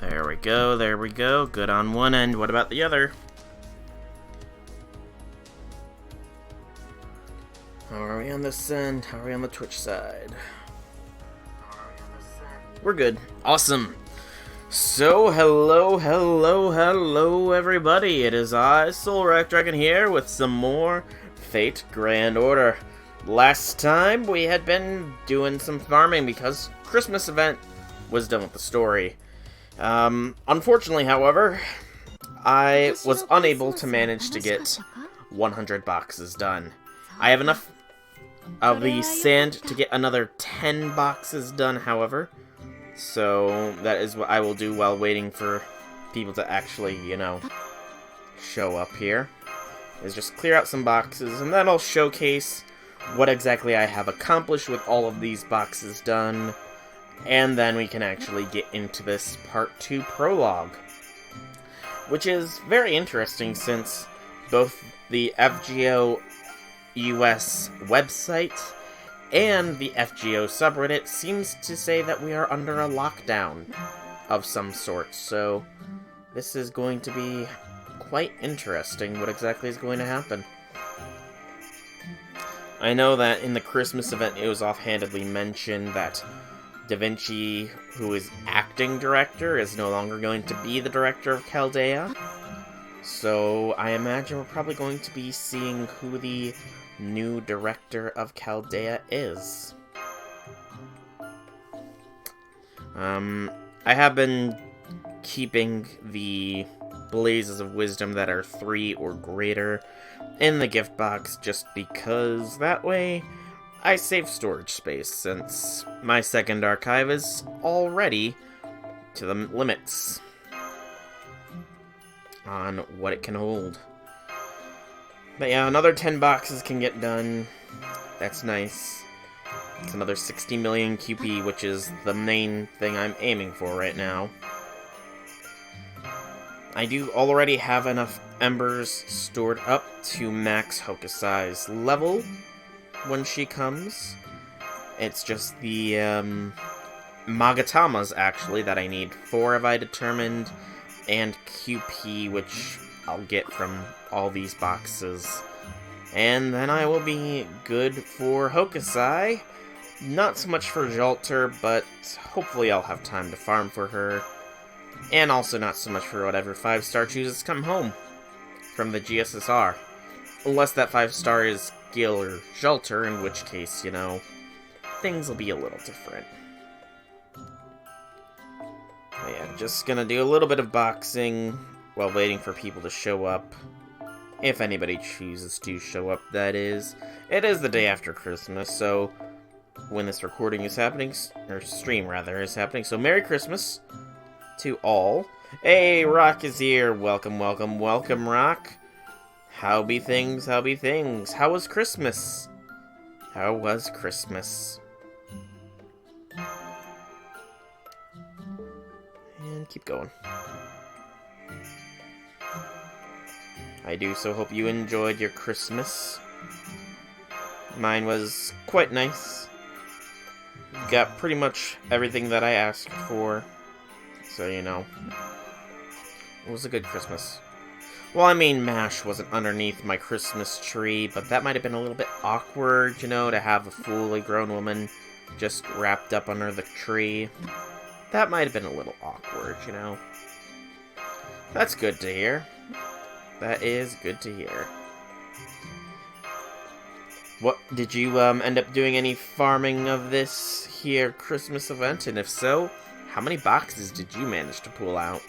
There we go, there we go. Good on one end. What about the other? How are we on this end? How are we on the Twitch side? We're good. Awesome. So, hello, everybody. It is I, Soul Dragon here, with some more Fate Grand Order. Last time, we had been doing some farming because Christmas event was done with the story. Unfortunately, however, I was unable to manage to get 100 boxes done. I have enough of the sand to get another 10 boxes done, however. So, that is what I will do while waiting for people to actually, you know, show up here. Is just clear out some boxes, and then I'll showcase what exactly I have accomplished with all of these boxes done. And then we can actually get into this Part 2 Prologue. Which is very interesting since both the FGO US website and the FGO subreddit seems to say that we are under a lockdown of some sort. So this is going to be quite interesting what exactly is going to happen. I know that in the Christmas event it was offhandedly mentioned that Da Vinci, who is acting director, is no longer going to be the director of Chaldea. So I imagine we're probably going to be seeing who the new director of Chaldea is. I have been keeping the Blazes of Wisdom that are 3 or greater in the gift box just because that way I save storage space, since my second archive is already to the limits on what it can hold. But yeah, another 10 boxes can get done. That's nice. It's another 60 million QP, which is the main thing I'm aiming for right now. I do already have enough embers stored up to max Hokusai's level when she comes. It's just the Magatamas, actually, that I need. 4 have I determined, and QP, which I'll get from all these boxes. And then I will be good for Hokusai. Not so much for Jalter, but hopefully I'll have time to farm for her. And also not so much for whatever 5-star chooses to come home from the GSSR. Unless that 5-star is Gil or Jalter, in which case, you know, things will be a little different. But yeah, just gonna do a little bit of boxing while waiting for people to show up. If anybody chooses to show up, that is. It is the day after Christmas, so when this recording is happening, or stream rather, is happening, so Merry Christmas to all. Hey, Rock is here. Welcome, welcome, welcome, Rock. How be things, how be things? How was Christmas? How was Christmas? And keep going. I do so hope you enjoyed your Christmas. Mine was quite nice. Got pretty much everything that I asked for. So, you know, it was a good Christmas. Well, I mean, MASH wasn't underneath my Christmas tree, but that might have been a little bit awkward, you know, to have a fully grown woman just wrapped up under the tree. That might have been a little awkward, you know. That's good to hear. That is good to hear. What, did you end up doing any farming of this here Christmas event? And if so, how many boxes did you manage to pull out?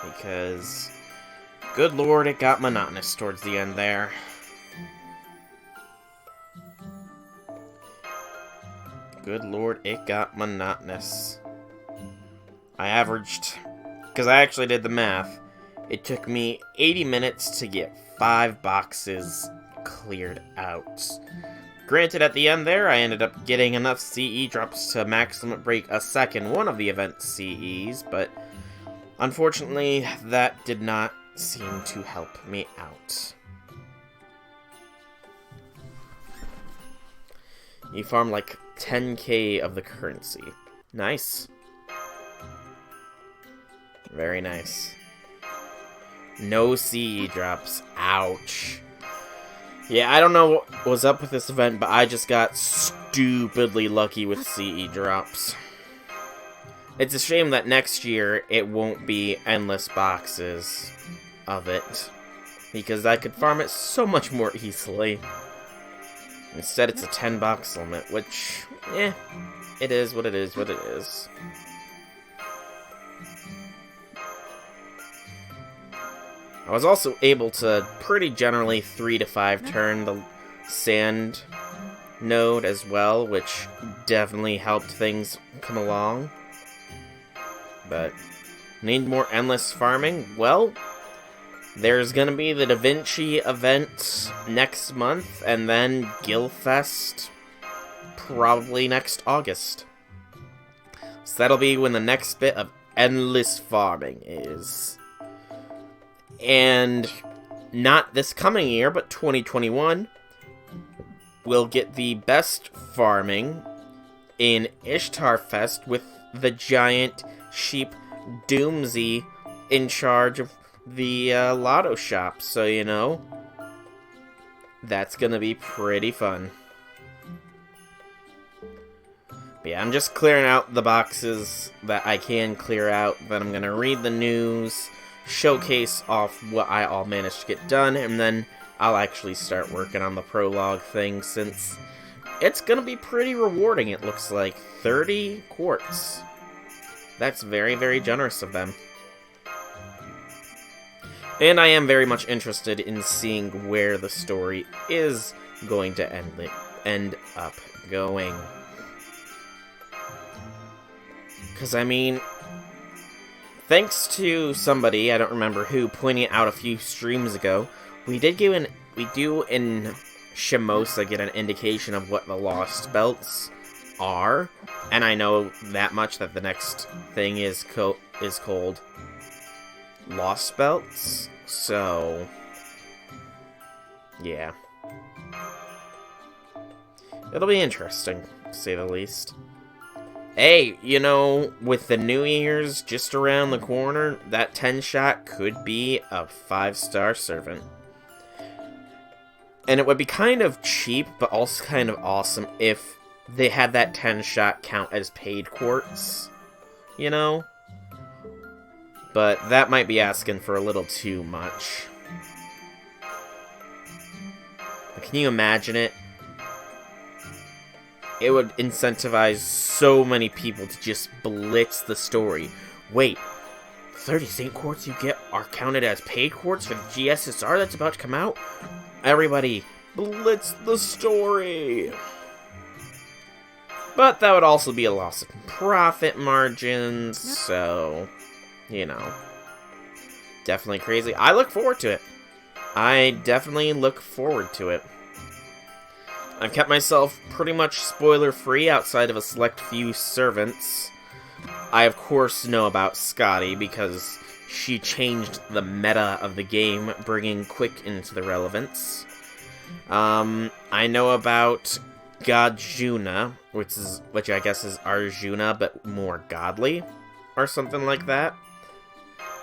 Because, good lord, it got monotonous towards the end there. Good lord, it got monotonous. I averaged, because I actually did the math, it took me 80 minutes to get 5 boxes cleared out. Granted, at the end there, I ended up getting enough CE drops to maximum break a second one of the event CEs, but unfortunately, that did not seem to help me out. You farm like 10k of the currency. Nice. Very nice. No CE drops. Ouch. Yeah, I don't know what was up with this event, but I just got stupidly lucky with CE drops. It's a shame that next year it won't be endless boxes of it, because I could farm it so much more easily. Instead, it's a 10-box limit, which, it is what it is what it is. I was also able to pretty generally 3 to 5 turn the sand node as well, which definitely helped things come along. But need more endless farming? Well, there's gonna be the Da Vinci event next month, and then Gilfest probably next August. So that'll be when the next bit of endless farming is. And not this coming year, but 2021, we'll get the best farming in Ishtar Fest with the giant sheep Doomsy in charge of the lotto shop. So, you know, that's gonna be pretty fun. But yeah, I'm just clearing out the boxes that I can clear out. Then I'm gonna read the news, showcase off what I all managed to get done, and then I'll actually start working on the prologue thing, since it's gonna be pretty rewarding, it looks like. 30 quartz. That's very, very generous of them. And I am very much interested in seeing where the story is going to end up going. Because, I mean, thanks to somebody, I don't remember who, pointing it out a few streams ago, we do in Shimosa get an indication of what the Lost Belts are, and I know that much, that the next thing is called Lost Belts, so yeah. It'll be interesting, to say the least. Hey, you know, with the New Year's just around the corner, that 10-shot could be a 5-star servant. And it would be kind of cheap, but also kind of awesome if they had that 10-shot count as paid quartz, you know? But that might be asking for a little too much. But can you imagine it? It would incentivize so many people to just blitz the story. Wait, 30 Saint quartz you get are counted as paid quartz for the GSSR that's about to come out? Everybody, blitz the story! But that would also be a loss of profit margins, so, you know. Definitely crazy. I look forward to it. I definitely look forward to it. I've kept myself pretty much spoiler-free outside of a select few servants. I, of course, know about Scotty because she changed the meta of the game, bringing Quick into the relevance. I know about Godjuna, which I guess is Arjuna, but more godly, or something like that.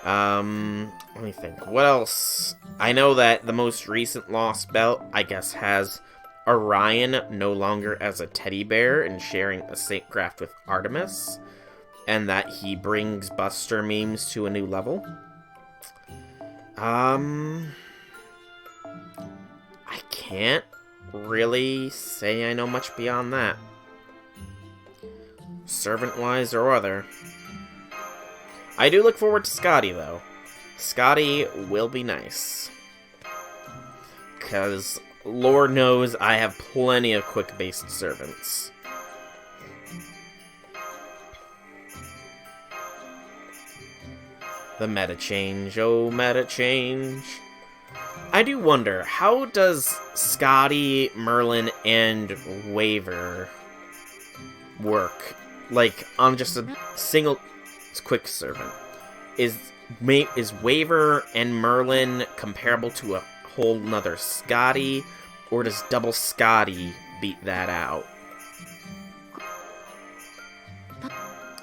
Let me think. What else? I know that the most recent Lost Belt, I guess, has Orion no longer as a teddy bear and sharing a saintcraft with Artemis, and that he brings Buster memes to a new level. I can't really say I know much beyond that. Servant-wise or other. I do look forward to Scotty, though. Scotty will be nice. Because Lord knows I have plenty of quick-based servants. The meta change, oh meta change. I do wonder, how does Scotty, Merlin, and Waver work? Like, on just a single quick servant. Is Waver and Merlin comparable to a whole nother Scotty? Or does double Scotty beat that out?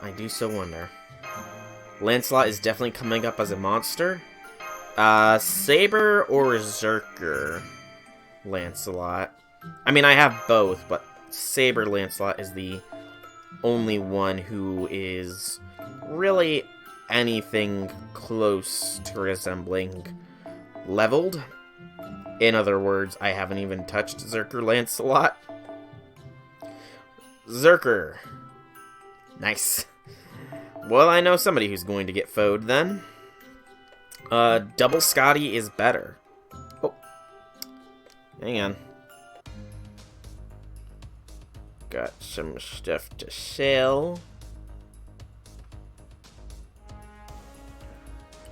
I do so wonder. Lancelot is definitely coming up as a monster. Saber or Zerker Lancelot? I mean, I have both, but Saber Lancelot is the only one who is really anything close to resembling leveled. In other words, I haven't even touched Zerker Lancelot. Zerker. Nice. Well, I know somebody who's going to get foed then. Double Scotty is better. Oh. Hang on. Got some stuff to sell.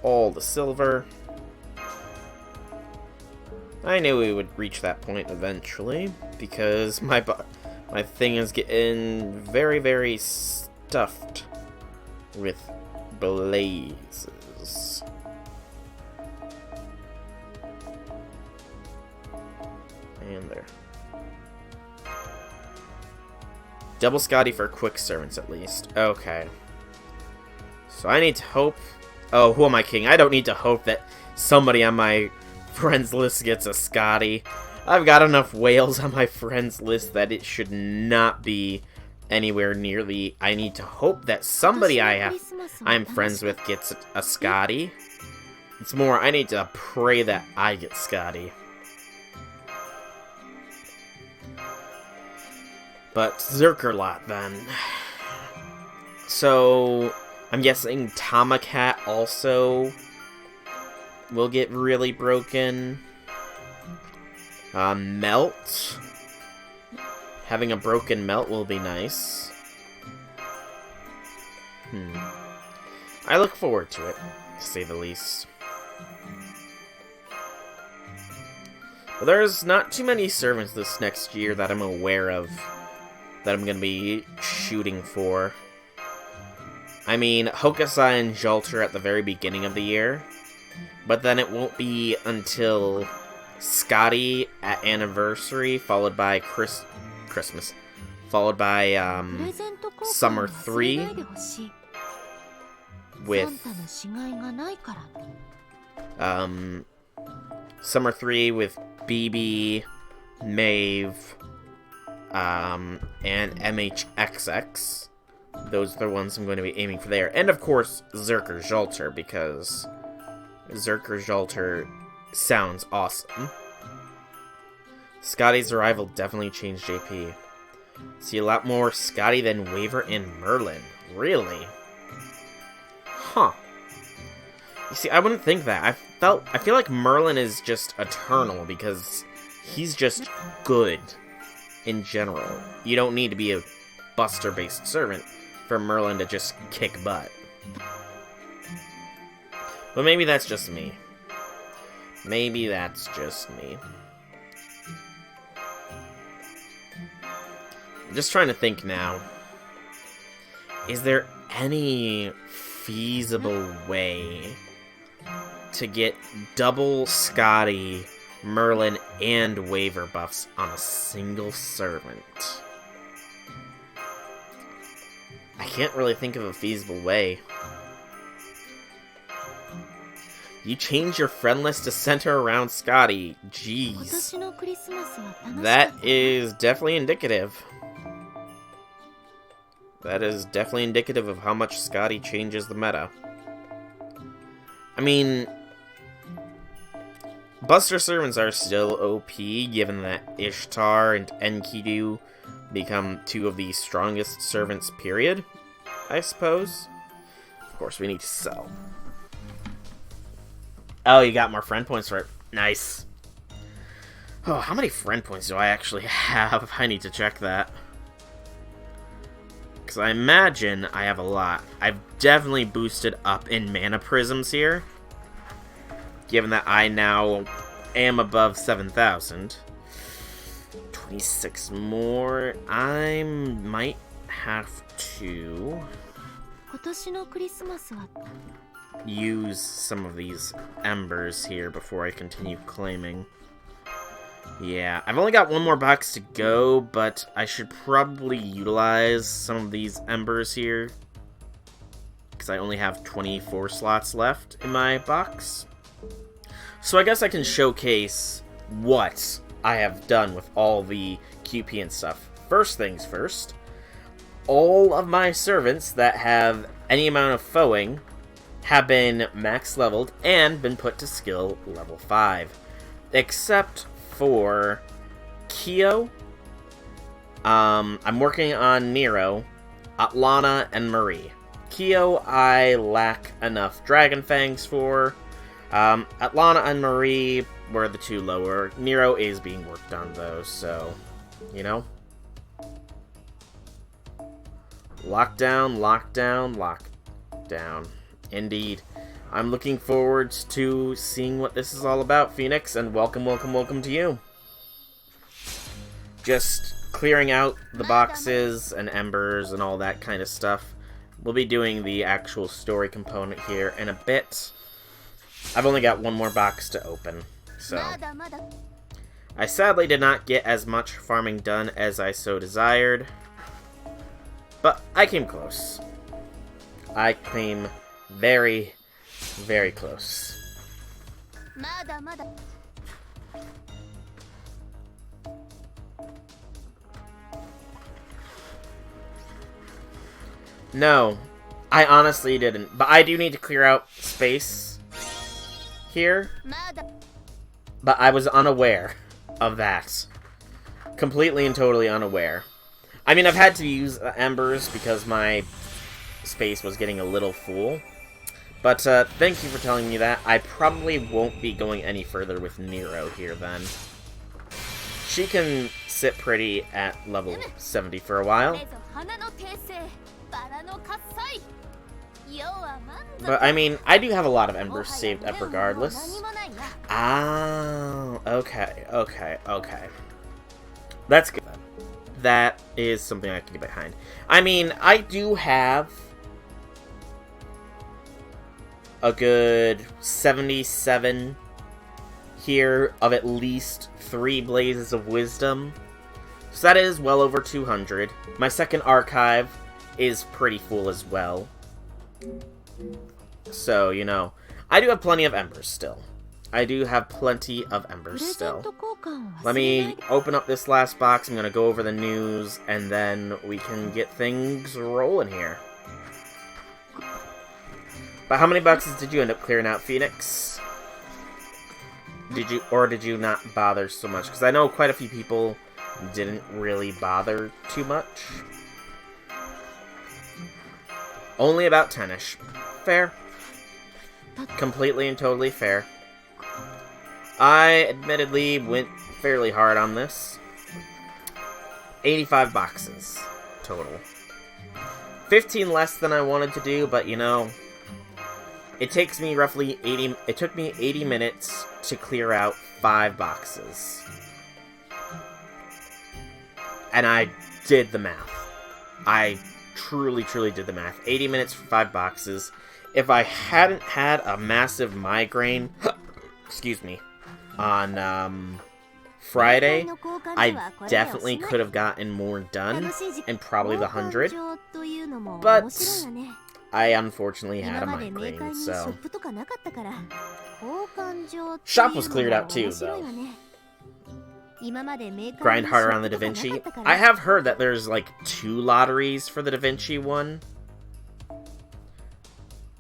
All the silver. I knew we would reach that point eventually, because my thing is getting very, very stuffed with blazes. And there. Double Scotty for quick servants, at least. Okay. So I need to hope... Oh, who am I king? I don't need to hope that somebody on my friends list gets a Scotty. I've got enough whales on my friends list that it should not be anywhere near the... I need to hope that somebody I'm friends with gets a Scotty. It's more, I need to pray that I get Scotty. But Zerkerlot, then. So, I'm guessing Tomacat also will get really broken. Melt. Having a broken melt will be nice. I look forward to it, to say the least. Well, there's not too many servants this next year that I'm aware of that I'm going to be shooting for. I mean, Hokusai and Jalter at the very beginning of the year, but then it won't be until Scotty at Anniversary, followed by Christmas, followed by Summer 3, with Summer 3 with BB, Maeve, and MHXX. Those are the ones I'm going to be aiming for there. And of course, Zerker Jalter, because Zerker Jalter sounds awesome. Scotty's arrival definitely changed JP. See a lot more Scotty than Waver and Merlin. Really? Huh. You see, I wouldn't think that. I feel like Merlin is just eternal because he's just good in general. You don't need to be a Buster-based servant for Merlin to just kick butt. But maybe that's just me. Maybe that's just me. I'm just trying to think now. Is there any feasible way to get double Scotty, Merlin, and Waver buffs on a single servant? I can't really think of a feasible way. You change your friend list to center around Scotty. Jeez. That is definitely indicative. That is definitely indicative of how much Scotty changes the meta. I mean, Buster servants are still OP, given that Ishtar and Enkidu become two of the strongest servants, period, I suppose. Of course, we need to sell. Oh, you got more friend points for it. Nice. Oh, how many friend points do I actually have? I need to check that. Because I imagine I have a lot. I've definitely boosted up in mana prisms here, given that I now am above 7,000. 26 more. I might have to use some of these embers here before I continue claiming. Yeah, I've only got one more box to go, but I should probably utilize some of these embers here because I only have 24 slots left in my box. So I guess I can showcase what I have done with all the QP and stuff. First things first, all of my servants that have any amount of foeing have been max leveled and been put to skill level 5. Except for Kyo. I'm working on Nero, Atlana, and Marie. Kyo, I lack enough Dragon Fangs for. Atlana and Marie were the 2 lower. Nero is being worked on, though, so, you know. Lockdown, lockdown, lockdown. Indeed. I'm looking forward to seeing what this is all about, Phoenix, and welcome, welcome, welcome to you. Just clearing out the boxes and embers and all that kind of stuff. We'll be doing the actual story component here in a bit. I've only got one more box to open, so. I sadly did not get as much farming done as I so desired, but I came close. I came very, very close. No, I honestly didn't, but I do need to clear out space here, but I was unaware of that. Completely and totally unaware. I mean, I've had to use embers because my space was getting a little full, but thank you for telling me that. I probably won't be going any further with Nero here then. She can sit pretty at level 70 for a while. But, I mean, I do have a lot of embers saved up regardless. Ah, okay. That's good. That is something I can get behind. I mean, I do have a good 77 here of at least 3 Blazes of Wisdom. So that is well over 200. My second archive is pretty full as well. So, you know, I do have plenty of embers still. Let me open up this last box. I'm going to go over the news, and then we can get things rolling here. But how many boxes did you end up clearing out, Phoenix? Did you not bother so much? Because I know quite a few people didn't really bother too much. Only about 10-ish. Fair. Completely and totally fair. I admittedly went fairly hard on this. 85 boxes total. 15 less than I wanted to do, but you know, it takes me roughly 80. It took me 80 minutes to clear out 5 boxes. And I did the math. I truly did the math. 80 minutes for 5 boxes. If I hadn't had a massive migraine, excuse me, on Friday, I definitely could have gotten more done, and probably the 100, but I unfortunately had a migraine, so. Shop was cleared out too, though. Grind harder on the Da Vinci. I have heard that there's like 2 lotteries for the Da Vinci one.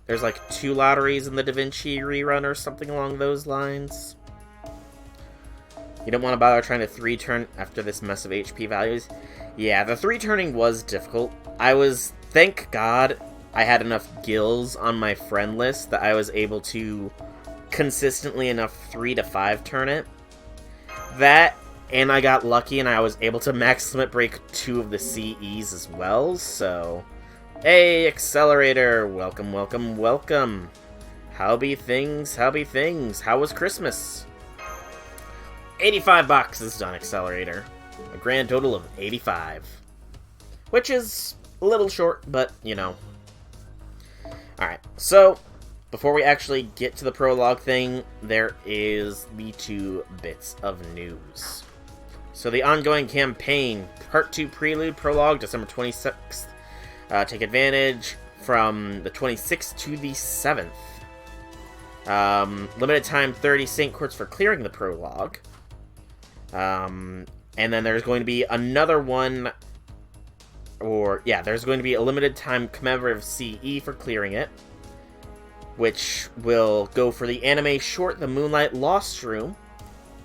There's like 2 lotteries in the Da Vinci rerun or something along those lines. You don't want to bother trying to 3-turn after this mess of HP values. Yeah, the 3-turning was difficult. Thank God, I had enough gills on my friend list that I was able to consistently enough 3 to 5 turn it. That, and I got lucky and I was able to max limit break 2 of the CEs as well, so. Hey, Accelerator! Welcome, welcome, welcome! How be things? How was Christmas? 85 boxes done, Accelerator. A grand total of 85. Which is a little short, but, you know. Alright, so, before we actually get to the prologue thing, there is the 2 bits of news. So the ongoing campaign, Part 2 Prelude, Prologue, December 26th. Take advantage. from the 26th to the 7th. Limited time 30 Saint Quartz for clearing the Prologue. And then there's going to be another one, there's going to be a limited time commemorative CE for clearing it, which will go for the anime short, The Moonlight Lost Room.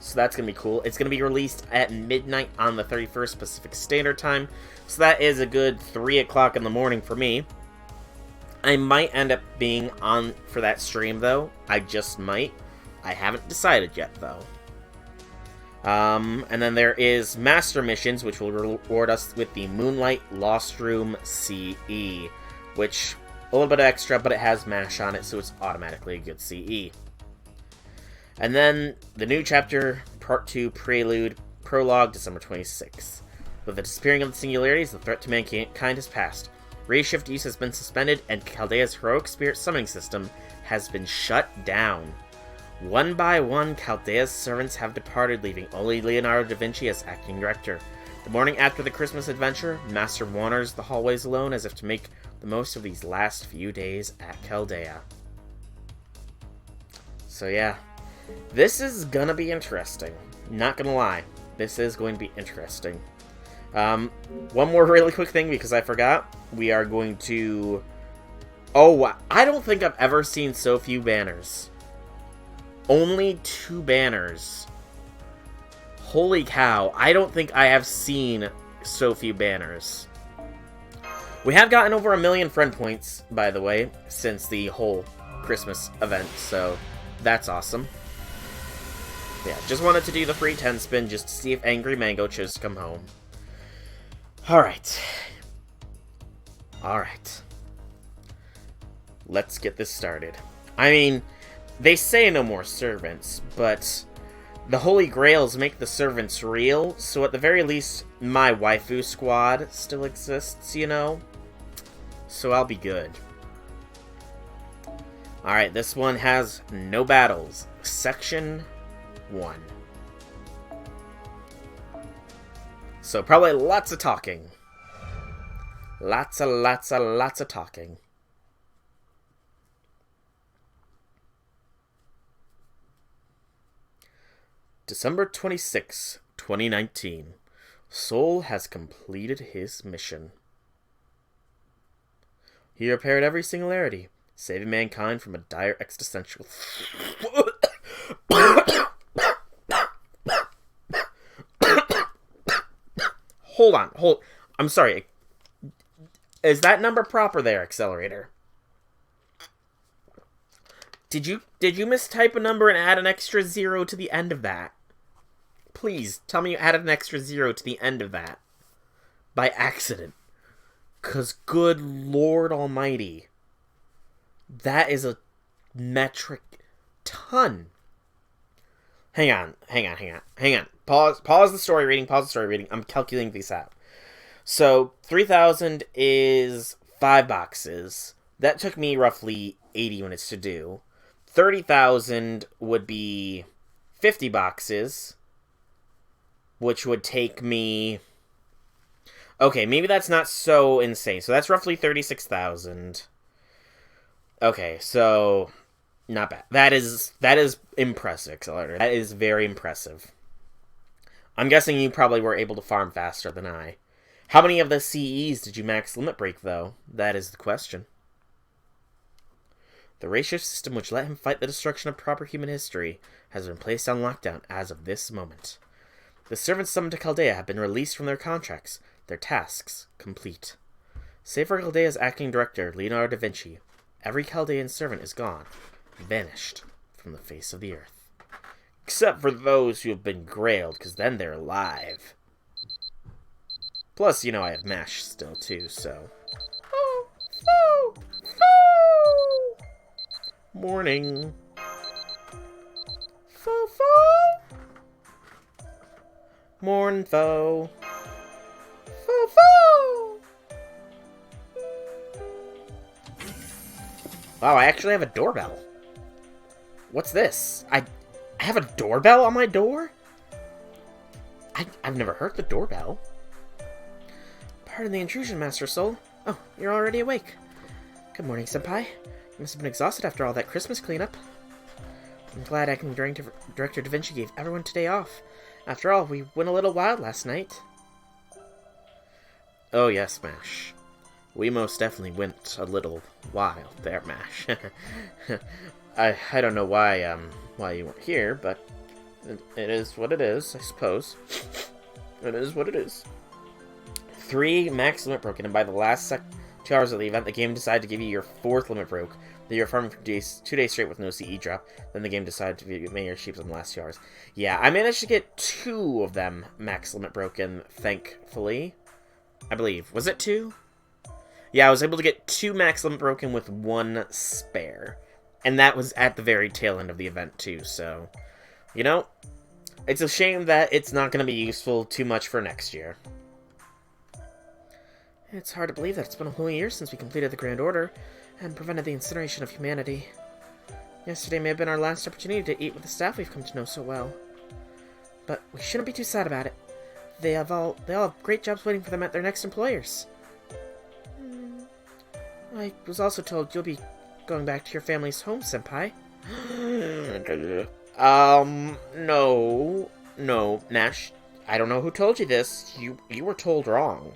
So that's going to be cool. It's going to be released at midnight on the 31st Pacific Standard Time. So that is a good 3 o'clock in the morning for me. I might end up being on for that stream, though. I just might. I haven't decided yet, though. And then there is Master Missions, which will reward us with the Moonlight Lost Room CE, which, a little bit extra, but it has MASH on it, so it's automatically a good CE. And then, the new chapter, Part 2, Prelude, Prologue, December 26th. With the disappearing of the singularities, the threat to mankind has passed. Ray shift use has been suspended, and Chaldea's heroic spirit summoning system has been shut down. One by one, Chaldea's servants have departed, leaving only Leonardo da Vinci as acting director. The morning after the Christmas adventure, Master wanders the hallways alone as if to make the most of these last few days at Chaldea. So yeah, this is gonna be interesting. Not gonna lie, this is going to be interesting. One more really quick thing, because I forgot. We are going to... Oh, I don't think I've ever seen so few banners. Only 2 banners. Holy cow, I don't think I have seen so few banners. We have gotten over 1 million friend points, by the way, since the whole Christmas event, so that's awesome. Yeah, just wanted to do the free 10 spin just to see if Angry Mango chose to come home. Alright. Alright. Let's get this started. I mean, they say no more servants, but the Holy Grails make the servants real, so at the very least, my waifu squad still exists, you know? So I'll be good. Alright, this one has no battles. Section 1. So probably lots of talking. Lots of talking. December 26, 2019. Sol has completed his mission. He repaired every singularity, saving mankind from a dire existential... Hold. I'm sorry. Is that number proper there, Accelerator? Did you mistype a number and add an extra 0 to the end of that? Please, tell me you added an extra 0 to the end of that. By accident. 'Cause good Lord Almighty. That is a metric ton. Hang on. Pause the story reading. I'm calculating these out. So, 3,000 is 5 boxes. That took me roughly 80 minutes to do. 30,000 would be 50 boxes, which would take me... Okay, maybe that's not so insane. So that's roughly 36,000. Okay, so... Not bad. That is impressive, Accelerator. That is very impressive. I'm guessing you probably were able to farm faster than I. How many of the CEs did you max limit break, though? That is the question. The ratio system which let him fight the destruction of proper human history has been placed on lockdown as of this moment. The servants summoned to Chaldea have been released from their contracts, their tasks complete. Save for Chaldea's acting director, Leonardo da Vinci, every Chaldean servant is gone. Vanished from the face of the earth. Except for those who have been grailed, because then they're alive. Plus, you know, I have MASH still, too, so... Morning. Morning, foe. Wow, I actually have a doorbell. What's this? I have a doorbell on my door? I've never heard the doorbell. Pardon the intrusion, Master Sol. Oh, you're already awake. Good morning, Senpai. You must have been exhausted after all that Christmas cleanup. I'm glad acting director Da Vinci gave everyone today off. After all, we went a little wild last night. Oh yes, Mash. We most definitely went a little wild there, Mash. I don't know why you weren't here, but it is what it is, I suppose. It is what it is. 3 max limit broken, and by the last 2 hours of the event, the game decided to give you your 4th limit broke. That you're farming for 2 days straight with no CE drop. Then the game decided to give you your sheep in the last 2 hours. Yeah, I managed to get 2 of them max limit broken, thankfully. I believe. Was it 2? Yeah, I was able to get 2 max limit broken with 1 spare. And that was at the very tail end of the event, too, so... You know, it's a shame that it's not going to be useful too much for next year. It's hard to believe that it's been a whole year since we completed the Grand Order and prevented the incineration of humanity. Yesterday may have been our last opportunity to eat with the staff we've come to know so well. But we shouldn't be too sad about it. They all have great jobs waiting for them at their next employers. I was also told you'll be going back to your family's home, Senpai. No, Nash. I don't know who told you this. You were told wrong.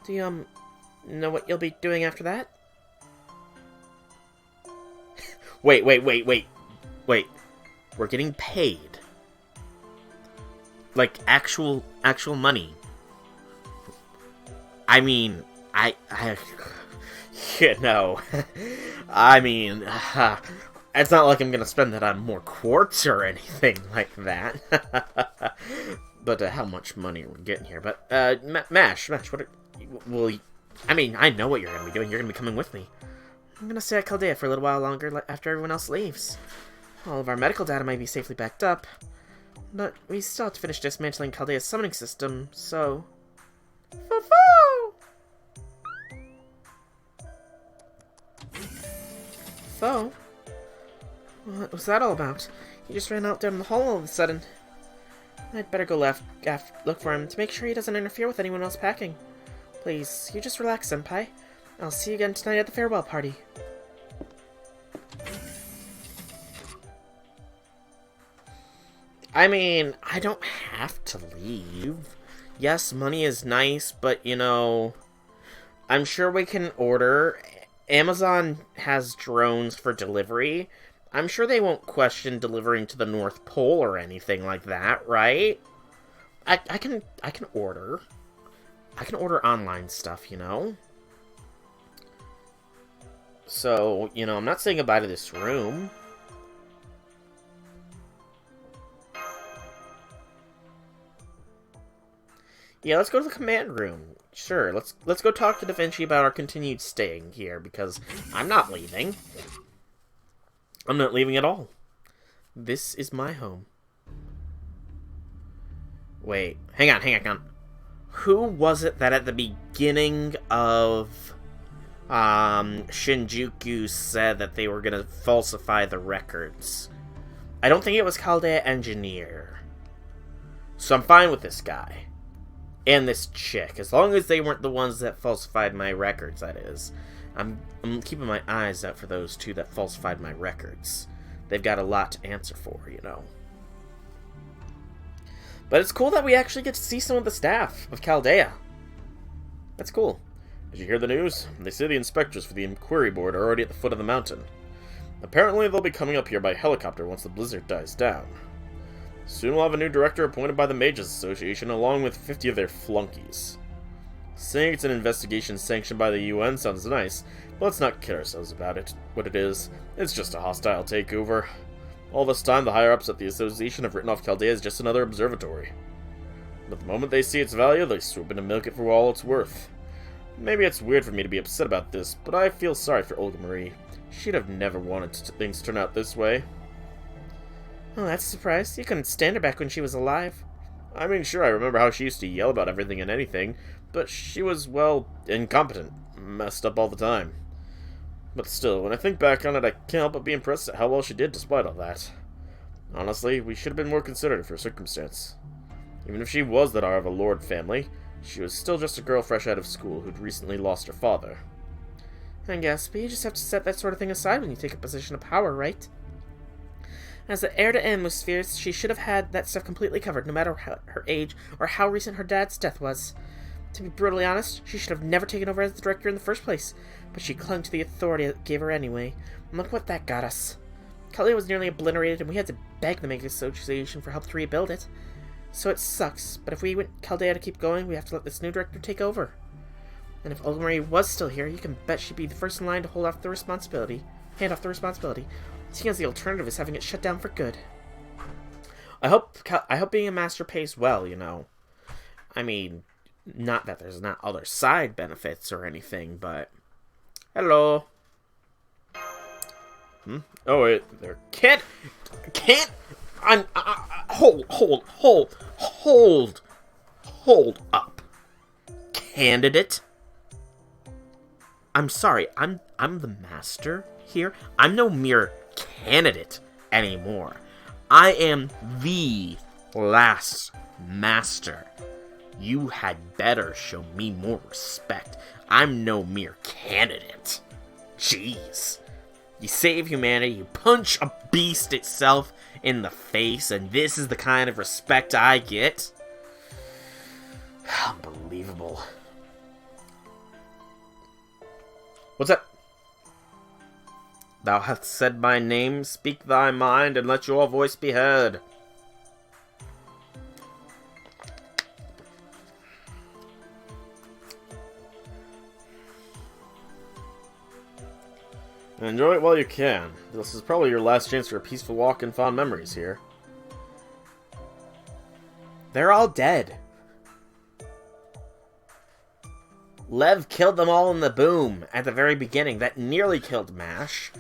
Do you, know what you'll be doing after that? Wait. We're getting paid. Like, actual money. I mean, you know, I mean, it's not like I'm gonna spend that on more quartz or anything like that. But how much money are we getting here? But Mash, what? I mean, I know what you're gonna be doing. You're gonna be coming with me. I'm gonna stay at Chaldea for a little while longer after everyone else leaves. All of our medical data might be safely backed up, but we still have to finish dismantling Chaldea's summoning system, so... Fo-fo! Fo? What was that all about? He just ran out down the hall all of a sudden. I'd better go look for him to make sure he doesn't interfere with anyone else packing. Please, you just relax, Senpai. I'll see you again tonight at the farewell party. I mean, I don't have to leave. Yes, money is nice, but, you know, I'm sure we can order. Amazon has drones for delivery. I'm sure they won't question delivering to the North Pole or anything like that, right? I can order. I can order online stuff, you know? So, you know, I'm not saying goodbye to this room. Yeah, let's go to the command room. Sure, let's go talk to Da Vinci about our continued staying here, because I'm not leaving. I'm not leaving at all. This is my home. Wait, hang on. Who was it that at the beginning of Shinjuku said that they were going to falsify the records? I don't think it was Chaldea Engineer. So I'm fine with this guy. And this chick. As long as they weren't the ones that falsified my records, that is. I'm keeping my eyes out for those two that falsified my records. They've got a lot to answer for, you know. But it's cool that we actually get to see some of the staff of Chaldea. That's cool. Did you hear the news? They say the inspectors for the inquiry board are already at the foot of the mountain. Apparently they'll be coming up here by helicopter once the blizzard dies down. Soon we'll have a new director appointed by the Mages Association along with 50 of their flunkies. Saying it's an investigation sanctioned by the UN sounds nice, but let's not kid ourselves about it. What it is, it's just a hostile takeover. All this time, the higher-ups at the association have written off Chaldea as just another observatory. But the moment they see its value, they swoop in and milk it for all it's worth. Maybe it's weird for me to be upset about this, but I feel sorry for Olga Marie. She'd have never wanted things to turn out this way. Oh, that's a surprise. You couldn't stand her back when she was alive. I mean, sure, I remember how she used to yell about everything and anything, but she was, well, incompetent. Messed up all the time. But still, when I think back on it, I can't help but be impressed at how well she did despite all that. Honestly, we should have been more considerate of her circumstance. Even if she was the daughter of a lord family, she was still just a girl fresh out of school who'd recently lost her father. I guess, but you just have to set that sort of thing aside when you take a position of power, right? As the heir to Atmospheres, she should have had that stuff completely covered, no matter her age or how recent her dad's death was. To be brutally honest, she should have never taken over as the director in the first place, but she clung to the authority it gave her anyway. And look what that got us. Chaldea was nearly obliterated, and we had to beg the Mega Association for help to rebuild it. So it sucks, but if we want Chaldea to keep going, we have to let this new director take over. And if Ulmarie was still here, you can bet she'd be the first in line to hand off the responsibility, seeing as the alternative is having it shut down for good. I hope being a master pays well, you know. I mean, not that there's not other side benefits or anything, but... Hello. Oh, wait, there can't... Hold up. Candidate? I'm sorry, I'm the master here. I'm no mere candidate anymore. I am the last master. You had better show me more respect. I'm no mere candidate. Jeez. You save humanity, you punch a beast itself in the face, and this is the kind of respect I get? Unbelievable. What's up? Thou hast said my name, speak thy mind, and let your voice be heard. Enjoy it while you can. This is probably your last chance for a peaceful walk and fond memories here. They're all dead. Lev killed them all in the boom at the very beginning. That nearly killed Mash.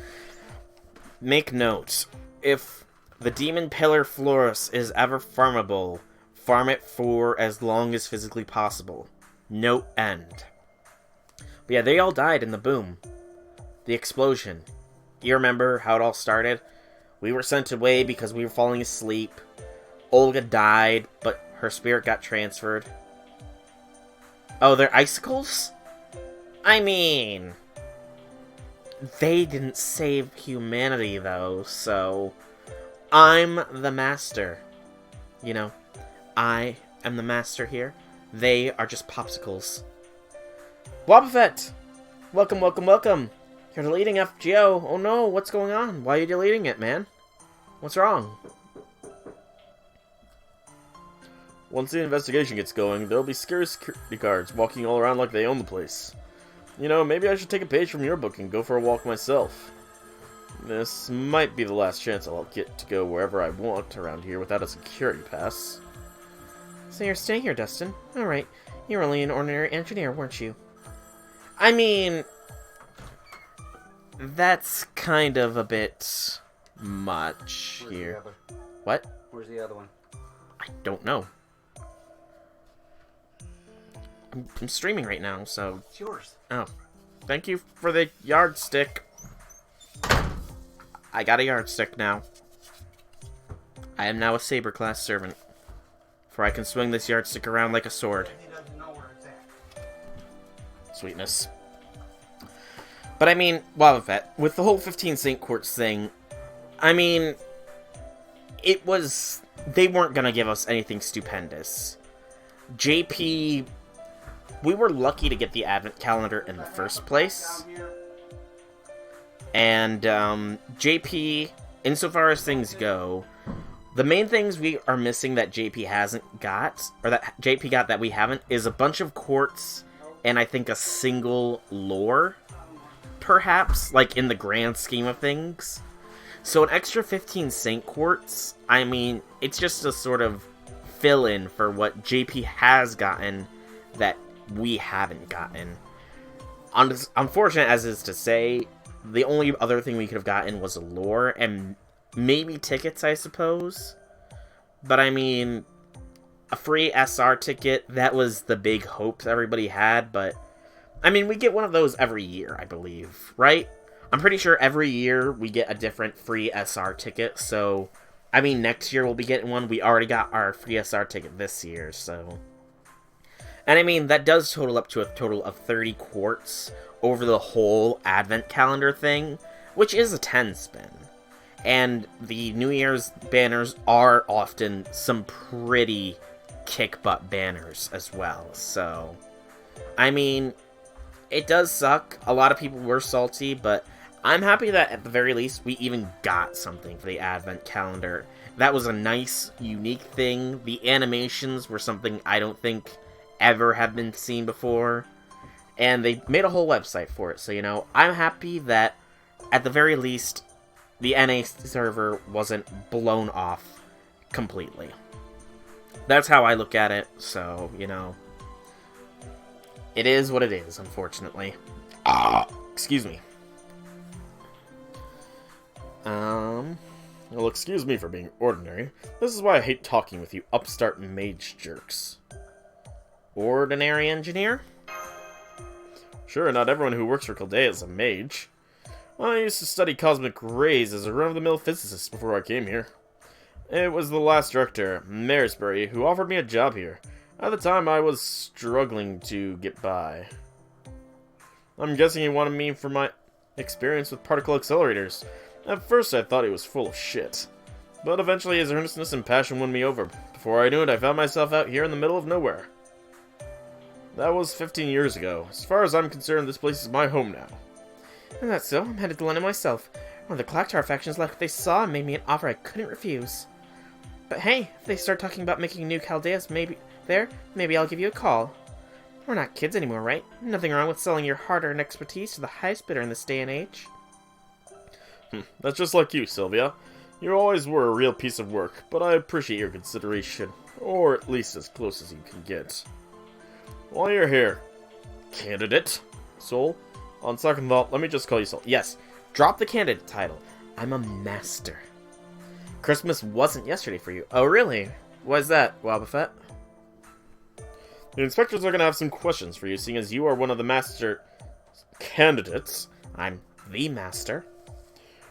Make note, if the Demon Pillar Florus is ever farmable, farm it for as long as physically possible. No end. But yeah, they all died in the boom. The explosion. You remember how it all started? We were sent away because we were falling asleep. Olga died, but her spirit got transferred. Oh, they're icicles? I mean... They didn't save humanity, though, so... I'm the master. You know, I am the master here. They are just popsicles. Wobbuffet! Welcome, welcome, welcome! You're deleting FGO. Oh no, what's going on? Why are you deleting it, man? What's wrong? Once the investigation gets going, there'll be scary security guards walking all around like they own the place. You know, maybe I should take a page from your book and go for a walk myself. This might be the last chance I'll get to go wherever I want around here without a security pass. So you're staying here, Dustin? Alright, you were only an ordinary engineer, weren't you? I mean... That's kind of a bit much here. What? Where's the other one? I don't know. I'm streaming right now, so... It's yours. Oh. Thank you for the yardstick. I got a yardstick now. I am now a saber class servant. For I can swing this yardstick around like a sword. He doesn't know where it's at. Sweetness. But I mean, Wobbuffet, with the whole 15 Saint Quartz thing, I mean, it was... They weren't gonna give us anything stupendous. JP... We were lucky to get the Advent Calendar in the first place. And, JP, insofar as things go, the main things we are missing that JP hasn't got, or that JP got that we haven't, is a bunch of quartz and I think a single lore. Perhaps, like, in the grand scheme of things. So an extra 15 Saint Quartz, I mean, it's just a sort of fill-in for what JP has gotten that we haven't gotten. Unfortunate as is to say, the only other thing we could have gotten was a lore, and maybe tickets, I suppose. But I mean, a free SR ticket, that was the big hopes everybody had, but... I mean, we get one of those every year, I believe, right? I'm pretty sure every year we get a different free SR ticket, so... I mean, next year we'll be getting one. We already got our free SR ticket this year, so... And I mean, that does total up to a total of 30 quartz over the whole advent calendar thing, which is a 10 spin. And the New Year's banners are often some pretty kick-butt banners as well, so... I mean, it does suck. A lot of people were salty, but I'm happy that at the very least we even got something for the advent calendar. That was a nice, unique thing. The animations were something I don't think ever have been seen before. And they made a whole website for it, so, you know, I'm happy that, at the very least, the NA server wasn't blown off completely. That's how I look at it, so, you know, it is what it is, unfortunately. Excuse me. Well, excuse me for being ordinary. This is why I hate talking with you upstart mage jerks. Ordinary engineer? Sure, not everyone who works for Chaldea is a mage. I used to study cosmic rays as a run-of-the-mill physicist before I came here. It was the last director, Maresbury, who offered me a job here. At the time, I was struggling to get by. I'm guessing he wanted me for my experience with particle accelerators. At first, I thought he was full of shit. But eventually, his earnestness and passion won me over. Before I knew it, I found myself out here in the middle of nowhere. That was 15 years ago. As far as I'm concerned, this place is my home now. And that's so. I'm headed to London myself. One of the Clocktower factions left what they saw and made me an offer I couldn't refuse. But hey, if they start talking about making new Chaldeas maybe I'll give you a call. We're not kids anymore, right? Nothing wrong with selling your hard-earned expertise to the highest bidder in this day and age. That's just like you, Sylvia. You always were a real piece of work, but I appreciate your consideration. Or at least as close as you can get. While you're here, candidate, Soul, on second thought, let me just call you Soul. Yes, drop the candidate title. I'm a master. Christmas wasn't yesterday for you. Oh, really? Why's that, Wobbuffet? The inspectors are going to have some questions for you, seeing as you are one of the master candidates. I'm the master.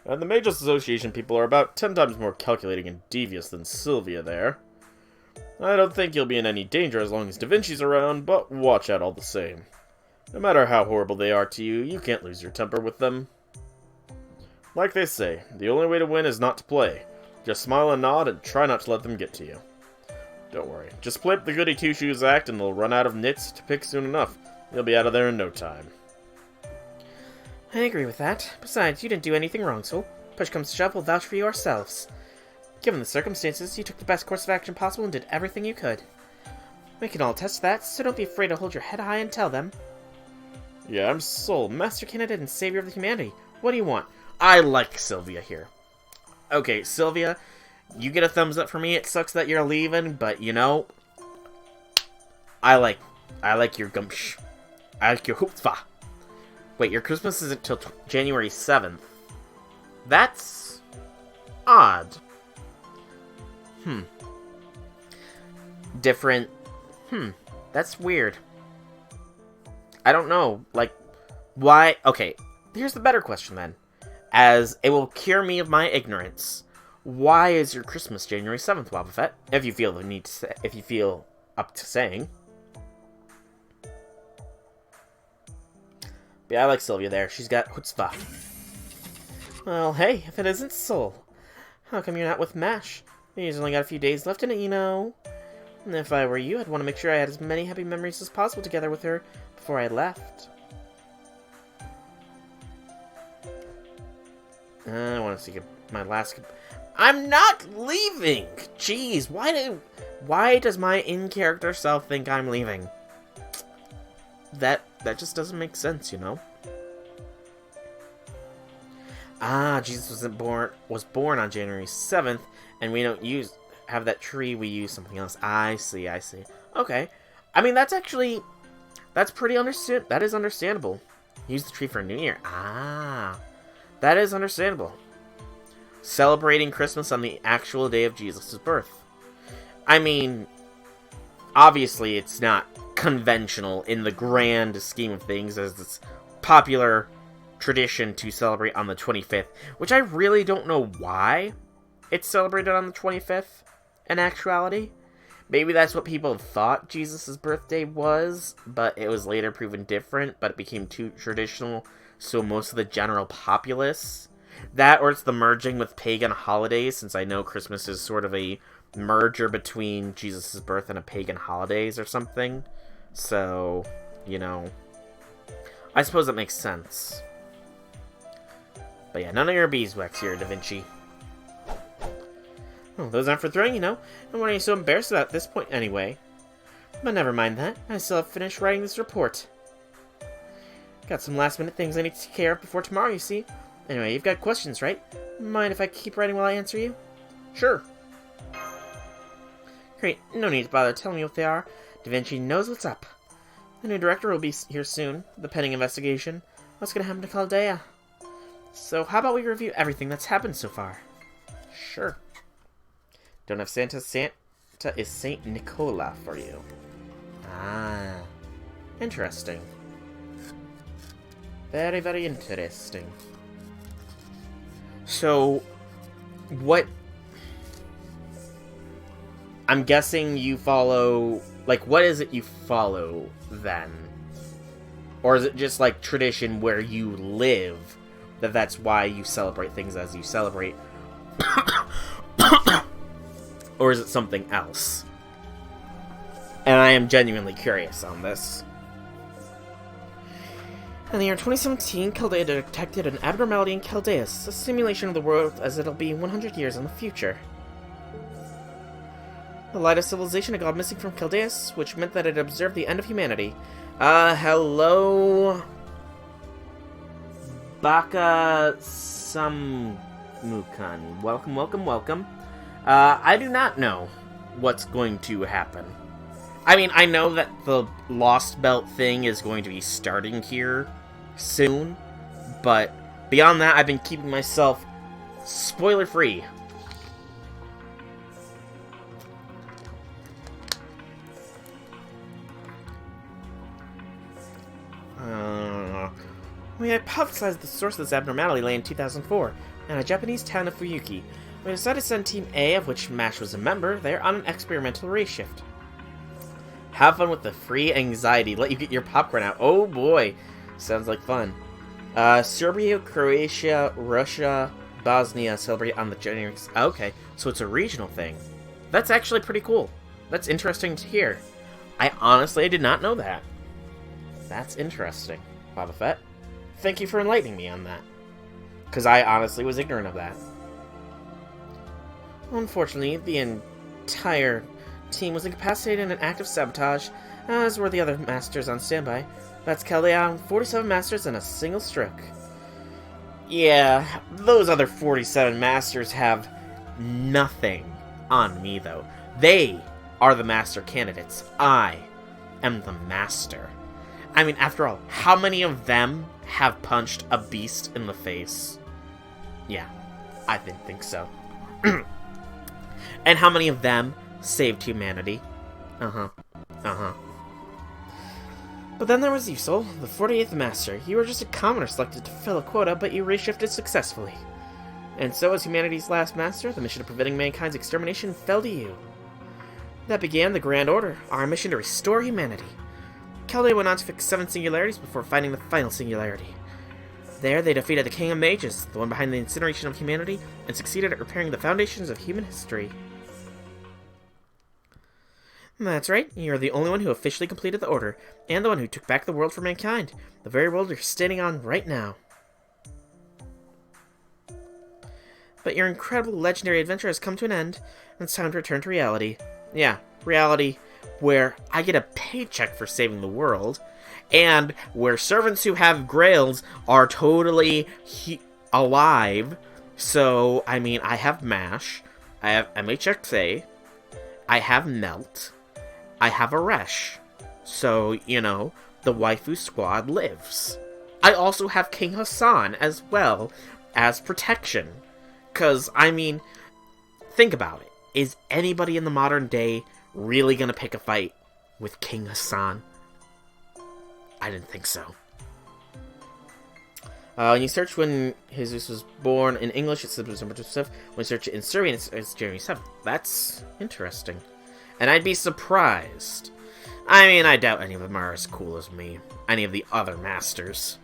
And the Mages Association people are about 10 times more calculating and devious than Sylvia there. I don't think you'll be in any danger as long as Da Vinci's around, but watch out all the same. No matter how horrible they are to you, you can't lose your temper with them. Like they say, the only way to win is not to play. Just smile and nod and try not to let them get to you. Don't worry, just play up the goody two-shoes act and they'll run out of nits to pick soon enough. You'll be out of there in no time. I agree with that. Besides, you didn't do anything wrong, Soul. Push comes to shove, we'll vouch for you ourselves. Given the circumstances, you took the best course of action possible and did everything you could. We can all attest to that, so don't be afraid to hold your head high and tell them. Yeah, I'm Soul, Master Candidate and Savior of the Humanity. What do you want? I like Sylvia here. Okay, Sylvia, you get a thumbs up for me. It sucks that you're leaving, but you know, I like your gumpsh. I like your hoopfa. Wait, your Christmas isn't till January 7th. That's odd. Different. That's weird. I don't know. Like, why? Okay, here's the better question then. As it will cure me of my ignorance. Why is your Christmas January 7th, Wobbuffet? If you feel the need to say, if you feel up to saying. But yeah, I like Sylvia there. She's got chutzpah. Well, hey, if it isn't Soul. How come you're not with Mash? He's only got a few days left in it, you know. And if I were you, I'd want to make sure I had as many happy memories as possible together with her before I left. I want to see my last... I'm not leaving! Jeez, why does my in-character self think I'm leaving? That just doesn't make sense, you know? Ah, Jesus was born on January 7th, and we don't have that tree, we use something else. I see. Okay. I mean, that's pretty that is understandable. Use the tree for New Year. Ah, that is understandable. Celebrating Christmas on the actual day of Jesus' birth. I mean, obviously it's not conventional in the grand scheme of things, as it's popular tradition to celebrate on the 25th, which I really don't know why it's celebrated on the 25th in actuality. maybe that's what people thought Jesus' birthday was, but it was later proven different, but it became too traditional, so most of the general populace. That, or it's the merging with pagan holidays, since I know Christmas is sort of a merger between Jesus' birth and a pagan holidays or something. So, you know, I suppose that makes sense. But yeah, none of your beeswax here, Da Vinci. Oh, those aren't for throwing, you know. And why are you so embarrassed about this point anyway? But never mind that. I still have finished writing this report. Got some last-minute things I need to take care of before tomorrow, you see. Anyway, you've got questions, right? Mind if I keep writing while I answer you? Sure. Great. No need to bother telling me what they are. Da Vinci knows what's up. The new director will be here soon. The pending investigation. What's going to happen to Chaldea? So how about we review everything that's happened so far? Sure. Don't have Santa. Santa is Saint Nicola for you. Ah. Interesting. Very, very interesting. So, what... I'm guessing you follow... Like, what is it you follow, then? Or is it just, like, tradition where you live, that's why you celebrate things as you celebrate? Or is it something else? And I am genuinely curious on this. In the year 2017, Chaldea detected an abnormality in Chaldeus, a simulation of the world as it'll be 100 years in the future. The light of civilization had gone missing from Chaldeus, which meant that it observed the end of humanity. Hello... Baka Samukan. Welcome, welcome, welcome. I do not know what's going to happen. I mean, I know that the Lost Belt thing is going to be starting here soon, but beyond that, I've been keeping myself spoiler-free. We hypothesized the source of this abnormality lay in 2004, in a Japanese town of Fuyuki. We decided to send Team A, of which MASH was a member, there on an experimental race shift. Have fun with the free anxiety. Let you get your popcorn out. Oh boy. Sounds like fun. Serbia, Croatia, Russia, Bosnia celebrate on the January... Okay, so it's a regional thing. That's actually pretty cool. That's interesting to hear. I honestly did not know that. That's interesting. Baba Fett. Thank you for enlightening me on that. Because I honestly was ignorant of that. Unfortunately, the entire team was incapacitated in an act of sabotage, as were the other masters on standby. That's Chaldea, 47 masters in a single stroke. Yeah, those other 47 masters have nothing on me, though. They are the master candidates. I am the master. I mean, after all, how many of them have punched a beast in the face? Yeah, I didn't think so. And how many of them saved humanity? But then there was you, Soul, the 48th Master. You were just a commoner selected to fill a quota, but you reshifted successfully. And so, as humanity's last master, the mission of preventing mankind's extermination fell to you. That began the Grand Order, our mission to restore humanity. Chaldea went on to fix 7 singularities before finding the final singularity. There, they defeated the King of Mages, the one behind the incineration of humanity, and succeeded at repairing the foundations of human history. That's right, you're the only one who officially completed the Order, and the one who took back the world for mankind, the very world you're standing on right now. But your incredible legendary adventure has come to an end, and it's time to return to reality. Yeah, reality where I get a paycheck for saving the world, and where servants who have grails are totally alive. So, I mean, I have MASH, I have MHXA, I have Melt, I have Aresh. So, you know, the waifu squad lives. I also have King Hassan as well as protection. Because, I mean, think about it. Is anybody in the modern day really going to pick a fight with King Hassan? I didn't think so. When you search when Jesus was born in English, it's December 7th. When you search it in Serbian, it's January 7th. That's interesting. And I'd be surprised. I mean, I doubt any of them are as cool as me. Any of the other masters.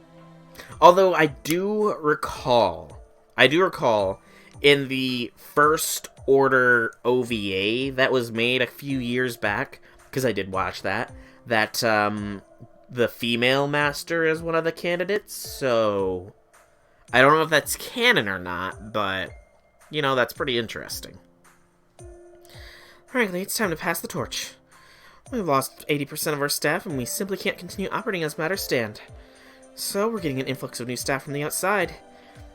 Although I do recall in the First Order OVA that was made a few years back, because I did watch that, the female master is one of the candidates, so I don't know if that's canon or not, but, you know, that's pretty interesting. Frankly, it's time to pass the torch. We've lost 80% of our staff, and we simply can't continue operating as matters stand. So, we're getting an influx of new staff from the outside.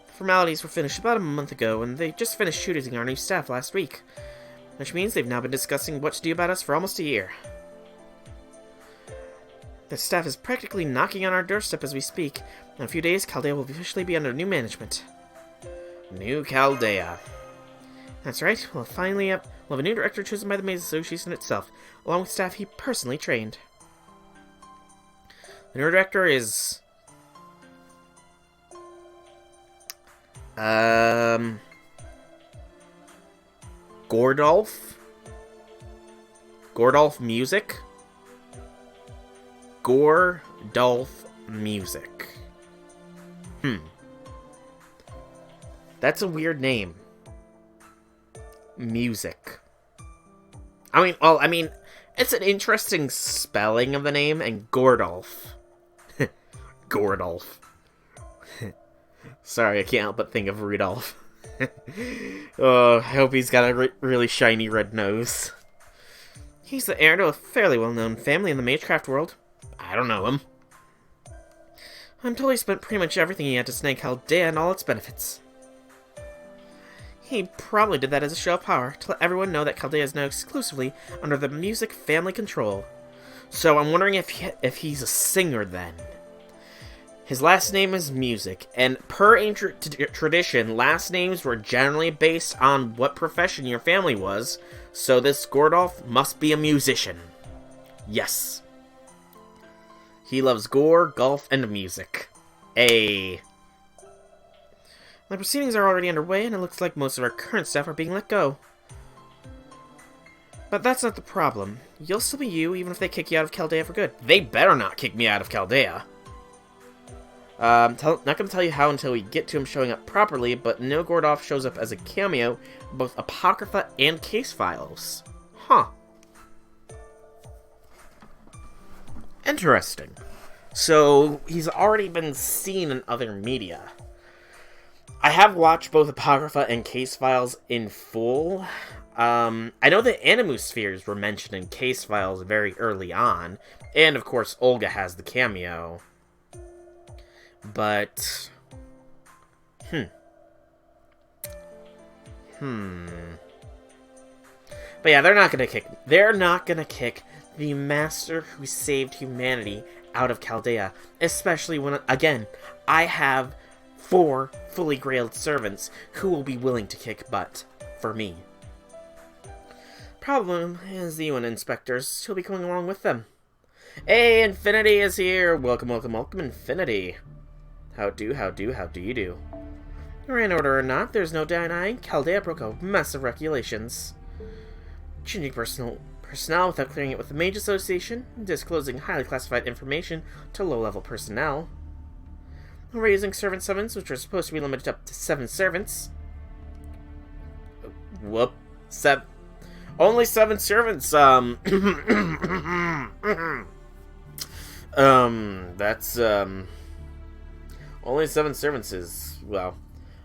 The formalities were finished about a month ago, and they just finished choosing our new staff last week. Which means they've now been discussing what to do about us for almost a year. The staff is practically knocking on our doorstep as we speak. In a few days, Chaldea will officially be under new management. New Chaldea. That's right, we'll have a new director chosen by the Maze Association itself, along with staff he personally trained. The new director is... Gordolf? Gordolf Music? Gordolf Music. That's a weird name. Music. I mean, it's an interesting spelling of the name, and Gordolf. Gordolf. Sorry, I can't help but think of Rudolph. Oh, I hope he's got a really shiny red nose. He's the heir to a fairly well-known family in the magecraft world. I don't know him. I'm told he spent pretty much everything he had to snag Chaldea and all its benefits. He probably did that as a show of power, to let everyone know that Chaldea is now exclusively under the music family control. So I'm wondering if he's a singer then. His last name is Music, and per ancient tradition, last names were generally based on what profession your family was, so this Gordolf must be a musician. Yes. He loves gore, golf, and music. The proceedings are already underway, and it looks like most of our current staff are being let go. But that's not the problem. You'll still be you, even if they kick you out of Chaldea for good. They better not kick me out of Chaldea. Not gonna tell you how until we get to him showing up properly, but no Gordolf shows up as a cameo in both Apocrypha and case files. Huh. Interesting. So, he's already been seen in other media. I have watched both Apocrypha and case files in full. I know the Animuspheres were mentioned in case files very early on, and of course Olga has the cameo. But... But yeah, they're not gonna kick the master who saved humanity out of Chaldea. Especially when, again, I have 4 fully grailed servants who will be willing to kick butt for me. Problem is the UN inspectors. He'll be coming along with them. Hey, Infinity is here! Welcome, welcome, welcome, Infinity. How do you do? Grand Order or not, there's no denying Chaldea broke a mess of regulations. Changing personnel without clearing it with the Mage Association, disclosing highly classified information to low-level personnel, raising servant summons, which are supposed to be limited up to 7 servants. Whoop. Only 7 servants, that's, only 7 servants is, well,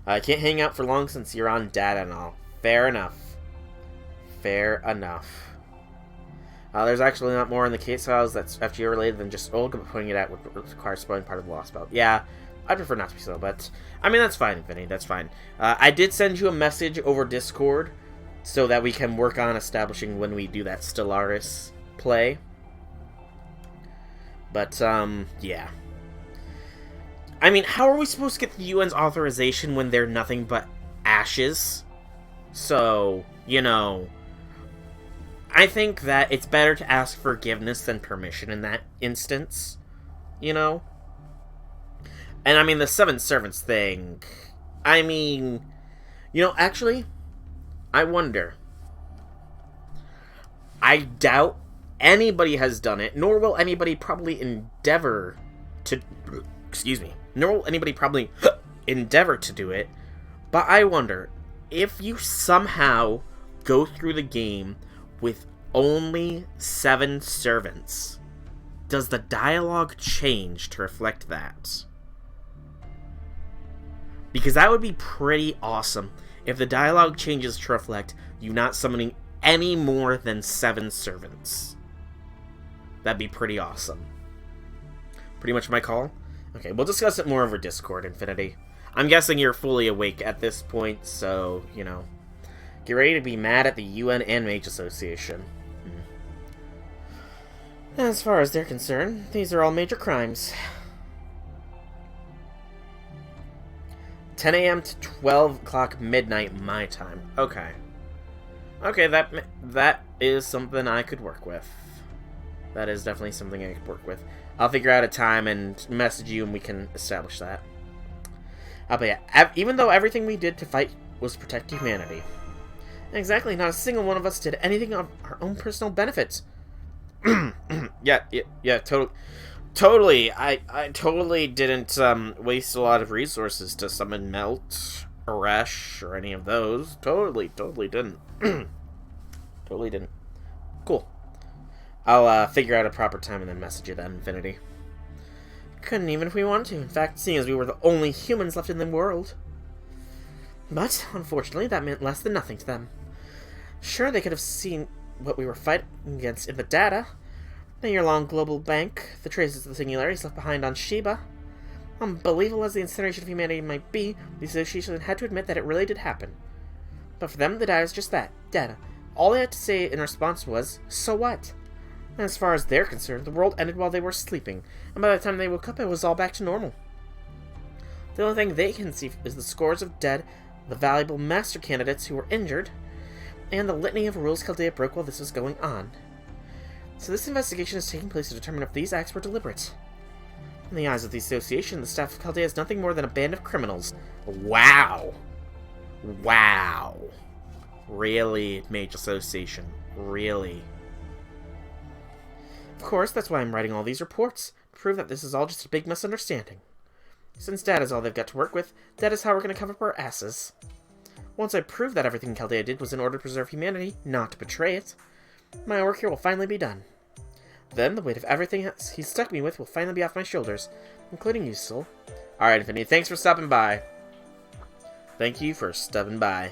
I can't hang out for long since you're on data and all. Fair enough. There's actually not more in the case files that's FGO related than just Olga, but putting it out would require spoiling part of the Lost Belt. Yeah, I'd prefer not to be so, but, I mean, that's fine, Infinity, that's fine. I did send you a message over Discord, so that we can work on establishing when we do that Stellaris play. But, yeah. I mean, how are we supposed to get the UN's authorization when they're nothing but ashes? So, you know, I think that it's better to ask forgiveness than permission in that instance, you know? And I mean, the 7 servants thing, I mean, you know, actually, I wonder, I doubt anybody has done it, nor will anybody probably endeavor to... Excuse me. Nor will anybody probably endeavor to do it. But I wonder, if you somehow go through the game with only 7 servants, does the dialogue change to reflect that? Because that would be pretty awesome if the dialogue changes to reflect you not summoning any more than 7 servants. That'd be pretty awesome. Pretty much my call? Okay, we'll discuss it more over Discord, Infinity. I'm guessing you're fully awake at this point, so, you know, get ready to be mad at the UN and Mage Association. As far as they're concerned, these are all major crimes. 10 a.m. to 12 o'clock midnight my time. Okay. Okay, that is something I could work with. That is definitely something I could work with. I'll figure out a time and message you and we can establish that. But yeah, even though everything we did to fight was protect humanity. Exactly, not a single one of us did anything of our own personal benefits. yeah, totally. I totally didn't waste a lot of resources to summon Melt, Arash, or any of those. Totally didn't. Totally didn't. Cool. I'll figure out a proper time and then message you then, Infinity. Couldn't even if we wanted to. In fact, seeing as we were the only humans left in the world. But, unfortunately, that meant less than nothing to them. Sure, they could have seen what we were fighting against in the data. The year-long global bank, the traces of the singularities left behind on Sheba. Unbelievable as the incineration of humanity might be, the association had to admit that it really did happen. But for them, the data is just that, data. All they had to say in response was, so what? And as far as they're concerned, the world ended while they were sleeping, and by the time they woke up, it was all back to normal. The only thing they can see is the scores of dead, the valuable master candidates who were injured, and the litany of rules Chaldea broke while this was going on. So this investigation is taking place to determine if these acts were deliberate. In the eyes of the association, the staff of Chaldea is nothing more than a band of criminals. Wow. Wow. Really, Mage Association. Really. Of course, that's why I'm writing all these reports, to prove that this is all just a big misunderstanding. Since data is all they've got to work with, that is how we're going to cover up our asses. Once I prove that everything Chaldea did was in order to preserve humanity, not to betray it, my work here will finally be done. Then, the weight of everything he's stuck me with will finally be off my shoulders, including you, Soul. Alright, Infinity, thanks for stopping by. Thank you for stopping by.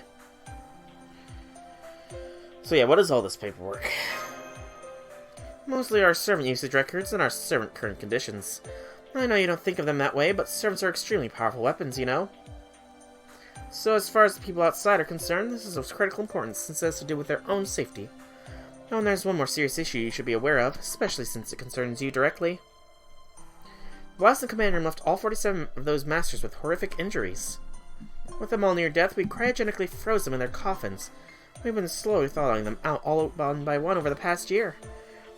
So yeah, what is all this paperwork? Mostly our servant usage records and our servant current conditions. I know you don't think of them that way, but servants are extremely powerful weapons, you know? So as far as the people outside are concerned, this is of critical importance since it has to do with their own safety. Oh, and there's one more serious issue you should be aware of, especially since it concerns you directly. The Blaston Command Room left all 47 of those masters with horrific injuries. With them all near death, we cryogenically froze them in their coffins. We've been slowly thawing them out all one by one over the past year.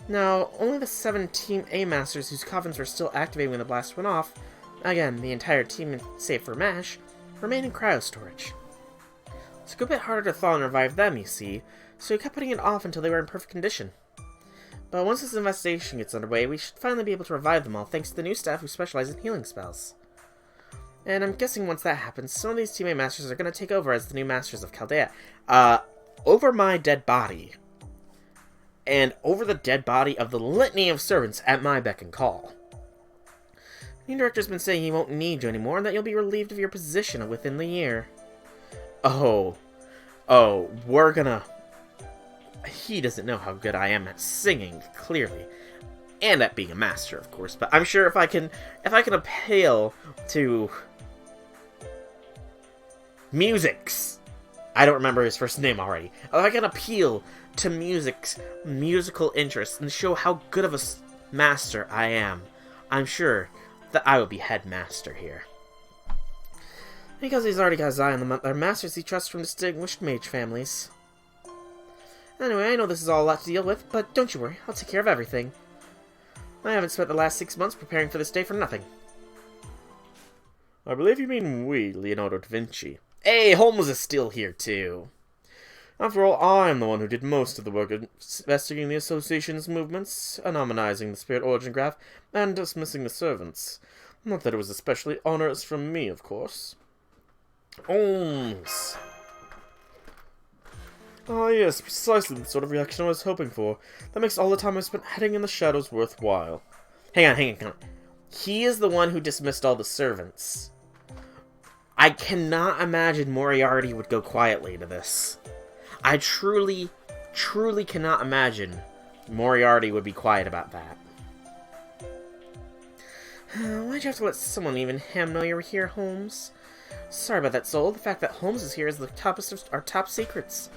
Now, only the 7 Team A masters whose coffins were still activating when the blast went off, again, the entire team save for MASH, remain in cryo-storage. It's a bit harder to thaw and revive them, you see, so we kept putting it off until they were in perfect condition. But once this investigation gets underway, we should finally be able to revive them all thanks to the new staff who specialize in healing spells. And I'm guessing once that happens, some of these Team A masters are going to take over as the new masters of Chaldea. Over my dead body. And over the dead body of the litany of servants at my beck and call. The new director's been saying he won't need you anymore and that you'll be relieved of your position within the year. Oh, we're gonna... He doesn't know how good I am at singing, clearly. And at being a master, of course. But I'm sure if I can appeal to... Music's... I don't remember his first name already. If I can appeal to Music's musical interests and show how good of a master I am, I'm sure that I will be headmaster here. Because he's already got his eye on the masters he trusts from distinguished mage families. Anyway, I know this is all a lot to deal with, but don't you worry, I'll take care of everything. I haven't spent the last 6 months preparing for this day for nothing. I believe you mean we, Leonardo da Vinci. Hey, Holmes is still here, too. After all, I am the one who did most of the work investigating the Association's movements, anonymizing the spirit origin graph, and dismissing the servants. Not that it was especially onerous from me, of course. Ohms. Ah, yes, precisely the sort of reaction I was hoping for. That makes all the time I spent heading in the shadows worthwhile. Hang on. He is the one who dismissed all the servants. I cannot imagine Moriarty would go quietly to this. I truly cannot imagine Moriarty would be quiet about that. Why'd you have to let someone even him know you were here, Holmes? Sorry about that, Soul. The fact that Holmes is here is the toppest of our top secrets.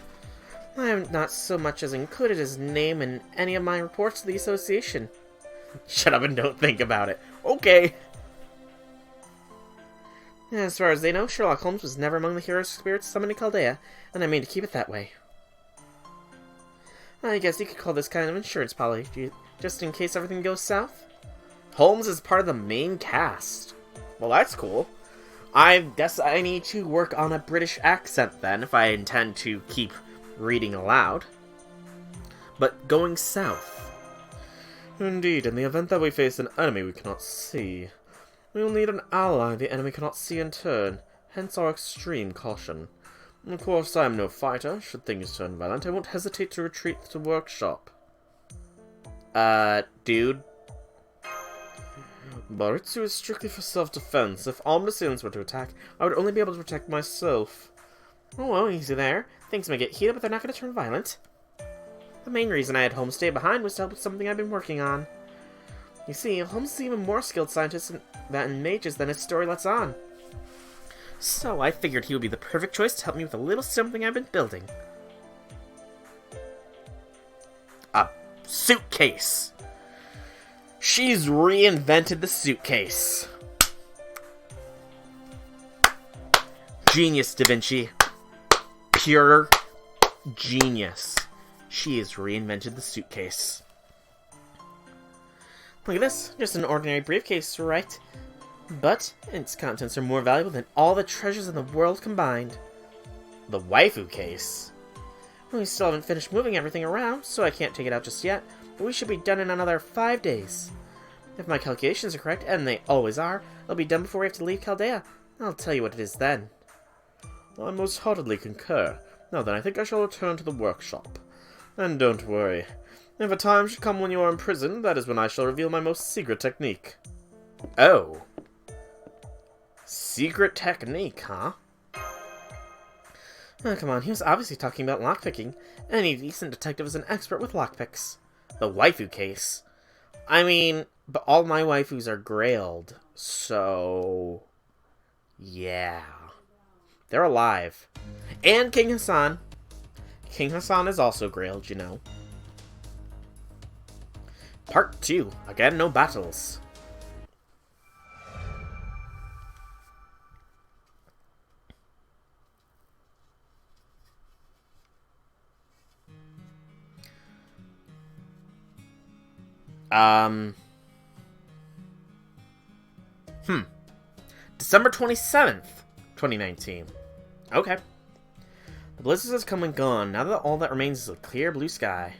I have not so much as included his name in any of my reports to the Association. Shut up and don't think about it. Okay. As far as they know, Sherlock Holmes was never among the heroes spirits summoned in Chaldea, and I mean to keep it that way. I guess you could call this kind of insurance policy, just in case everything goes south. Holmes is part of the main cast. Well, that's cool. I guess I need to work on a British accent then, if I intend to keep reading aloud. But going south. Indeed, in the event that we face an enemy we cannot see, we will need an ally the enemy cannot see in turn, hence our extreme caution. Of course, I am no fighter. Should things turn violent, I won't hesitate to retreat to the workshop. Dude. Baritsu is strictly for self-defense. If armed assailants were to attack, I would only be able to protect myself. Oh well, easy there. Things may get heated, but they're not going to turn violent. The main reason I had Holmes stay behind was to help with something I've been working on. You see, Holmes is even more skilled scientist in mages than his story lets on. So I figured he would be the perfect choice to help me with a little something I've been building. A suitcase! She's reinvented the suitcase. Genius, Da Vinci. Pure genius. She has reinvented the suitcase. Look at this. Just an ordinary briefcase, right? But its contents are more valuable than all the treasures in the world combined. The waifu case. Well, we still haven't finished moving everything around, so I can't take it out just yet. But we should be done in another 5 days. If my calculations are correct, and they always are, it'll be done before we have to leave Chaldea. I'll tell you what it is then. I most heartedly concur. Now then, I think I shall return to the workshop. And don't worry. If a time should come when you are in prison, that is when I shall reveal my most secret technique. Oh. Secret technique, huh? Oh, come on, he was obviously talking about lockpicking. Any decent detective is an expert with lockpicks. The waifu case. I mean, but all my waifus are grailed, so... yeah. They're alive. And King Hassan. King Hassan is also grailed, you know. Part 2. Again, no battles. December 27th, 2019. Okay. The blizzard has come and gone. Now that all that remains is a clear blue sky.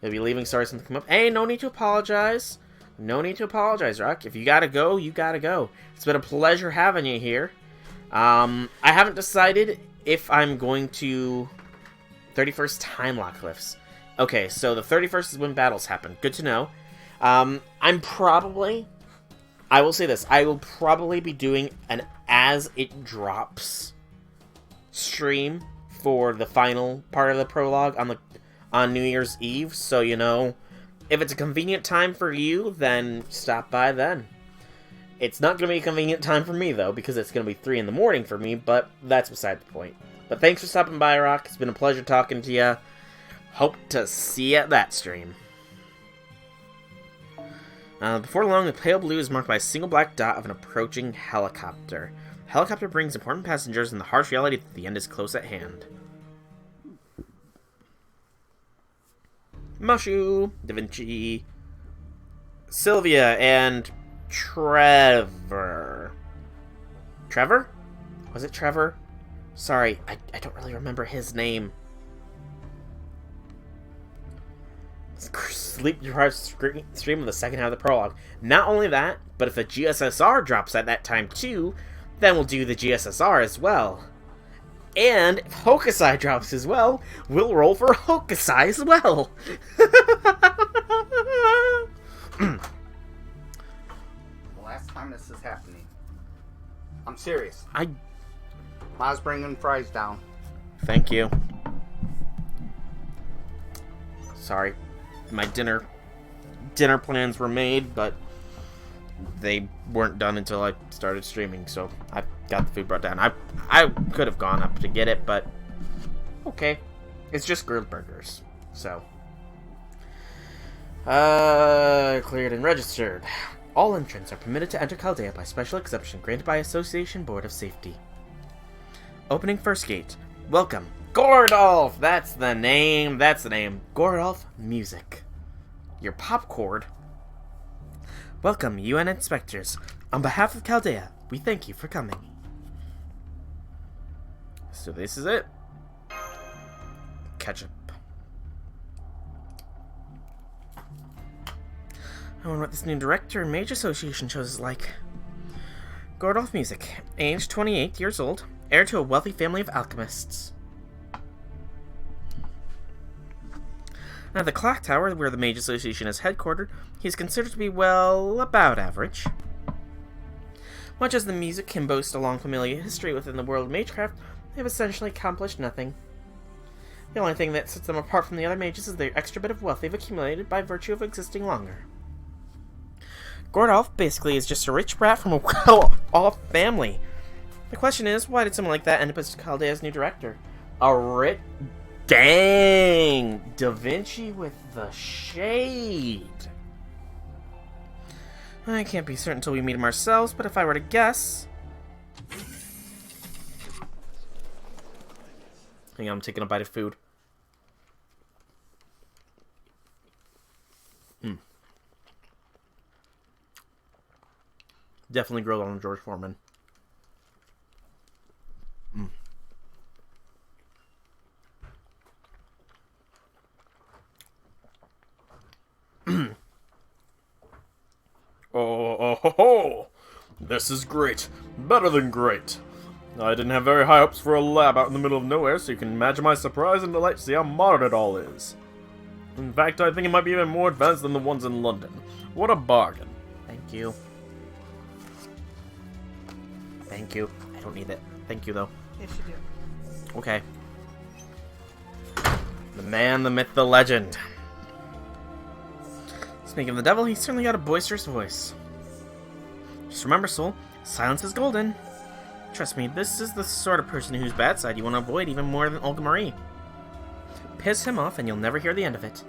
You'll be leaving, sorry something come up. Hey, no need to apologize. No need to apologize, Rock. If you gotta go, you gotta go. It's been a pleasure having you here. I haven't decided if I'm going to 31st time lock cliffs. Okay, so the 31st is when battles happen. Good to know. I will say this. I will probably be doing an as it drops stream for the final part of the prologue on New Year's Eve. So, you know, if it's a convenient time for you, then stop by then. It's not going to be a convenient time for me, though, because it's going to be 3 in the morning for me, but that's beside the point. But thanks for stopping by, Rock. It's been a pleasure talking to you. Hope to see you at that stream. Before long, the pale blue is marked by a single black dot of an approaching helicopter. The helicopter brings important passengers and the harsh reality that the end is close at hand. Mushu, Da Vinci, Sylvia, and Trevor. Trevor? Was it Trevor? Sorry, I don't really remember his name. Sleep-deprived stream of the second half of the prologue. Not only that, but if the GSSR drops at that time too, then we'll do the GSSR as well. And if Hokusai drops as well, we'll roll for Hokusai as well. The last time this is happening. I'm serious. I was bringing fries down. Thank you. Sorry. My dinner plans were made, but they weren't done until I started streaming, so I got the food brought down. I could have gone up to get it, but okay. It's just grilled burgers, so. Cleared and registered. All entrants are permitted to enter Chaldea by special exception granted by Association Board of Safety. Opening first gate. Welcome. Gordolf! That's the name. Gordolf Music. Your pop chord. Welcome, UN inspectors. On behalf of Chaldea, we thank you for coming. So this is it. Ketchup. I wonder what this new director and Mage Association shows is like. Gordolf Music. Age 28 years old. Heir to a wealthy family of alchemists. Now, the clock tower, where the Mage Association is headquartered, he is considered to be, well, about average. Much as the music can boast a long familiar history within the world of magecraft, they have essentially accomplished nothing. The only thing that sets them apart from the other mages is their extra bit of wealth they've accumulated by virtue of existing longer. Gordolf basically is just a rich brat from a well-off family. The question is, why did someone like that end up as Chaldea's new director? A rich... Dang! Da Vinci with the shade. I can't be certain until we meet him ourselves, but if I were to guess... Hang on, I'm taking a bite of food. Definitely grilled on George Foreman. Oh, this is great. Better than great. I didn't have very high hopes for a lab out in the middle of nowhere, so you can imagine my surprise and delight to see how modern it all is. In fact, I think it might be even more advanced than the ones in London. What a bargain. Thank you. Thank you. I don't need it. Thank you, though. Yes, you do. Okay. The man, the myth, the legend. Speaking of the devil, he's certainly got a boisterous voice. Just remember, Soul, silence is golden. Trust me, this is the sort of person whose bad side you want to avoid even more than Olga Marie. Piss him off and you'll never hear the end of it.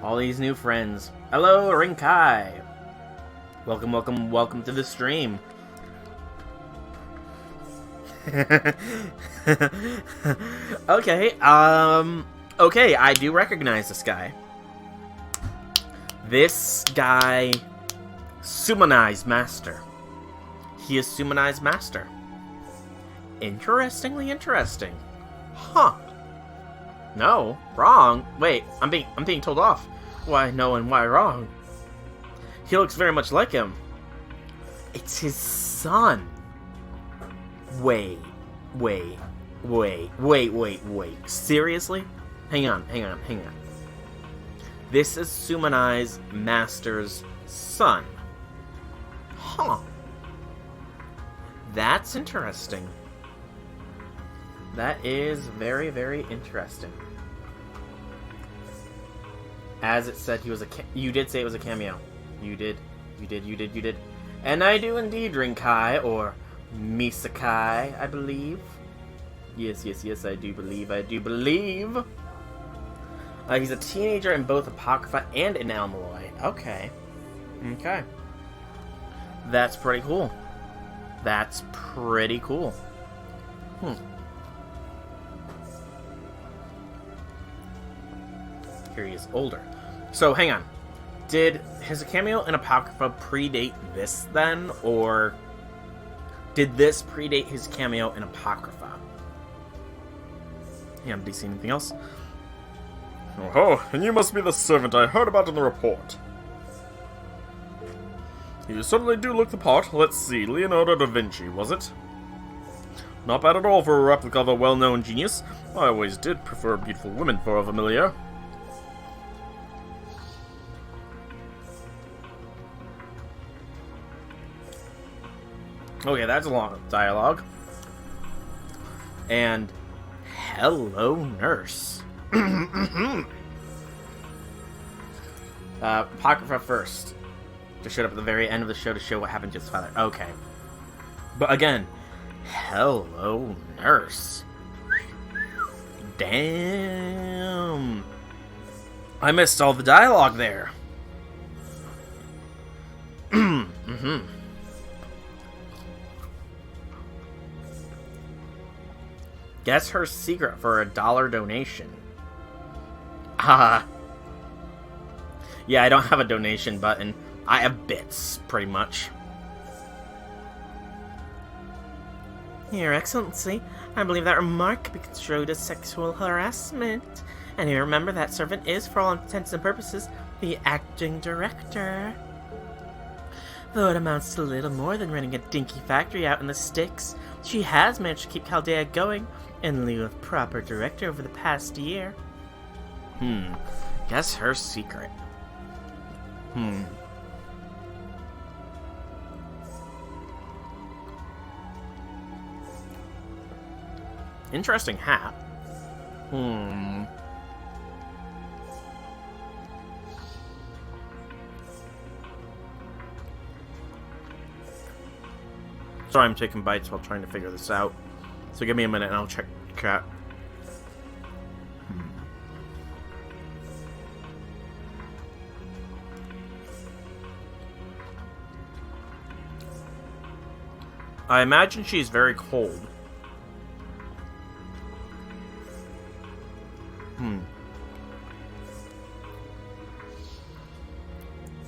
All these new friends. Hello, Rinkai. Welcome, welcome, welcome to the stream. Okay, okay, I do recognize this guy. This guy, Sumanai's master. He is Sumanai's master. Interestingly interesting. Huh. No, wrong. Wait, I'm being told off. Why no and why wrong? He looks very much like him. It's his son. Wait. Seriously? Hang on. This is Sumanai's master's son. Huh. That's interesting. That is very, very interesting. As it said, he was you did say it was a cameo. You did. And I do indeed, Rinkai, or Misakai, I believe. Yes, I do believe. He's a teenager in both Apocrypha and in Almaloy. Okay. That's pretty cool. Here he is, older. So, hang on. Did his cameo in Apocrypha predate this, then? Or Did this predate his cameo in Apocrypha? Yeah, did he see anything else? Oh, and you must be the servant I heard about in the report. You certainly do look the part. Let's see, Leonardo da Vinci, was it? Not bad at all for a replica of a well-known genius. I always did prefer beautiful women for a familiar. Okay, that's a long dialogue. And hello, nurse. Apocrypha first. Just showed up at the very end of the show to show what happened to his father. Okay. But again, hello, nurse. Damn. I missed all the dialogue there. Guess her secret for a $1 donation. Yeah, I don't have a donation button. I have bits, pretty much. Your Excellency, I believe that remark could be construed as sexual harassment. And you remember that servant is, for all intents and purposes, the acting director. Though it amounts to little more than running a dinky factory out in the sticks, she has managed to keep Chaldea going in lieu of proper director over the past year. Guess her secret. Interesting hat. Sorry, I'm taking bites while trying to figure this out. So give me a minute and I'll check chat. I imagine she's very cold.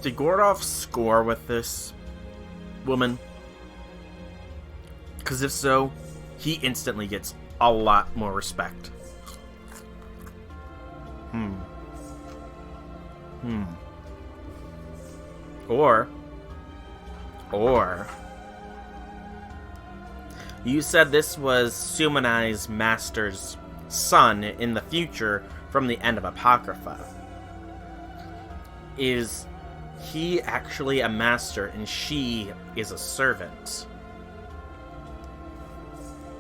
Did Gordov score with this woman? Because if so, he instantly gets a lot more respect. Or you said this was Sumanai's master's son in the future from the end of Apocrypha. Is he actually a master and she is a servant?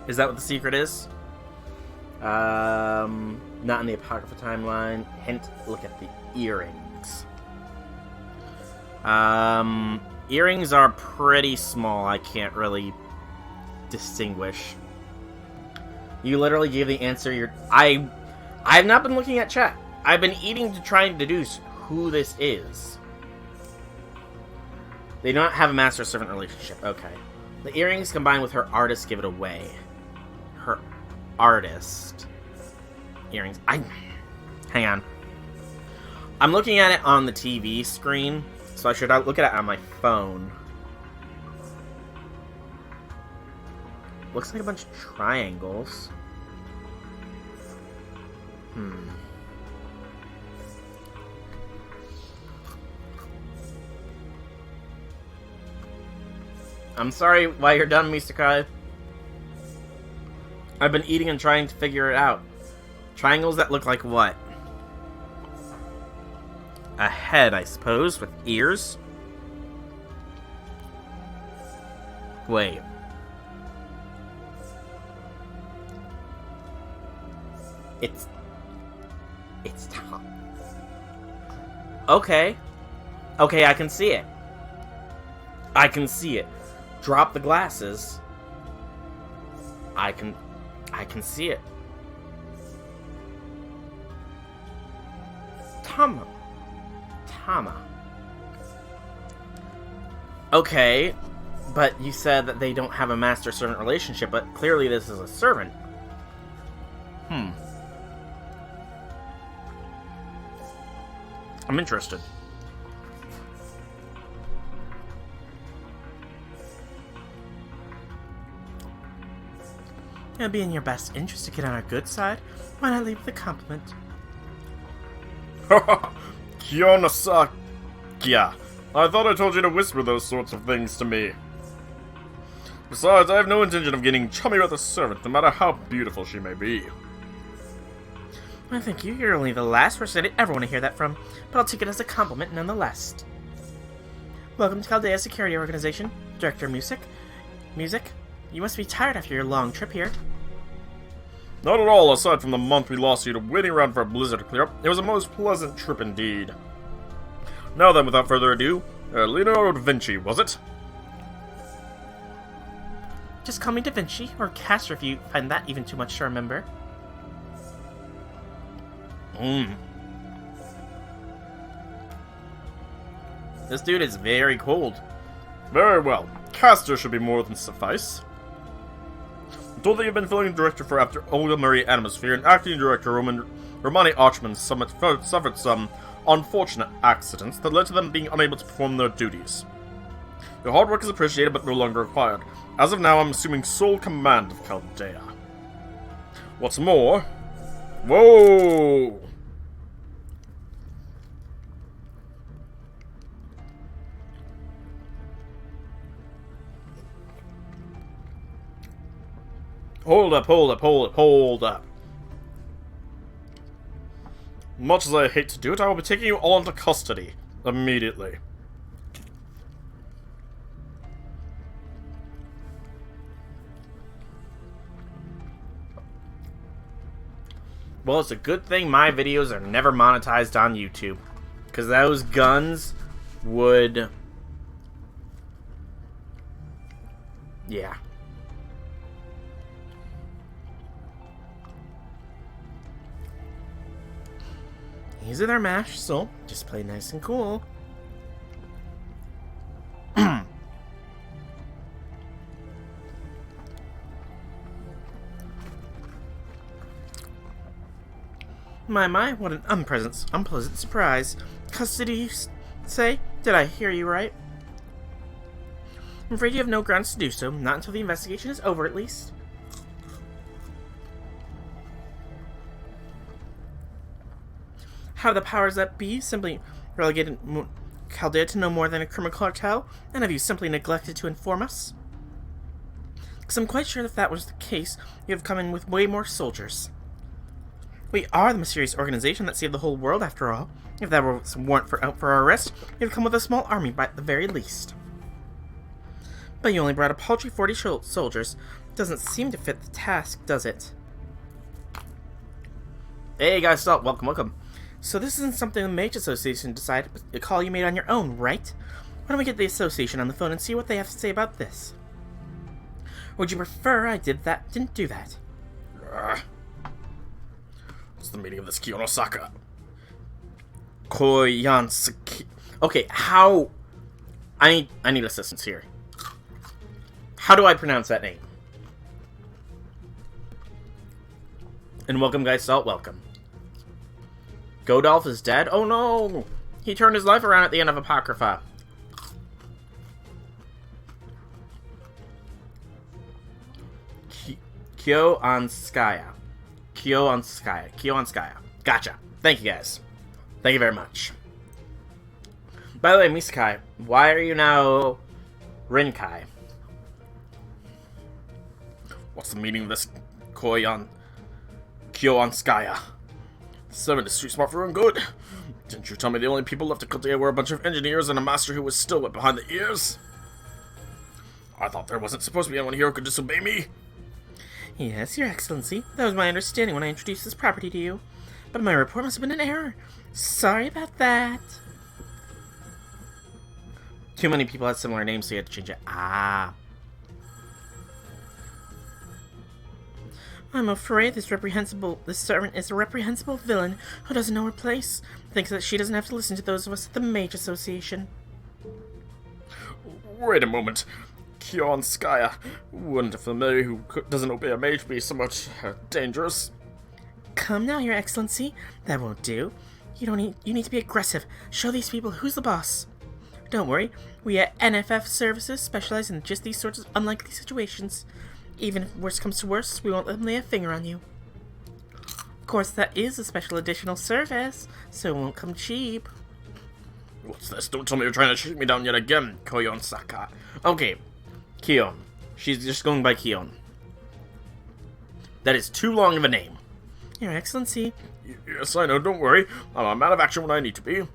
Is that what the secret is? Not in the Apocrypha timeline. Hint, look at the earrings. Earrings are pretty small. I can't really distinguish. You literally gave the answer. I've not been looking at chat. I've been eating to try and deduce who this is. They don't have a master-servant relationship. Okay. The earrings combined with her artist give it away. Her artist earrings. Hang on. I'm looking at it on the TV screen, so I should look at it on my phone. Looks like a bunch of triangles. I'm sorry why you're done, Mr. Kai. I've been eating and trying to figure it out. Triangles that look like what? A head, I suppose, with ears? Wait. It's Tom. Okay. Okay, I can see it. I can see it. Drop the glasses. I can see it. Tama. Okay, but you said that they don't have a master-servant relationship, but clearly this is a servant. I'm interested. It'll be in your best interest to get on our good side. Why not leave with a compliment? Kyonosaka. I thought I told you to whisper those sorts of things to me. Besides, I have no intention of getting chummy with a servant, no matter how beautiful she may be. I think you're only the last person I'd ever want to hear that from, but I'll take it as a compliment nonetheless. Welcome to Chaldea Security Organization, Director Music. You must be tired after your long trip here. Not at all, aside from the month we lost you to waiting around for a blizzard to clear up. It was a most pleasant trip indeed. Now then, without further ado, Leonardo da Vinci, was it? Just call me Da Vinci, or Castro if you find that even too much to remember. This dude is very cold. Very well. Castor should be more than suffice. I'm told that you've been filming director for After Olga Marie Atmosphere, and acting director Romani Archman suffered some unfortunate accidents that led to them being unable to perform their duties. Your hard work is appreciated but no longer required. As of now, I'm assuming sole command of Chaldea. What's more... Whoa! Hold up. Much as I hate to do it, I will be taking you all into custody. Immediately. Well, it's a good thing my videos are never monetized on YouTube. Because those guns would... Yeah. These are their mash, so just play nice and cool. My, what an unpleasant surprise. Custody, you say? Did I hear you right? I'm afraid you have no grounds to do so, not until the investigation is over at least. Have the powers that be simply relegated Chaldea to no more than a criminal cartel, and have you simply neglected to inform us? Because I'm quite sure if that was the case, you have come in with way more soldiers. We are the mysterious organization that saved the whole world, after all. If that was a warrant for our arrest, you'd come with a small army by the very least. But you only brought a paltry 40 soldiers. Doesn't seem to fit the task, does it? Hey guys, stop. Welcome. So this isn't something the Mage Association decided, but a call you made on your own, right? Why don't we get the association on the phone and see what they have to say about this? Or would you prefer I didn't do that? What's the meaning of this Kyonosaka? Koyansaki. Okay, how... I need assistance here. How do I pronounce that name? And welcome, guys. Salt, welcome. Godolph is dead? Oh no! He turned his life around at the end of Apocrypha. Kyoanskaya. Gotcha. Thank you, guys. Thank you very much. By the way, Misakai, why are you now Rinkai? What's the meaning of this Kyoanskaya? The servant is too smart for her own good. Didn't you tell me the only people left at Chaldea were a bunch of engineers and a master who was still wet behind the ears? I thought there wasn't supposed to be anyone here who could disobey me. Yes, Your Excellency. That was my understanding when I introduced this property to you. But my report must have been an error. Sorry about that. Too many people had similar names, so you had to change it. Ah. I'm afraid this servant is a reprehensible villain who doesn't know her place. Thinks that she doesn't have to listen to those of us at the Mage Association. Wait a moment. Kyoanskaya. Wouldn't a familiar who doesn't obey a mage be somewhat dangerous? Come now, Your Excellency. That won't do. You need to be aggressive. Show these people who's the boss. Don't worry. We at NFF Services specialize in just these sorts of unlikely situations. Even if worst comes to worst, we won't let them lay a finger on you. Of course, that is a special additional service, so it won't come cheap. What's this? Don't tell me you're trying to shoot me down yet again, Koyon Saka. Okay, Kion. She's just going by Kion. That is too long of a name. Your Excellency. Yes, I know, don't worry. I'm a man of action when I need to be.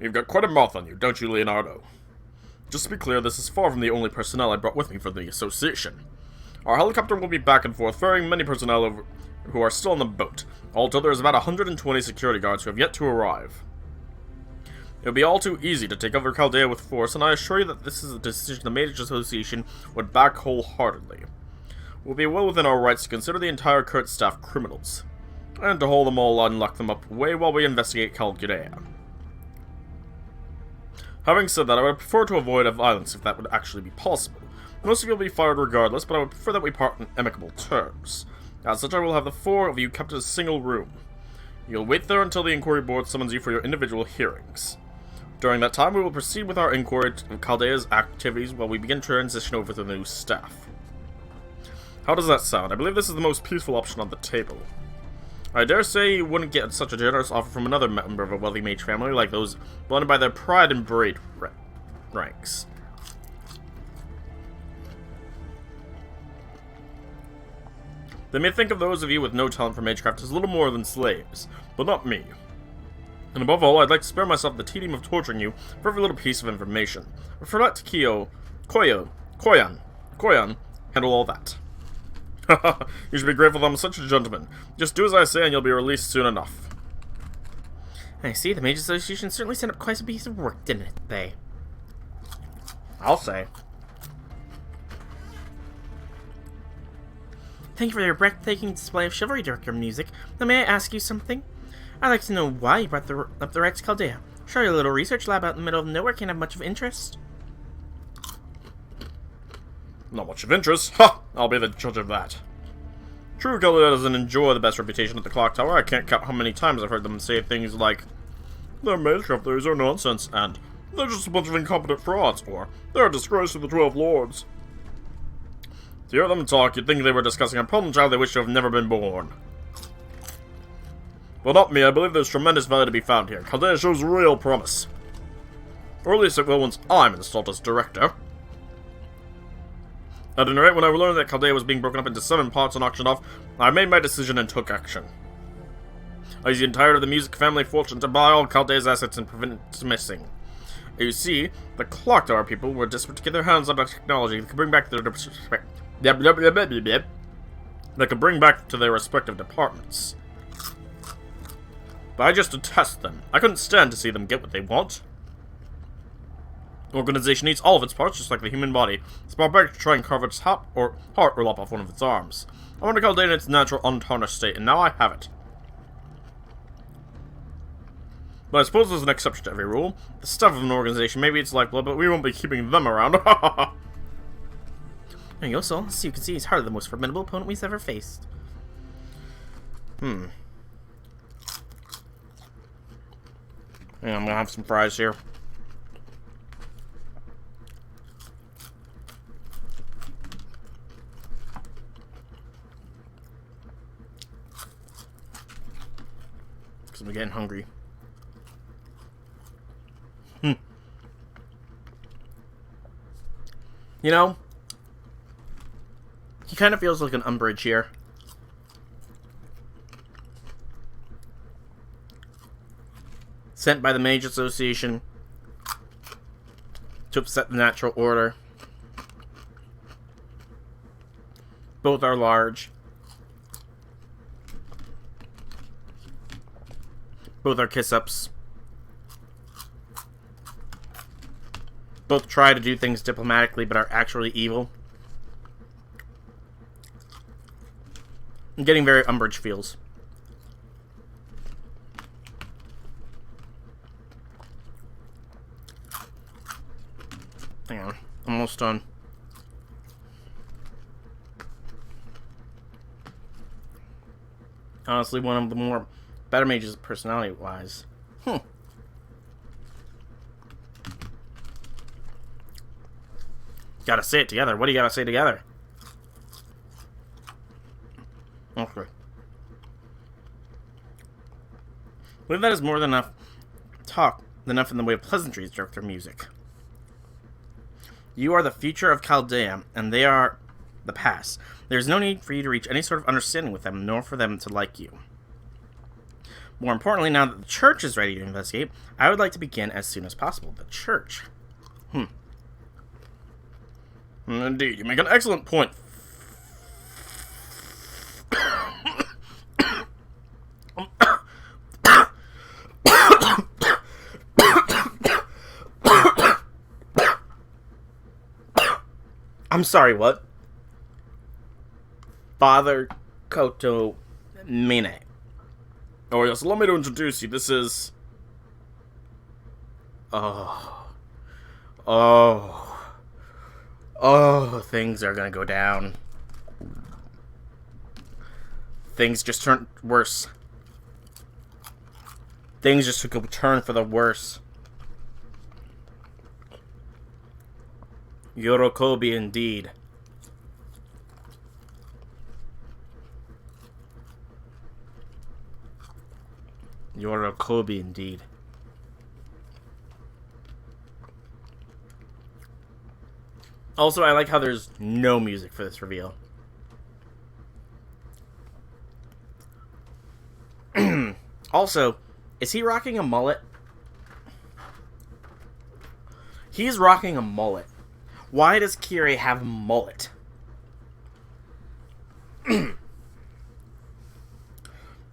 You've got quite a mouth on you, don't you, Leonardo? Just to be clear, this is far from the only personnel I brought with me for the association. Our helicopter will be back and forth, ferrying many personnel who are still on the boat. Altogether, there's about 120 security guards who have yet to arrive. It would be all too easy to take over Chaldea with force, and I assure you that this is a decision the Mages Association would back wholeheartedly. We'll be well within our rights to consider the entire Kurt staff criminals, and to hold them all and lock them up away while we investigate Chaldea. Having said that, I would prefer to avoid a violence if that would actually be possible. Most of you will be fired regardless, but I would prefer that we part on amicable terms. As such, I will have the 4 of you kept in a single room. You'll wait there until the inquiry board summons you for your individual hearings. During that time, we will proceed with our inquiry of Chaldea's activities while we begin transition over to the new staff. How does that sound? I believe this is the most peaceful option on the table. I dare say you wouldn't get such a generous offer from another member of a wealthy mage family like those blinded by their pride and braid ranks. They may think of those of you with no talent for magecraft as little more than slaves, but not me. And above all, I'd like to spare myself the tedium of torturing you for every little piece of information. Refer that to Koyan, handle all that. You should be grateful that I'm such a gentleman. Just do as I say and you'll be released soon enough. I see, the Mage Association certainly sent up quite a piece of work, didn't they? I'll say. Thank you for your breathtaking display of chivalry, Director of Music. Now may I ask you something? I'd like to know why you brought up the Rex Chaldea. Surely a little research lab out in the middle of nowhere can't have much of interest. Not much of interest? Ha! I'll be the judge of that. True, Chaldea doesn't enjoy the best reputation at the clock tower. I can't count how many times I've heard them say things like, "Their magecraft theories are nonsense," and "They're just a bunch of incompetent frauds," or "They're a disgrace to the 12 Lords." To hear them talk, you'd think they were discussing a problem child they wish to have never been born. Well, not me. I believe there's tremendous value to be found here. Chaldea shows real promise. Or at least it will once I'm installed as director. At any rate, when I learned that Chaldea was being broken up into 7 parts and auctioned off, I made my decision and took action. I used the entirety of the music family fortune to buy all Chaldea's assets and prevent its missing. You see, the clock tower people were desperate to get their hands on a technology that could bring back to their respective departments. But I just detest them. I couldn't stand to see them get what they want. The organization needs all of its parts, just like the human body. It's barbaric to try and carve its heart or lop off one of its arms. I wanted Chaldea in its natural, untarnished state, and now I have it. But I suppose there's an exception to every rule. The staff of an organization may be its lifeblood, but we won't be keeping them around. There you go, Sol. As you can see, he's hardly the most formidable opponent we've ever faced. Yeah, I'm gonna have some fries here. Because I'm getting hungry. You know, he kind of feels like an umbrage here. Sent by the Mage Association to upset the natural order. Both are large. Both are kiss-ups. Both try to do things diplomatically, but are actually evil. I'm getting very umbrage feels. Hang on, I'm almost done. Honestly, one of the more better mages personality-wise. Gotta say it together. What do you gotta say together? Okay. I believe that is more than enough talk, enough in the way of pleasantries, Director Music. You are the future of Chaldea, and they are the past. There is no need for you to reach any sort of understanding with them, nor for them to like you. More importantly, now that the church is ready to investigate, I would like to begin as soon as possible. The church. Indeed, you make an excellent point. I'm sorry, what? Father Koto Mine. Oh yes, allow me to introduce you. This is... Things are gonna go down. Things just turned worse. Things just took a turn for the worse. Yorokobi indeed. Yorokobi indeed. Also, I like how there's no music for this reveal. Also, is he rocking a mullet? He's rocking a mullet. Why does Kirei have a mullet?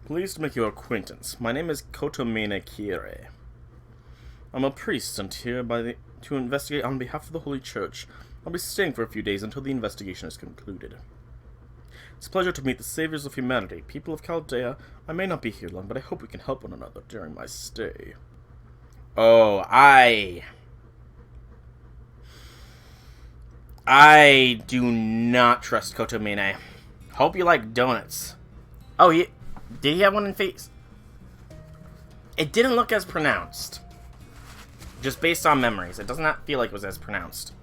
Pleased to make your acquaintance. My name is Kotomine Kirei. I'm a priest and here to investigate on behalf of the Holy Church. I'll be staying for a few days until the investigation is concluded. It's a pleasure to meet the saviors of humanity, people of Chaldea. I may not be here long, but I hope we can help one another during my stay. Oh, I do not trust Kotomine. Hope you like donuts. Oh, did he have one in face? It didn't look as pronounced. Just based on memories. It does not feel like it was as pronounced.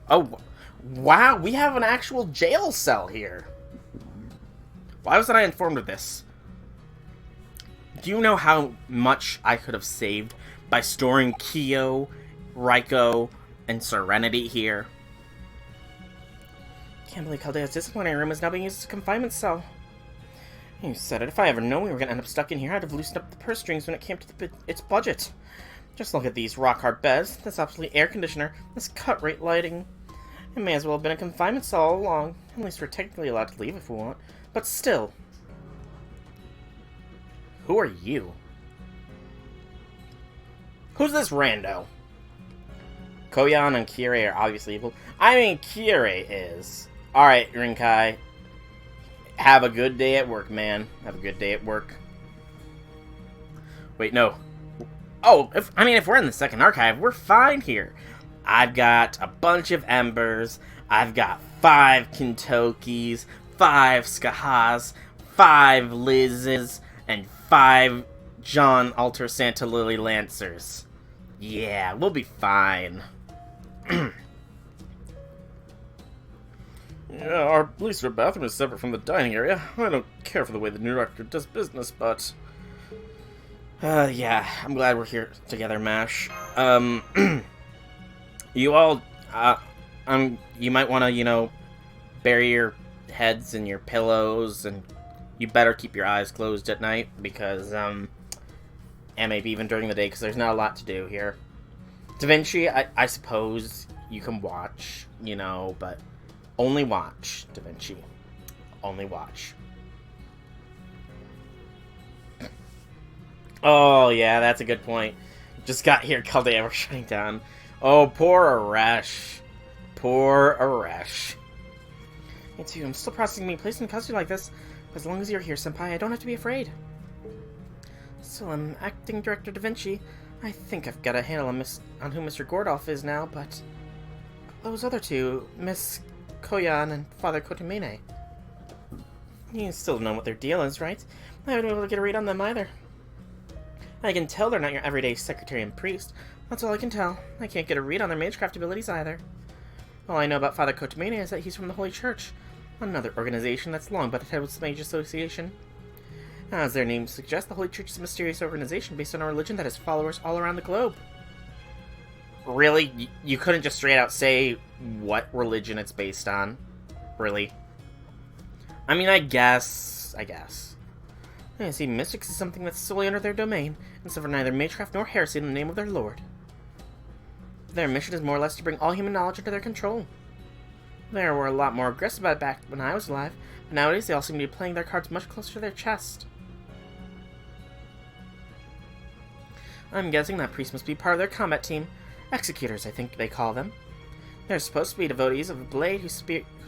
Oh, wow, we have an actual jail cell here. Why wasn't I informed of this? Do you know how much I could have saved by storing Kyo, Raiko, and Serenity here? Can't believe Chaldea's disciplinary room is now being used as a confinement cell. You said it. If I ever known we were going to end up stuck in here, I'd have loosened up the purse strings when it came to its budget. Just look at these rock-hard beds, this obsolete air conditioner, this cut-rate lighting. It may as well have been a confinement cell all along. At least we're technically allowed to leave if we want. But still. Who are you? Who's this rando? Koyan and Kirei are obviously evil. I mean, Kirei is. Alright, Rinkai. Have a good day at work, man. Have a good day at work. Wait, no. Oh, if we're in the second archive, we're fine here. I've got a bunch of embers. I've got 5 Kintokis, 5 Skahas, 5 Liz's, and 5 John Alter Santa Lily Lancers. Yeah, we'll be fine. Yeah, our police bathroom is separate from the dining area. I don't care for the way the new director does business, but... yeah, I'm glad we're here together, MASH. You all, you might want to, bury your heads in your pillows, and you better keep your eyes closed at night, because, and maybe even during the day, because there's not a lot to do here. Da Vinci, I suppose you can watch, but only watch, Da Vinci. Only watch. Oh, yeah, that's a good point. Just got here, Chaldea, we're shutting down. Oh, poor Arash. Poor Arash. Me too, I'm still processing being placed in custody like this. But as long as you're here, Senpai, I don't have to be afraid. So I'm acting director Da Vinci. I think I've got a handle on who Mr. Gordolph is now, but... those other two, Miss Koyan and Father Kotomine. You still don't know what their deal is, right? I haven't been able to get a read on them either. I can tell they're not your everyday secretary and priest. That's all I can tell. I can't get a read on their magecraft abilities either. All I know about Father Kotomania is that he's from the Holy Church, another organization that's long but attended with the Mage Association. As their name suggests, the Holy Church is a mysterious organization based on a religion that has followers all around the globe. Really? You couldn't just straight out say what religion it's based on? Really? I mean, I guess. I see mystics is something that's solely under their domain, and suffer neither magecraft nor heresy in the name of their lord. Their mission is more or less to bring all human knowledge under their control. They were a lot more aggressive about it back when I was alive, but nowadays they all seem to be playing their cards much closer to their chest. I'm guessing that priests must be part of their combat team. Executors, I think they call them. They're supposed to be devotees of a blade who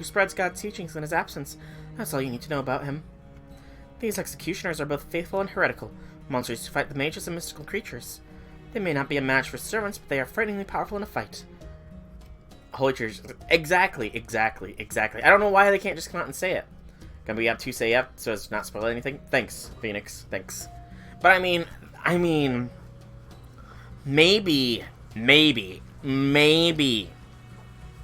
spreads God's teachings in his absence. That's all you need to know about him. These executioners are both faithful and heretical, monsters who fight the mages and mystical creatures. They may not be a match for servants, but they are frighteningly powerful in a fight. Holy Church. Exactly. I don't know why they can't just come out and say it. Gonna be up to say up so as to not spoil anything? Thanks, Phoenix. Thanks. But I mean, maybe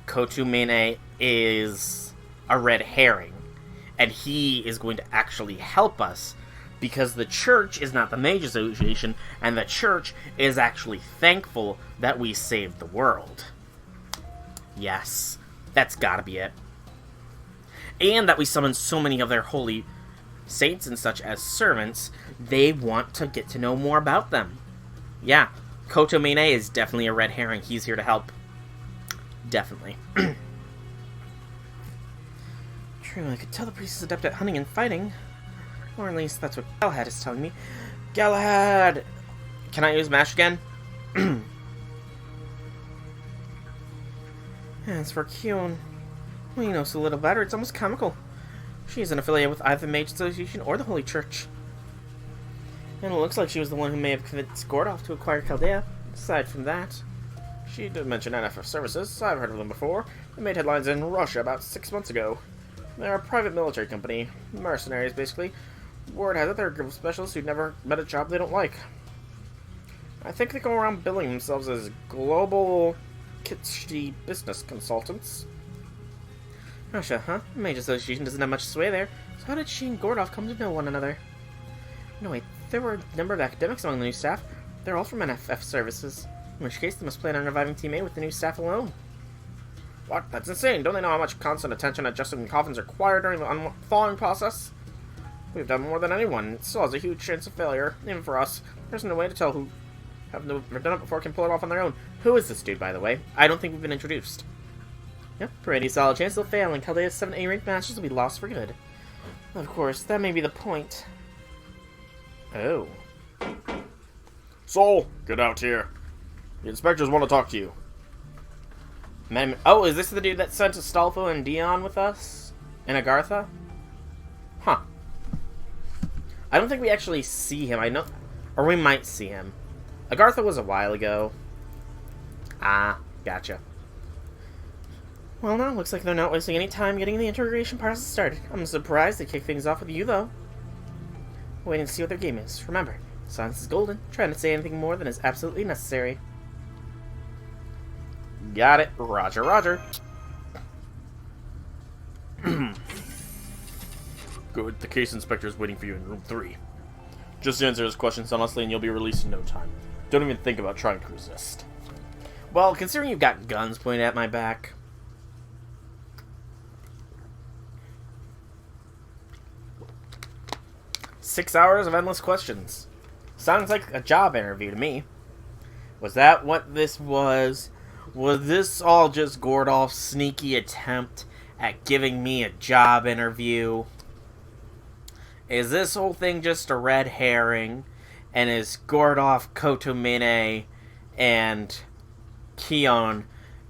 Kotomine is a red herring, and he is going to actually help us, because the church is not the Mage Association, and the church is actually thankful that we saved the world. Yes, that's gotta be it. And that we summoned so many of their holy saints and such as servants, they want to get to know more about them. Yeah, Kotomine is definitely a red herring. He's here to help. Definitely. True, I could tell the priest is adept at hunting and fighting. Or at least that's what Galahad is telling me. Galahad! Can I use MASH again? As for Kyun, well, you know so little about her, it's almost comical. She isn't affiliated with either the Mage Association or the Holy Church. And it looks like she was the one who may have convinced Gordolf to acquire Chaldea. Aside from that, she did mention NFF services. I've heard of them before. They made headlines in Russia about 6 months ago. They're a private military company. Mercenaries, basically. Word has it they're a group of specialists who've never met a job they don't like. I think they go around billing themselves as global kitschy business consultants. Russia, huh? The Mage Association doesn't have much sway there, so how did she and Gordolf come to know one another? No, wait, there were a number of academics among the new staff. They're all from NFF services. In which case, they must plan on reviving Team A with the new staff alone. What? That's insane. Don't they know how much constant attention adjusting coffins require during the thawing process? We've done more than anyone. It still has a huge chance of failure, even for us. There's no way to tell who have never done it before can pull it off on their own. Who is this dude, by the way? I don't think we've been introduced. Yep, pretty solid chance they'll fail, and Chaldea's 7A ranked masters will be lost for good. Of course, that may be the point. Oh. Soul, get out here. The inspectors want to talk to you. Oh, is this the dude that sent Astolfo and Dion with us? And Agartha? Huh. I don't think we actually see him. I know... Or we might see him. Agartha was a while ago. Ah, gotcha. Well, now, looks like they're not wasting any time getting the integration process started. I'm surprised they kick things off with you, though. Wait and see what their game is. Remember, silence is golden. Try not to say anything more than is absolutely necessary. Got it. Roger, roger. Good. The case inspector is waiting for you in room 3. Just answer his questions honestly and you'll be released in no time. Don't even think about trying to resist. Well, considering you've got guns pointed at my back... 6 hours of endless questions. Sounds like a job interview to me. Was that what this was? Was this all just Gordolf's sneaky attempt at giving me a job interview? Is this whole thing just a red herring? And is Gordolf, Kotomine, and Keon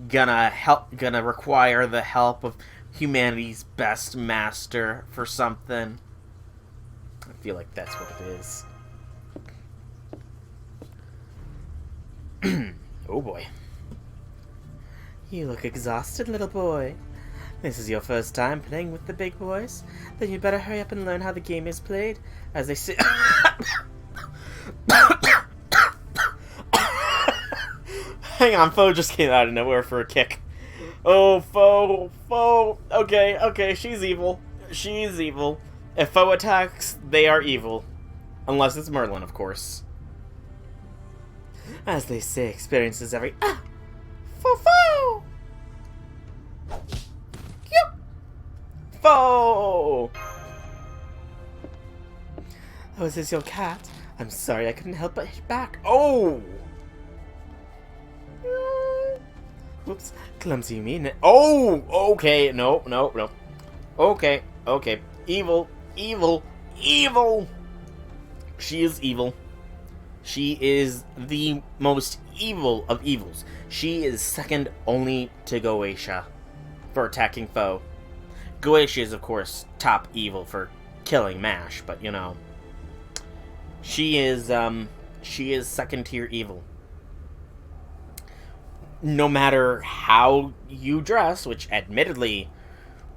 gonna require the help of humanity's best master for something? I feel like that's what it is. Oh boy. You look exhausted, little boy. This is your first time playing with the big boys? Then you better hurry up and learn how the game is played, as they say... Hang on, Foe just came out of nowhere for a kick. Oh, foe. Okay, she's evil. She's evil. If foe attacks, they are evil. Unless it's Merlin, of course. As they say, experience is every... Ah! Foe! Yep! Foe! Oh, is this your cat? I'm sorry, I couldn't help but hit back. Oh! Whoops. Clumsy, you mean it? Oh! Okay, no. Okay. Evil. She is evil. She is the most evil of evils. She is second only to Goetia for attacking foe. Goetia is, of course, top evil for killing Mash, but, you know. She is second tier evil. No matter how you dress, which admittedly,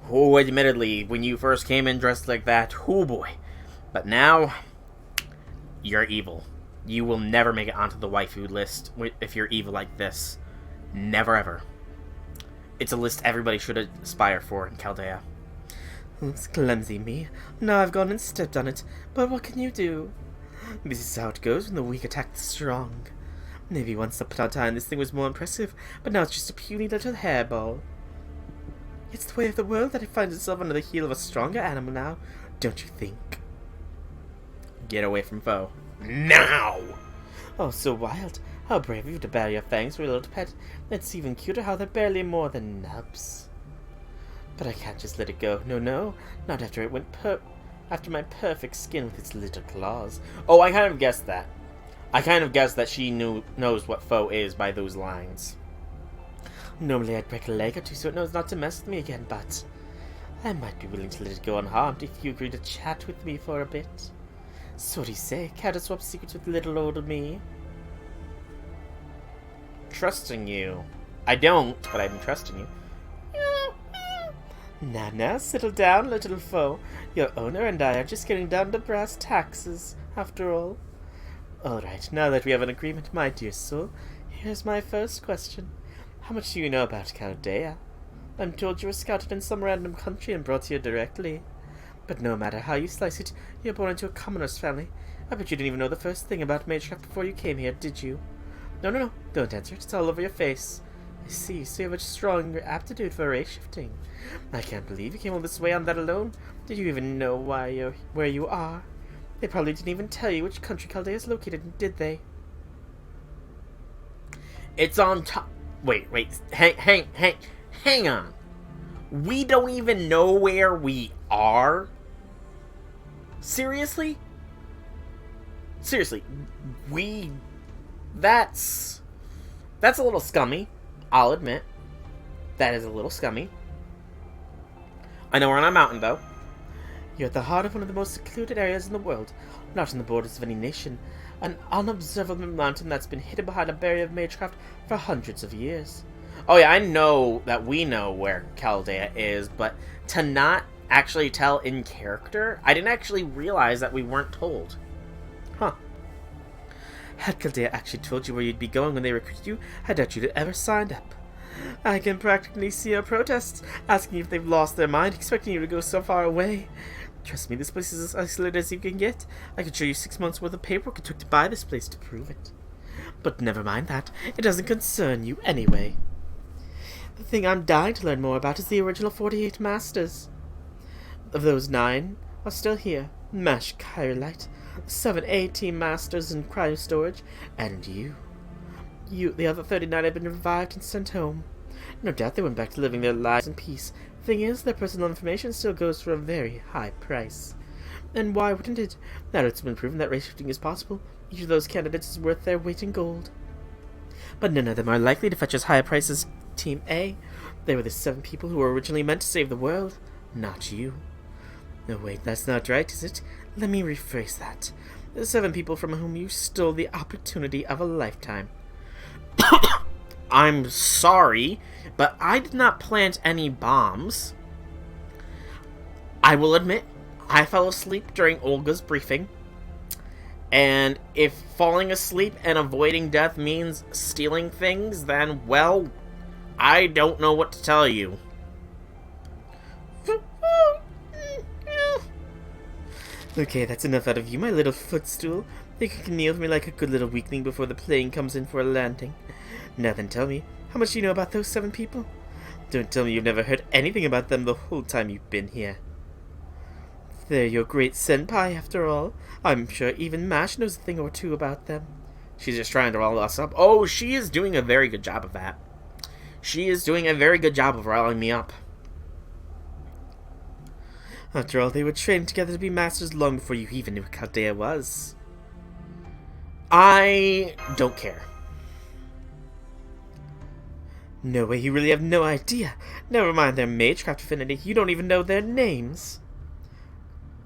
when you first came in dressed like that, oh boy. But now, you're evil. You will never make it onto the waifu list if you're evil like this. Never ever. It's a list everybody should aspire for in Chaldea. Oops, clumsy me. Now I've gone and stepped on it, but what can you do? This is how it goes when the weak attack the strong. Maybe once upon a time this thing was more impressive, but now it's just a puny little hairball. It's the way of the world that it finds itself under the heel of a stronger animal now, don't you think? Get away from foe. Now! Oh, so wild. How brave of you to bare your fangs for a little pet. It's even cuter how they're barely more than nubs. But I can't just let it go. No. Not after it went after my perfect skin with its little claws. Oh, I kind of guessed that. I kind of guessed that she knows what foe is by those lines. Normally I'd break a leg or two so it knows not to mess with me again, but I might be willing to let it go unharmed if you agree to chat with me for a bit. So what do you say? Care to swap secrets with little old me? Trusting you. I don't, but I'm trusting you. Now, settle down, little foe. Your owner and I are just getting down to brass taxes, after all. Alright, now that we have an agreement, my dear soul, here's my first question. How much do you know about Chaldea? I'm told you were scouted in some random country and brought here directly. But no matter how you slice it, you're born into a commoner's family. I bet you didn't even know the first thing about Magecraft before you came here, did you? No, don't answer it, it's all over your face. I see, so you have a strong aptitude for race shifting. I can't believe you came all this way on that alone. Did you even know where you are? They probably didn't even tell you which country Chaldea is located in, did they? It's on top. Wait, hang on. We don't even know where we are? Seriously? That's a little scummy. I'll admit. That is a little scummy. I know we're on a mountain, though. You're at the heart of one of the most secluded areas in the world, not on the borders of any nation. An unobservable mountain that's been hidden behind a barrier of Magecraft for hundreds of years. Oh yeah, I know that we know where Chaldea is, but to not actually tell in character, I didn't actually realize that we weren't told. Huh. Had Chaldea actually told you where you'd be going when they recruited you, I doubt you'd have ever signed up. I can practically see our protests, asking if they've lost their mind, expecting you to go so far away. Trust me, this place is as isolated as you can get. I could show you 6 months worth of paperwork it took to buy this place to prove it. But never mind that. It doesn't concern you anyway. The thing I'm dying to learn more about is the original 48 Masters. Of those 9 are still here. Mash Kyrolite, 7 A-Team Masters in cryo storage, and you. The other 39 have been revived and sent home. No doubt they went back to living their lives in peace. Thing is, their personal information still goes for a very high price. And why wouldn't it? Now that it's been proven that race shifting is possible, each of those candidates is worth their weight in gold. But none of them are likely to fetch as high a price as Team A. They were the 7 people who were originally meant to save the world, not you. No, wait, that's not right, is it? Let me rephrase that. The 7 people from whom you stole the opportunity of a lifetime. I'm sorry, but I did not plant any bombs. I will admit, I fell asleep during Olga's briefing. And if falling asleep and avoiding death means stealing things, then, well, I don't know what to tell you. Okay, that's enough out of you, my little footstool. Think you can kneel for me like a good little weakling before the plane comes in for a landing. Now then, tell me, how much do you know about those 7 people? Don't tell me you've never heard anything about them the whole time you've been here. They're your great senpai, after all. I'm sure even Mash knows a thing or two about them. She's just trying to rile us up. Oh, she is doing a very good job of that. She is doing a very good job of riling me up. After all, they were trained together to be masters long before you even knew what Chaldea was. I don't care. No way, you really have no idea. Never mind their magecraft affinity, you don't even know their names.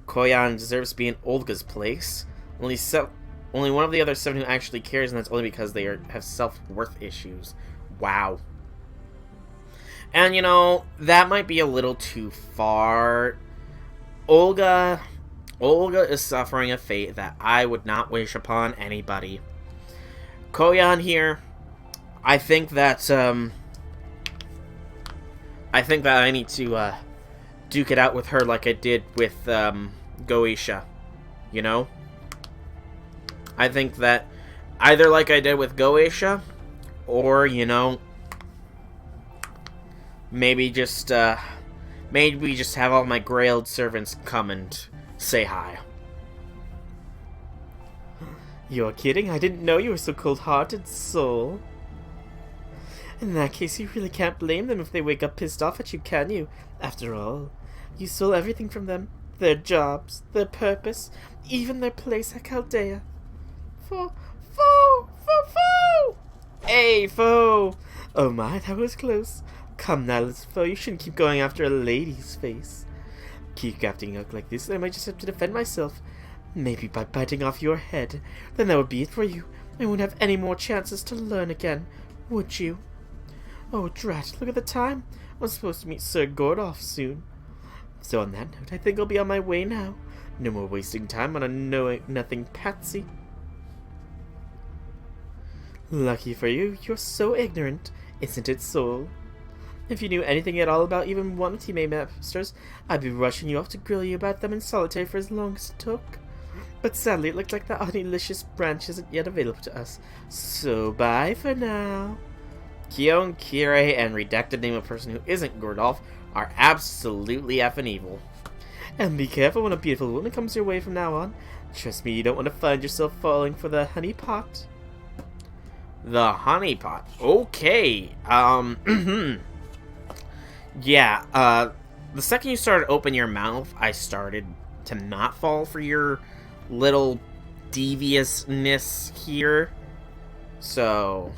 Koyan deserves to be in Olga's place. Only one of the other 7 who actually cares, and that's only because they have self-worth issues. Wow. And, you know, that might be a little too far. Olga is suffering a fate that I would not wish upon anybody. Koyan here, I think that I need to duke it out with her like I did with Goetia, you know? I think that either like I did with Goetia, or, you know, maybe just have all my grailed servants come and say hi. You're kidding? I didn't know you were so cold-hearted, soul. In that case, you really can't blame them if they wake up pissed off at you, can you? After all, you stole everything from them. Their jobs, their purpose, even their place at Chaldea. Foe! Hey, foe! Oh my, that was close. Come now, let's foe. You shouldn't keep going after a lady's face. Keep acting up like this, I might just have to defend myself. Maybe by biting off your head. Then that would be it for you. I won't have any more chances to learn again, would you? Oh, drat, look at the time. I'm supposed to meet Sir Gordoff soon. So on that note, I think I'll be on my way now. No more wasting time on a know-nothing patsy. Lucky for you, you're so ignorant, isn't it, soul? If you knew anything at all about even one of Teammate Masters, I'd be rushing you off to grill you about them in solitary for as long as it took. But sadly, it looks like the Honeylicious branch isn't yet available to us, so bye for now. Kyon, Kirei, and redacted name of person who isn't Gordolf are absolutely effing evil. And be careful when a beautiful woman comes your way from now on. Trust me, you don't want to find yourself falling for the honey pot. The honey pot. Okay. Yeah, the second you started to open your mouth, I started to not fall for your little deviousness here. So...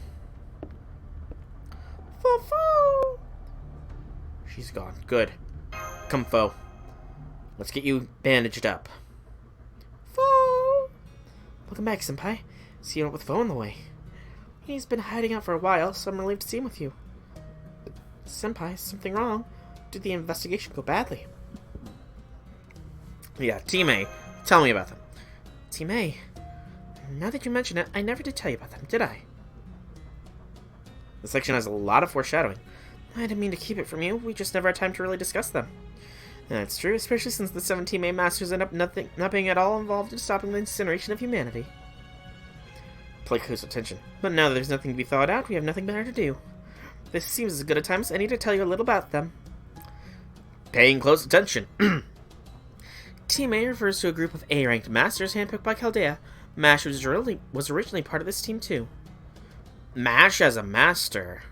Fo-fo! She's gone. Good. Come, Fo. Let's get you bandaged up. Fo! Welcome back, Senpai. See you with Fo in the way. He's been hiding out for a while, so I'm relieved to see him with you. Senpai, is something wrong? Did the investigation go badly? Yeah, Team A. Tell me about them. Team A? Now that you mention it, I never did tell you about them, did I? The section has a lot of foreshadowing. I didn't mean to keep it from you. We just never had time to really discuss them. That's true, especially since the 7 Team A Masters end up not being at all involved in stopping the incineration of humanity. Play close attention. But now that there's nothing to be thought out, we have nothing better to do. This seems as good a time as any to tell you a little about them. Paying close attention. Team A refers to a group of A-ranked masters handpicked by Chaldea. Mash was originally part of this team too. Mash as a master.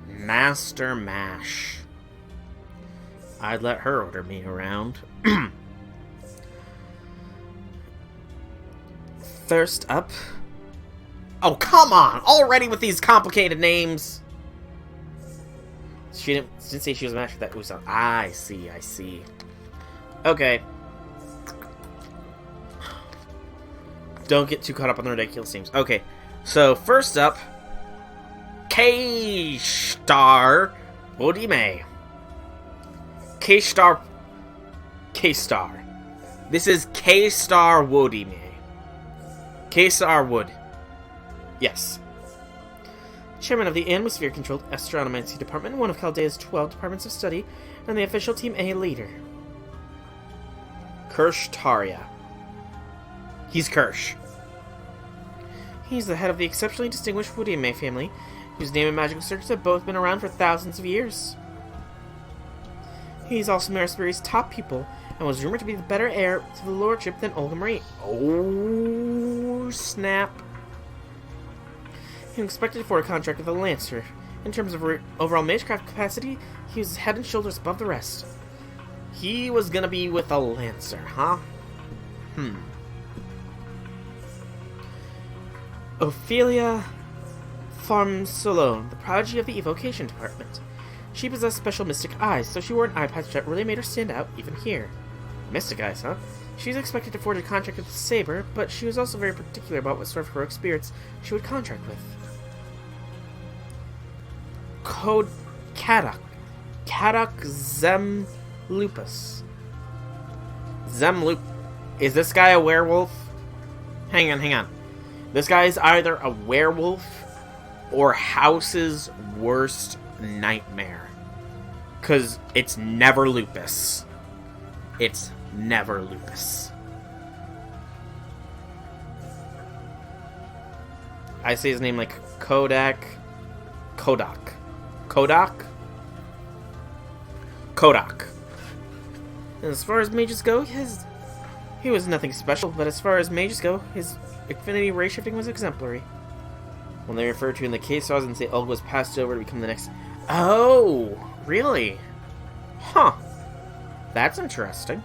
Master Mash. I'd let her order me around. First up... Oh, come on! Already with these complicated names! She didn't say she was a master that was... I see. Okay. Don't get too caught up on the ridiculous names. Okay, so first up... K-Star Wodime. K-Star... K-Star. This is K-Star Wodime. Kesar would. Yes. Chairman of the Atmosphere-Controlled Astronomancy Department, one of Chaldea's 12 departments of study, and the official Team A leader. Kirsch Taria. He's Kirsch. He's the head of the exceptionally distinguished Wudime family, whose name and magical circuits have both been around for thousands of years. He's also Marisbury's top pupil, and was rumored to be the better heir to the lordship than Olga Marie. Oh, snap. He was expected for a contract with a Lancer. In terms of overall magecraft capacity, he was head and shoulders above the rest. He was gonna be with a Lancer, huh? Ophelia Farmsolone, the prodigy of the evocation department. She possessed special mystic eyes, so she wore an eye patch that really made her stand out, even here. Mystic eyes, huh? She was expected to forge a contract with Saber, but she was also very particular about what sort of heroic spirits she would contract with. Code Kadak Zemlupus. Zemloop. Is this guy a werewolf? Hang on. This guy is either a werewolf or House's worst nightmare. 'Cause it's never lupus. It's never lupus. I say his name like Kodak. And as far as mages go, he was nothing special, but as far as mages go, his affinity ray shifting was exemplary. When they refer to in the case files and say Olga was passed over to become the next... Oh, really? Huh. That's interesting.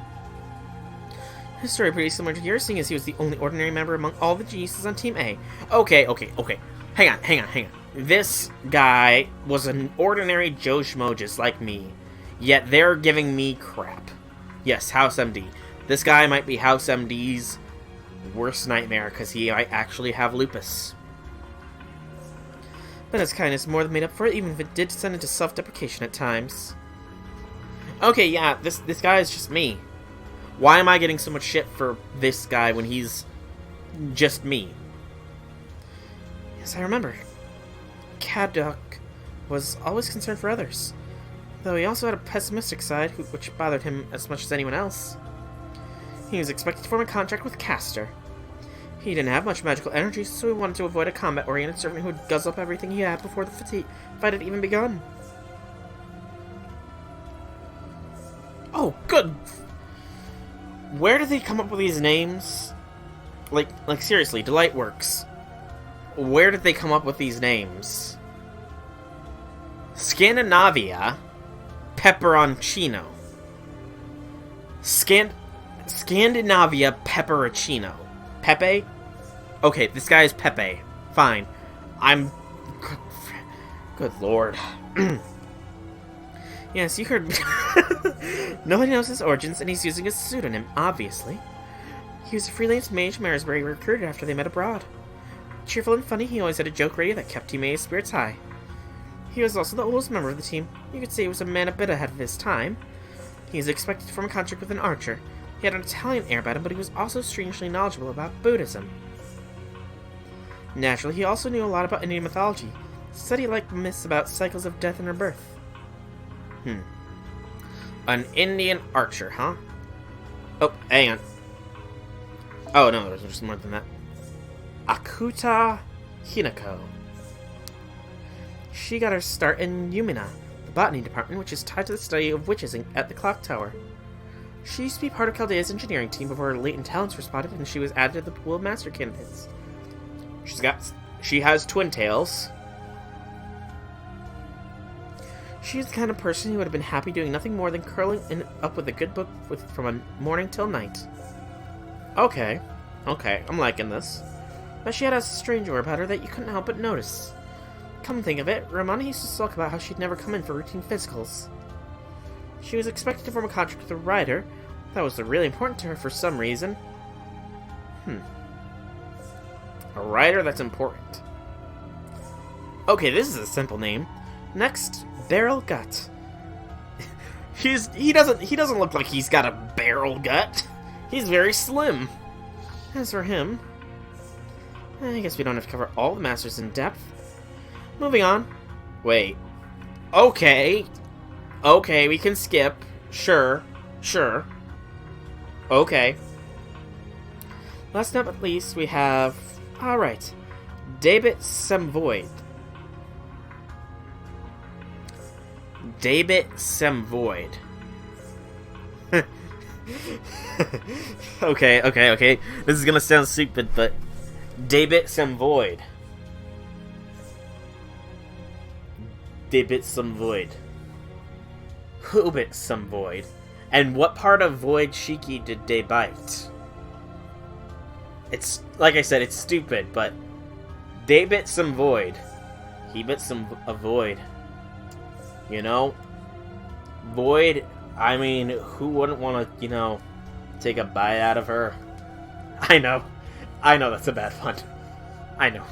His story pretty similar to yours, seeing as he was the only ordinary member among all the geniuses on Team A. Okay. Hang on. This guy was an ordinary Joe Schmo just like me, yet they're giving me crap. Yes, House MD. This guy might be House MD's worst nightmare because he might actually have lupus. But his kindness more than made up for it, even if it did descend into self-deprecation at times. Okay, yeah, this guy is just me. Why am I getting so much shit for this guy when he's just me? Yes, I remember. Kadok was always concerned for others, though he also had a pessimistic side, which bothered him as much as anyone else. He was expected to form a contract with Castor. He didn't have much magical energy, so he wanted to avoid a combat-oriented servant who would guzzle up everything he had before the fight had even begun. Oh, good. Where did they come up with these names? Like seriously, Delightworks. Where did they come up with these names? Scandinavia, Pepperoncino. Scandinavia Pepperoncino. Pepe? Okay, this guy is Pepe. Fine. Good lord. Yes, you heard me. Nobody knows his origins, and he's using a pseudonym, obviously. He was a freelance mage Marisbury recruited after they met abroad. Cheerful and funny, he always had a joke ready that kept Team A's spirits high. He was also the oldest member of the team. You could say he was a man a bit ahead of his time. He was expected to form a contract with an archer. He had an Italian air about him, but he was also strangely knowledgeable about Buddhism. Naturally, he also knew a lot about Indian mythology. Said he liked myths about cycles of death and rebirth. An Indian archer, huh? Oh, hang on. Oh, no, there's just more than that. Akuta Hinako. She got her start in Yumina, the botany department, which is tied to the study of witches at the clock tower. She used to be part of Chaldea's engineering team before her latent talents were spotted, and she was added to the pool of master candidates. She has twin tails. She's the kind of person who would have been happy doing nothing more than curling up with a good book from a morning till night. Okay, I'm liking this. But she had a strange aura about her that you couldn't help but notice. Come to think of it, Romana used to sulk about how she'd never come in for routine physicals. She was expected to form a contract with a rider. That was really important to her for some reason. A rider that's important. Okay, this is a simple name. Next, Barrel Gut. He doesn't look like he's got a barrel gut. He's very slim. As for him, I guess we don't have to cover all the masters in depth. Moving on. Wait. Okay. Okay, we can skip. Sure. Sure. Okay. Last but not least, we have... Alright. David Semvoid. David Semvoid. Okay. This is gonna sound stupid, but... David Semvoid. David Semvoid. Who bit some void? And what part of Void Shiki did they bite? It's, like I said, it's stupid, but they bit some void. He bit a void. You know? Void, I mean, who wouldn't want to, you know, take a bite out of her? I know that's a bad one. I know.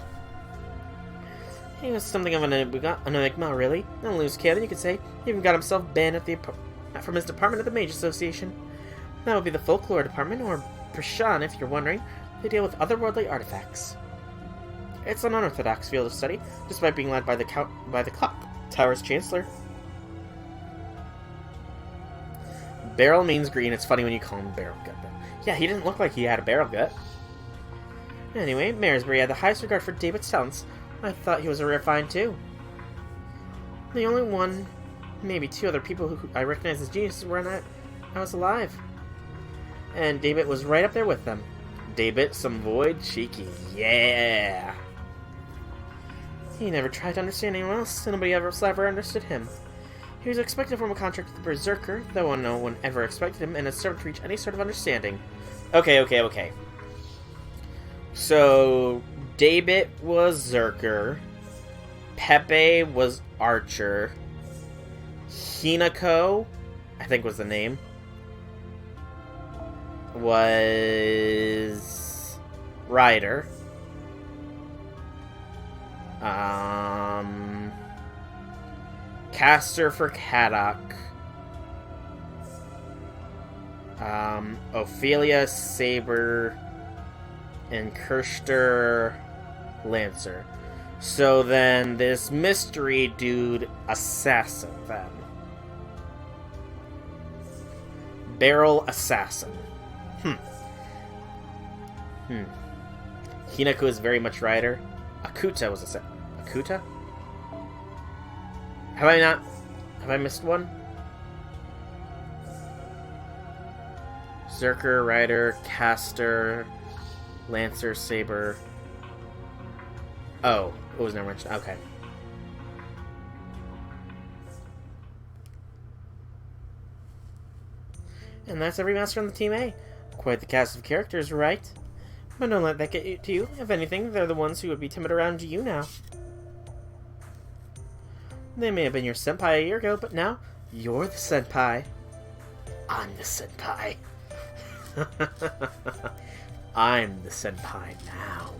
He was something of an enigma, really. Not a loose cannon, you could say. He even got himself banned from his department of the Mage Association. That would be the Folklore Department, or Prashan, if you're wondering. They deal with otherworldly artifacts. It's an unorthodox field of study, despite being led by the Clock Tower's Chancellor. Barrel means green. It's funny when you call him Barrel Gut. But yeah, he didn't look like he had a barrel gut. Anyway, Maresbury had the highest regard for David's talents. I thought he was a rare find, too. The only one, maybe two other people who I recognized as geniuses were when I was alive. And David was right up there with them. David, some void, cheeky, yeah! He never tried to understand anyone else, and nobody ever understood him. He was expected to form a contract with the Berserker, though no one ever expected him, and has served to reach any sort of understanding. Okay. So, David was Zerker, Pepe was Archer, Hinako, I think was the name, was Ryder, Caster for Kadok, Ophelia, Saber, and Kirster, Lancer. So then this mystery dude, assassin then. Barrel assassin. Hinako is very much Rider. Akuta was Akuta? Have I missed one? Zerker, Rider, Caster, Lancer, Saber. Oh, it was never mentioned. Okay. And that's every master on the Team A. Quite the cast of characters, right? But don't let that get to you. If anything, they're the ones who would be timid around you now. They may have been your senpai a year ago, but now, you're the senpai. I'm the senpai. I'm the senpai now.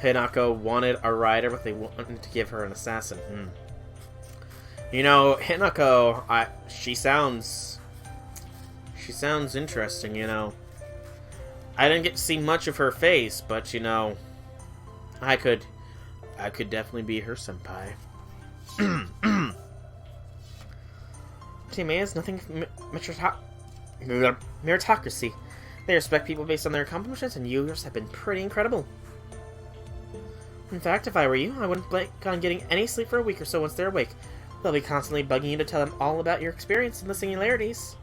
Hinako wanted a rider, but they wanted to give her an assassin. You know, Hinako, she sounds interesting, you know. I didn't get to see much of her face, but, you know, I could definitely be her senpai. Team A has nothing meritocracy. They respect people based on their accomplishments, and yours have been pretty incredible. In fact, if I were you, I wouldn't blank on getting any sleep for a week or so once they're awake. They'll be constantly bugging you to tell them all about your experience and the singularities.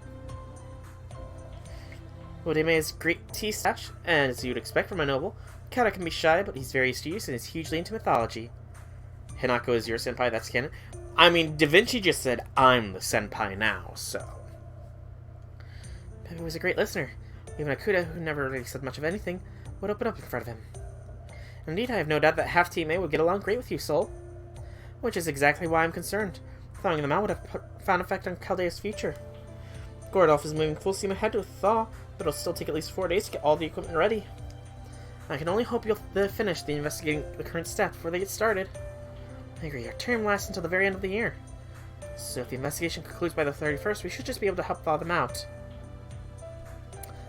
Odeme has great tea stash, and as you'd expect from a noble, Kata can be shy, but he's very studious and is hugely into mythology. Hinako is your senpai, that's canon. I mean, Da Vinci just said, I'm the senpai now, so... Pepe was a great listener. Even Akuta, who never really said much of anything, would open up in front of him. Indeed, I have no doubt that half Team A would get along great with you, Soul. Which is exactly why I'm concerned. Thawing them out would have a profound effect on Chaldea's future. Gordolf is moving full steam ahead with thaw, but it'll still take at least 4 days to get all the equipment ready. I can only hope you'll finish the investigating the current staff before they get started. I agree, our term lasts until the very end of the year. So if the investigation concludes by the 31st, we should just be able to help thaw them out.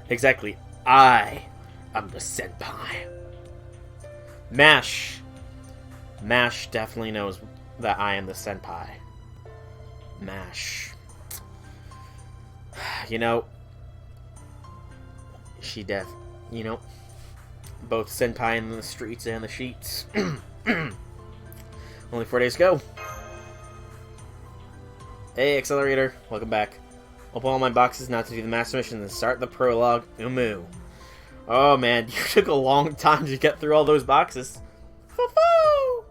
Exactly. I am the senpai. Mash definitely knows that I am the senpai. Mash. You know, both senpai in the streets and the sheets. Only 4 days to go. Hey, Accelerator. Welcome back. Open all my boxes now to do the master mission and start the prologue. Umu. Oh man, you took a long time to get through all those boxes. Foo-foo!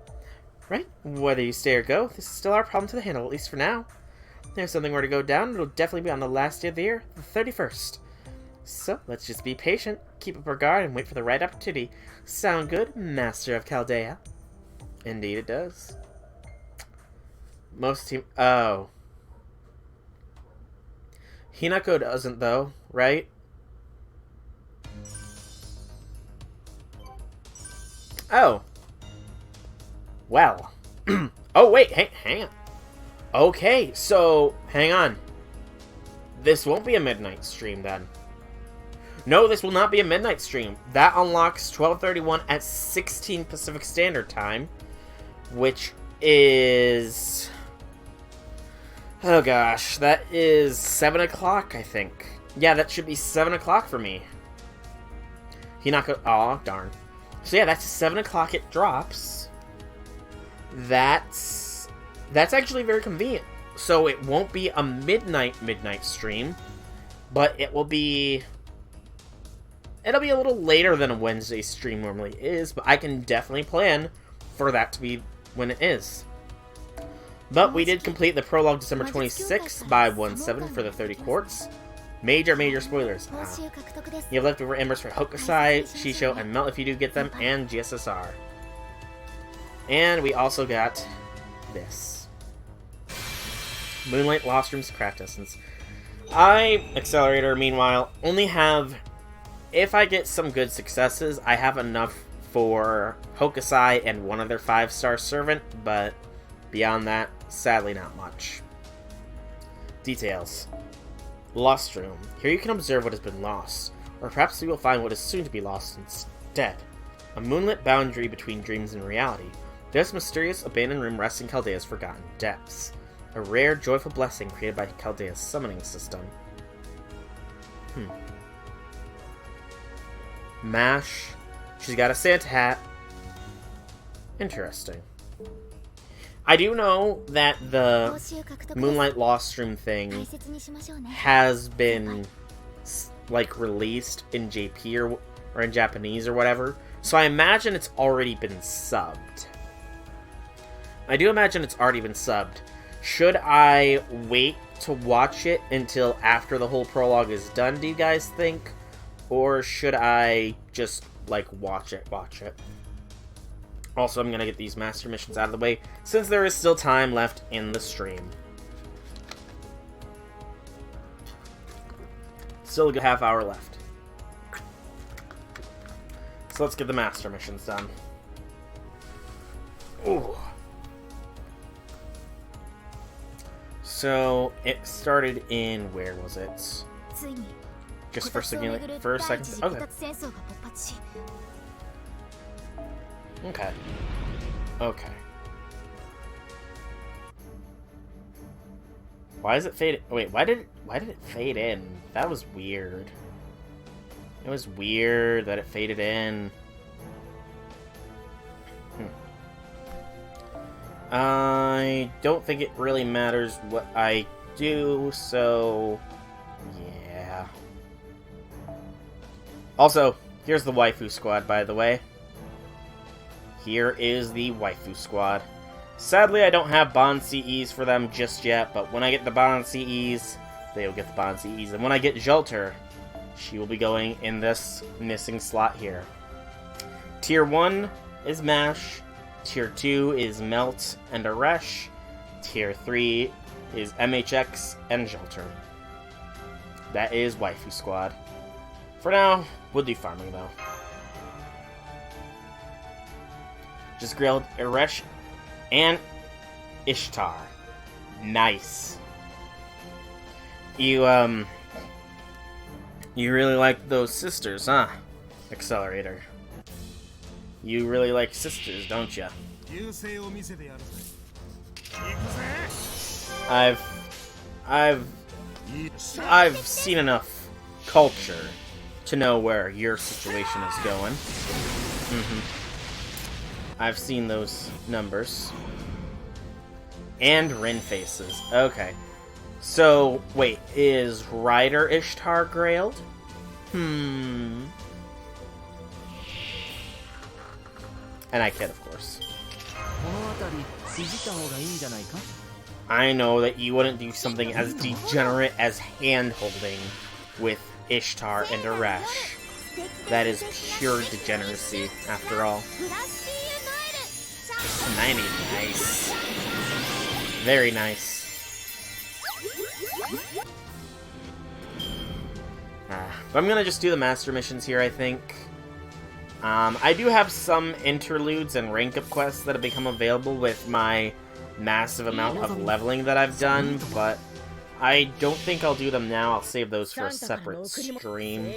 Right? Whether you stay or go, this is still our problem to handle, at least for now. If something were to go down, it'll definitely be on the last day of the year, the 31st. So, let's just be patient, keep up our guard, and wait for the right opportunity. Sound good, Master of Chaldea? Indeed it does. Most team... Oh. Hinako doesn't, though, right? Oh. Well. Oh, wait, hang on. Okay, so, hang on. This won't be a midnight stream, then. No, this will not be a midnight stream. That unlocks 12:31 at 16 Pacific Standard Time, which is... Oh gosh, that is 7 o'clock, I think. Yeah, that should be 7 o'clock for me. Hinako... Aw, darn. So yeah, that's 7 o'clock it drops. That's actually very convenient. So it won't be a midnight stream, but it'll be a little later than a Wednesday stream normally is, but I can definitely plan for that to be when it is. But we did complete the prologue December 26th by 1-7 for the 30 quartz. Major spoilers. You have leftover embers for Hokusai, Shisho, and Melt if you do get them, and GSSR. And we also got this. Moonlight Lost Room's Craft Essence. I, Accelerator, meanwhile, only have... If I get some good successes, I have enough for Hokusai and one other 5-star servant, but beyond that, sadly not much. Details. Lost Room. Here you can observe what has been lost, or perhaps you will find what is soon to be lost instead. A moonlit boundary between dreams and reality. This mysterious abandoned room rests in Chaldea's forgotten depths. A rare, joyful blessing created by Chaldea's summoning system. Mash. She's got a Santa hat. Interesting. I do know that the Moonlight Lost Room thing has been, like, released in JP or in Japanese or whatever, so I imagine it's already been subbed. I do imagine it's already been subbed. Should I wait to watch it until after the whole prologue is done, do you guys think? Or should I just, like, watch it? Also, I'm gonna get these master missions out of the way, since there is still time left in the stream. Still a good half hour left. So let's get the master missions done. Ooh. So, it started in... where was it? Just for a second. Okay. Okay. Why is it faded? Wait, why did it fade in? That was weird. It was weird that it faded in. I don't think it really matters what I do, so yeah. Also, here's the waifu squad, by the way. Here is the waifu squad. Sadly, I don't have Bond CEs for them just yet, but when I get the Bond CEs, they'll get the Bond CEs. And when I get Jelter, she will be going in this missing slot here. Tier 1 is Mash. Tier 2 is Melt and Aresh. Tier 3 is MHX and Jelter. That is waifu squad. For now, we'll do farming though. Just grilled Aresh and Ishtar. Nice. You, You really like those sisters, huh? Accelerator. You really like sisters, don't ya? I've seen enough culture to know where your situation is going. I've seen those numbers. And Rin faces. Okay. So, wait, is Ryder Ishtar grailed? And I kid, of course. I know that you wouldn't do something as degenerate as hand-holding with Ishtar and Arash. That is pure degeneracy, after all. 90, nice. Very nice. But I'm gonna just do the master missions here, I think. I do have some interludes and rank-up quests that have become available with my massive amount of leveling that I've done, but I don't think I'll do them now. I'll save those for a separate stream.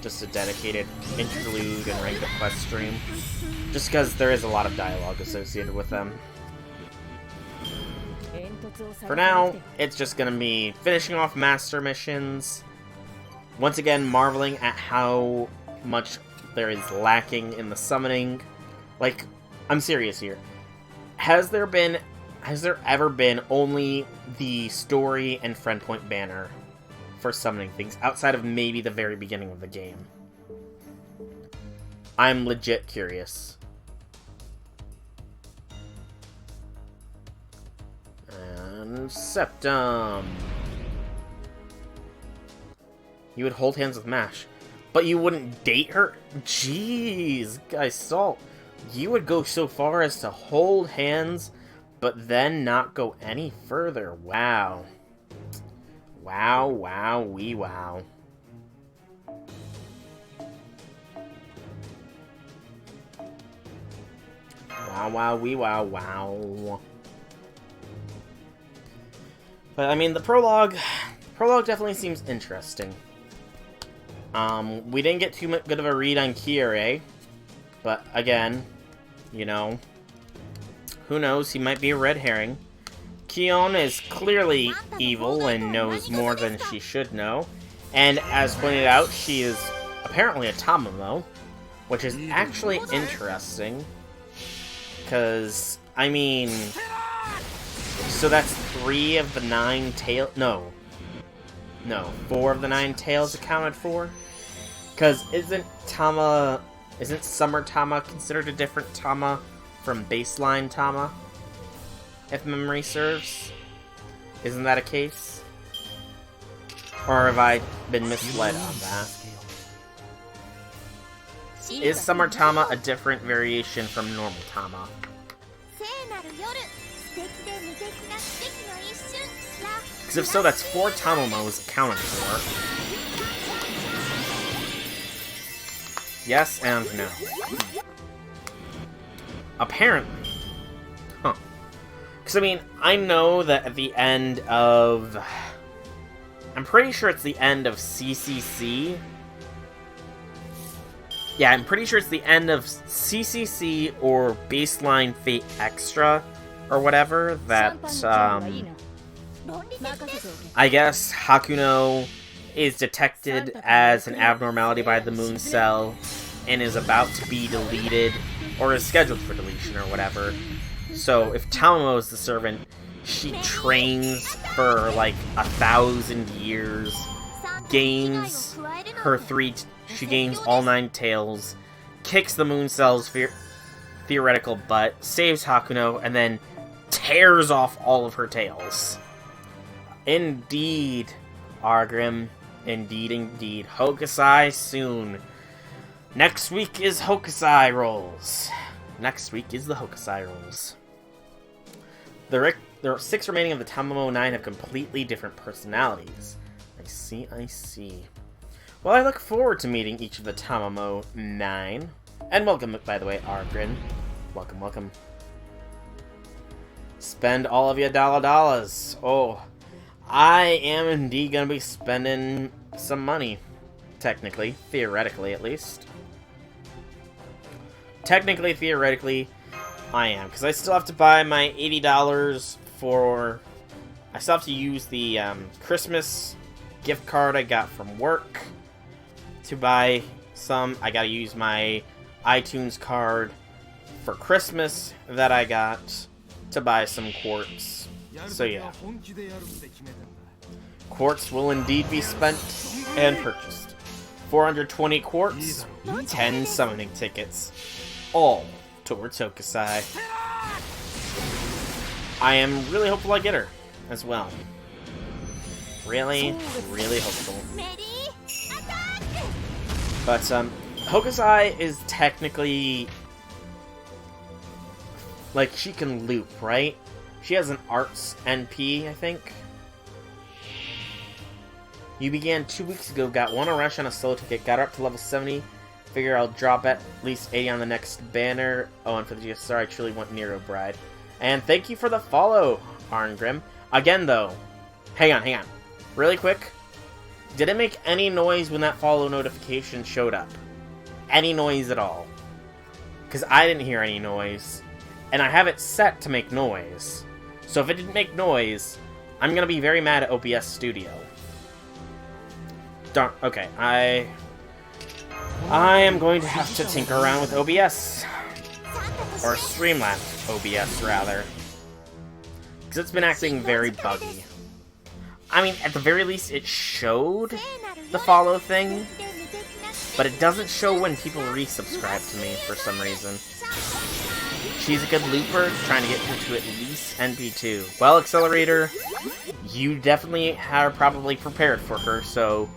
Just a dedicated interlude and rank-up quest stream. Just because there is a lot of dialogue associated with them. For now, it's just gonna be finishing off master missions. Once again, marveling at how much there is lacking in the summoning. Like, I'm serious here. Has there ever been only the story and friend point banner for summoning things, outside of maybe the very beginning of the game? I'm legit curious. And Septum. You would hold hands with Mash. But you wouldn't date her? Jeez, guys, Salt. You would go so far as to hold hands, but then not go any further. Wow. Wow, wow, wee wow. Wow, wow, wee wow, wow. But, I mean, the prologue definitely seems interesting. We didn't get too good of a read on Kiere, but again, you know, who knows, he might be a red herring. Kion is clearly evil and knows more than she should know, and as pointed out, she is apparently a Tamamo, which is actually interesting, because, I mean, so that's 3 of the 9 tails, no, 4 of the 9 tails accounted for? Because isn't Summer Tama considered a different Tama from baseline Tama? If memory serves? Isn't that a case? Or have I been misled on that? Is Summer Tama a different variation from normal Tama? Because if so, that's 4 Tamamos accounted for. Yes and no. Apparently. Huh. Because, I mean, I know that at the end of... I'm pretty sure it's the end of CCC. Yeah, I'm pretty sure it's the end of CCC or Baseline Fate Extra, or whatever, that, I guess Hakuno is detected as an abnormality by the Moon Cell and is about to be deleted, or is scheduled for deletion, or whatever. So if Tamamo is the servant, she trains for like 1,000 years, gains her she gains all 9 tails, kicks the Moon Cell's theoretical butt, saves Hakuno, and then tears off all of her tails. Indeed, Argrim. Indeed, indeed. Hokusai soon. Next week is Hokusai rolls. Next week is the Hokusai rolls. The 6 remaining of the Tamamo 9 have completely different personalities. I see, I see. Well, I look forward to meeting each of the Tamamo 9. And welcome, by the way, Argrin. Welcome, welcome. Spend all of your dollars. Oh, I am indeed gonna be spending some money. Technically. Theoretically, at least. Technically, theoretically, I am. Because I still have to buy my $80 for... I still have to use the Christmas gift card I got from work to buy some. I gotta use my iTunes card for Christmas that I got to buy some quartz. So yeah. Quartz will indeed be spent and purchased. 420 quartz, 10 summoning tickets. All towards Hokusai. I am really hopeful I get her as well. Really, really hopeful. But, Hokusai is technically... like, she can loop, right? She has an Arts NP, I think. You began 2 weeks ago, got 1 Arash on a solo ticket, got her up to level 70. Figure I'll drop at least 80 on the next banner. Oh, and for the GSR, I truly want Nero Bride. And thank you for the follow, Arngrim. Again, though, hang on. Really quick. Did it make any noise when that follow notification showed up? Any noise at all? Because I didn't hear any noise. And I have it set to make noise. So if it didn't make noise, I'm going to be very mad at OBS Studio. Darn. Okay, I am going to have to tinker around with OBS. Or Streamlabs OBS, rather. Because it's been acting very buggy. I mean, at the very least, it showed the follow thing. But it doesn't show when people resubscribe to me for some reason. She's a good looper, trying to get her to at least NP2. Well, Accelerator, you definitely are probably prepared for her, so...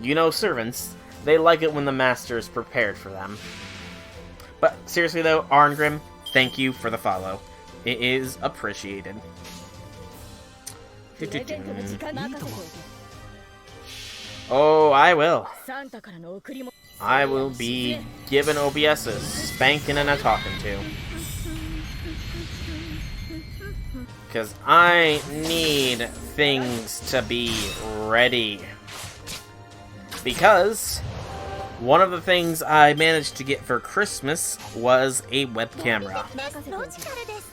You know servants, they like it when the master is prepared for them. But seriously though, Arngrim, thank you for the follow. It is appreciated. Oh, I will. I will be giving OBS a spanking and a talking to. Because I need things to be ready. Because one of the things I managed to get for Christmas was a web camera.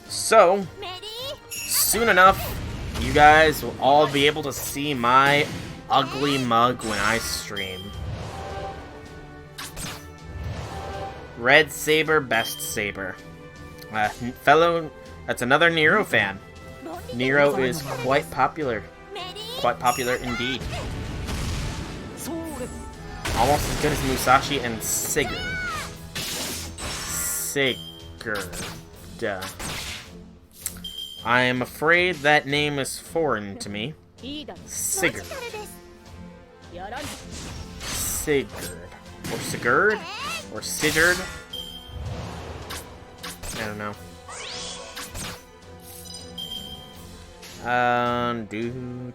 So, soon enough, you guys will all be able to see my ugly mug when I stream. Red Saber, best Saber. Fellow, that's another Nero fan. Nero is quite popular. Quite popular indeed. Almost as good as Musashi and Sigurd. I am afraid that name is foreign to me. Sigurd. Or Sigurd? Or Sigurd? I don't know. Boom.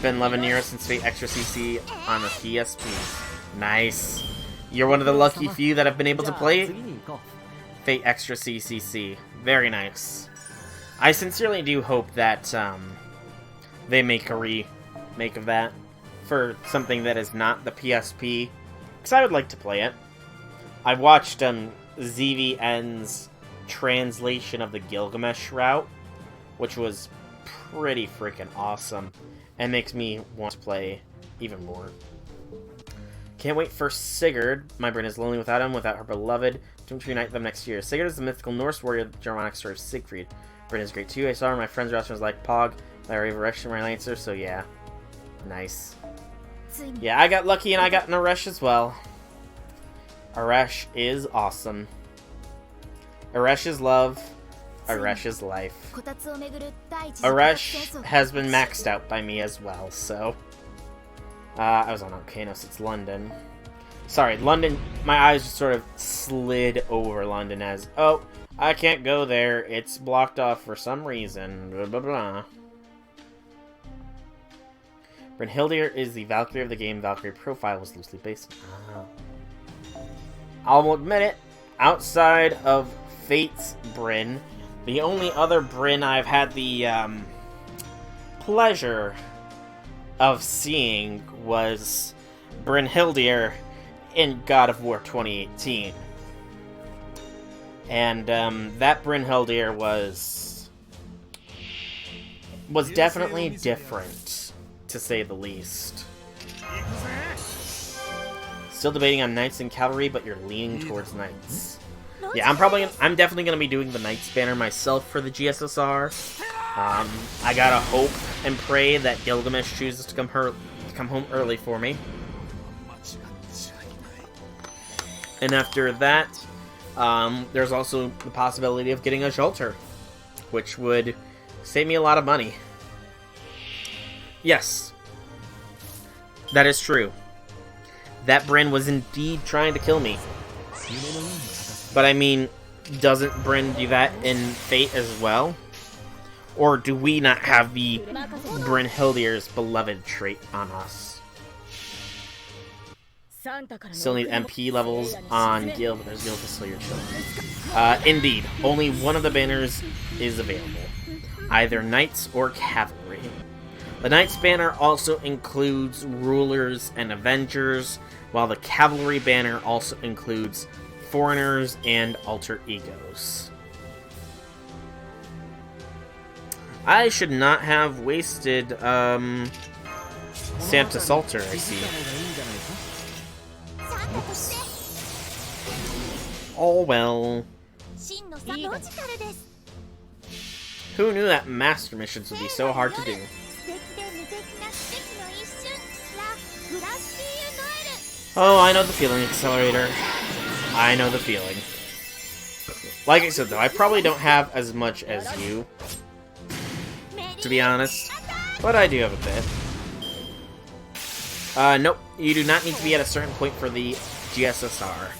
Been loving Nero since Fate Extra CC on the PSP. Nice. You're one of the lucky few that have been able to play Fate Extra CCC. Very nice. I sincerely do hope that they make a remake of that for something that is not the PSP, because I would like to play it. I watched ZVN's translation of the Gilgamesh route, which was pretty freaking awesome, and makes me want to play even more. Can't wait for Sigurd. My brain is lonely without him, without her beloved. To reunite them next year. Sigurd is the mythical Norse warrior of the Germanic story of Siegfried. Brain is great too. I saw her in my friend's restaurants like Pog, Larry Varesh, and my Lancer, so yeah. Nice. Yeah, I got lucky and I got an Arash as well. Arash is awesome. Arash is love. Arash is life. Arash has been maxed out by me as well, so... I was on Volcanoes, it's London. Sorry, London, my eyes just sort of slid over London as, oh, I can't go there, it's blocked off for some reason, blah blah blah. Brynhildir is the Valkyrie of the game. Valkyrie profile was loosely based. I'll admit it, outside of Fate's Bryn, the only other Bryn I've had the pleasure of seeing was Brynhildir in God of War 2018. And that Brynhildir was definitely different, to say the least. Still debating on Knights and Cavalry, but you're leaning towards Knights. Yeah, I'm definitely gonna be doing the Knights banner myself for the GSSR. I gotta hope and pray that Gilgamesh chooses to come home early for me. And after that, there's also the possibility of getting a shelter, which would save me a lot of money. Yes, that is true. That Bryn was indeed trying to kill me. But I mean, doesn't Bryn do that in Fate as well? Or do we not have the Brynhildir's beloved trait on us? Still need MP levels on Gil, but there's Gil to still your children. Indeed, only one of the banners is available. Either Knights or Cavalry. The Knights banner also includes Rulers and Avengers, while the Cavalry banner also includes Foreigners and Alter Egos. I should not have wasted, Santa Salter, I see. Oops. Oh well. Who knew that master missions would be so hard to do? Oh, I know the feeling, Accelerator. I know the feeling. Like I said, though, I probably don't have as much as you, to be honest, but I do have a bit. Nope, you do not need to be at a certain point for the GSSR.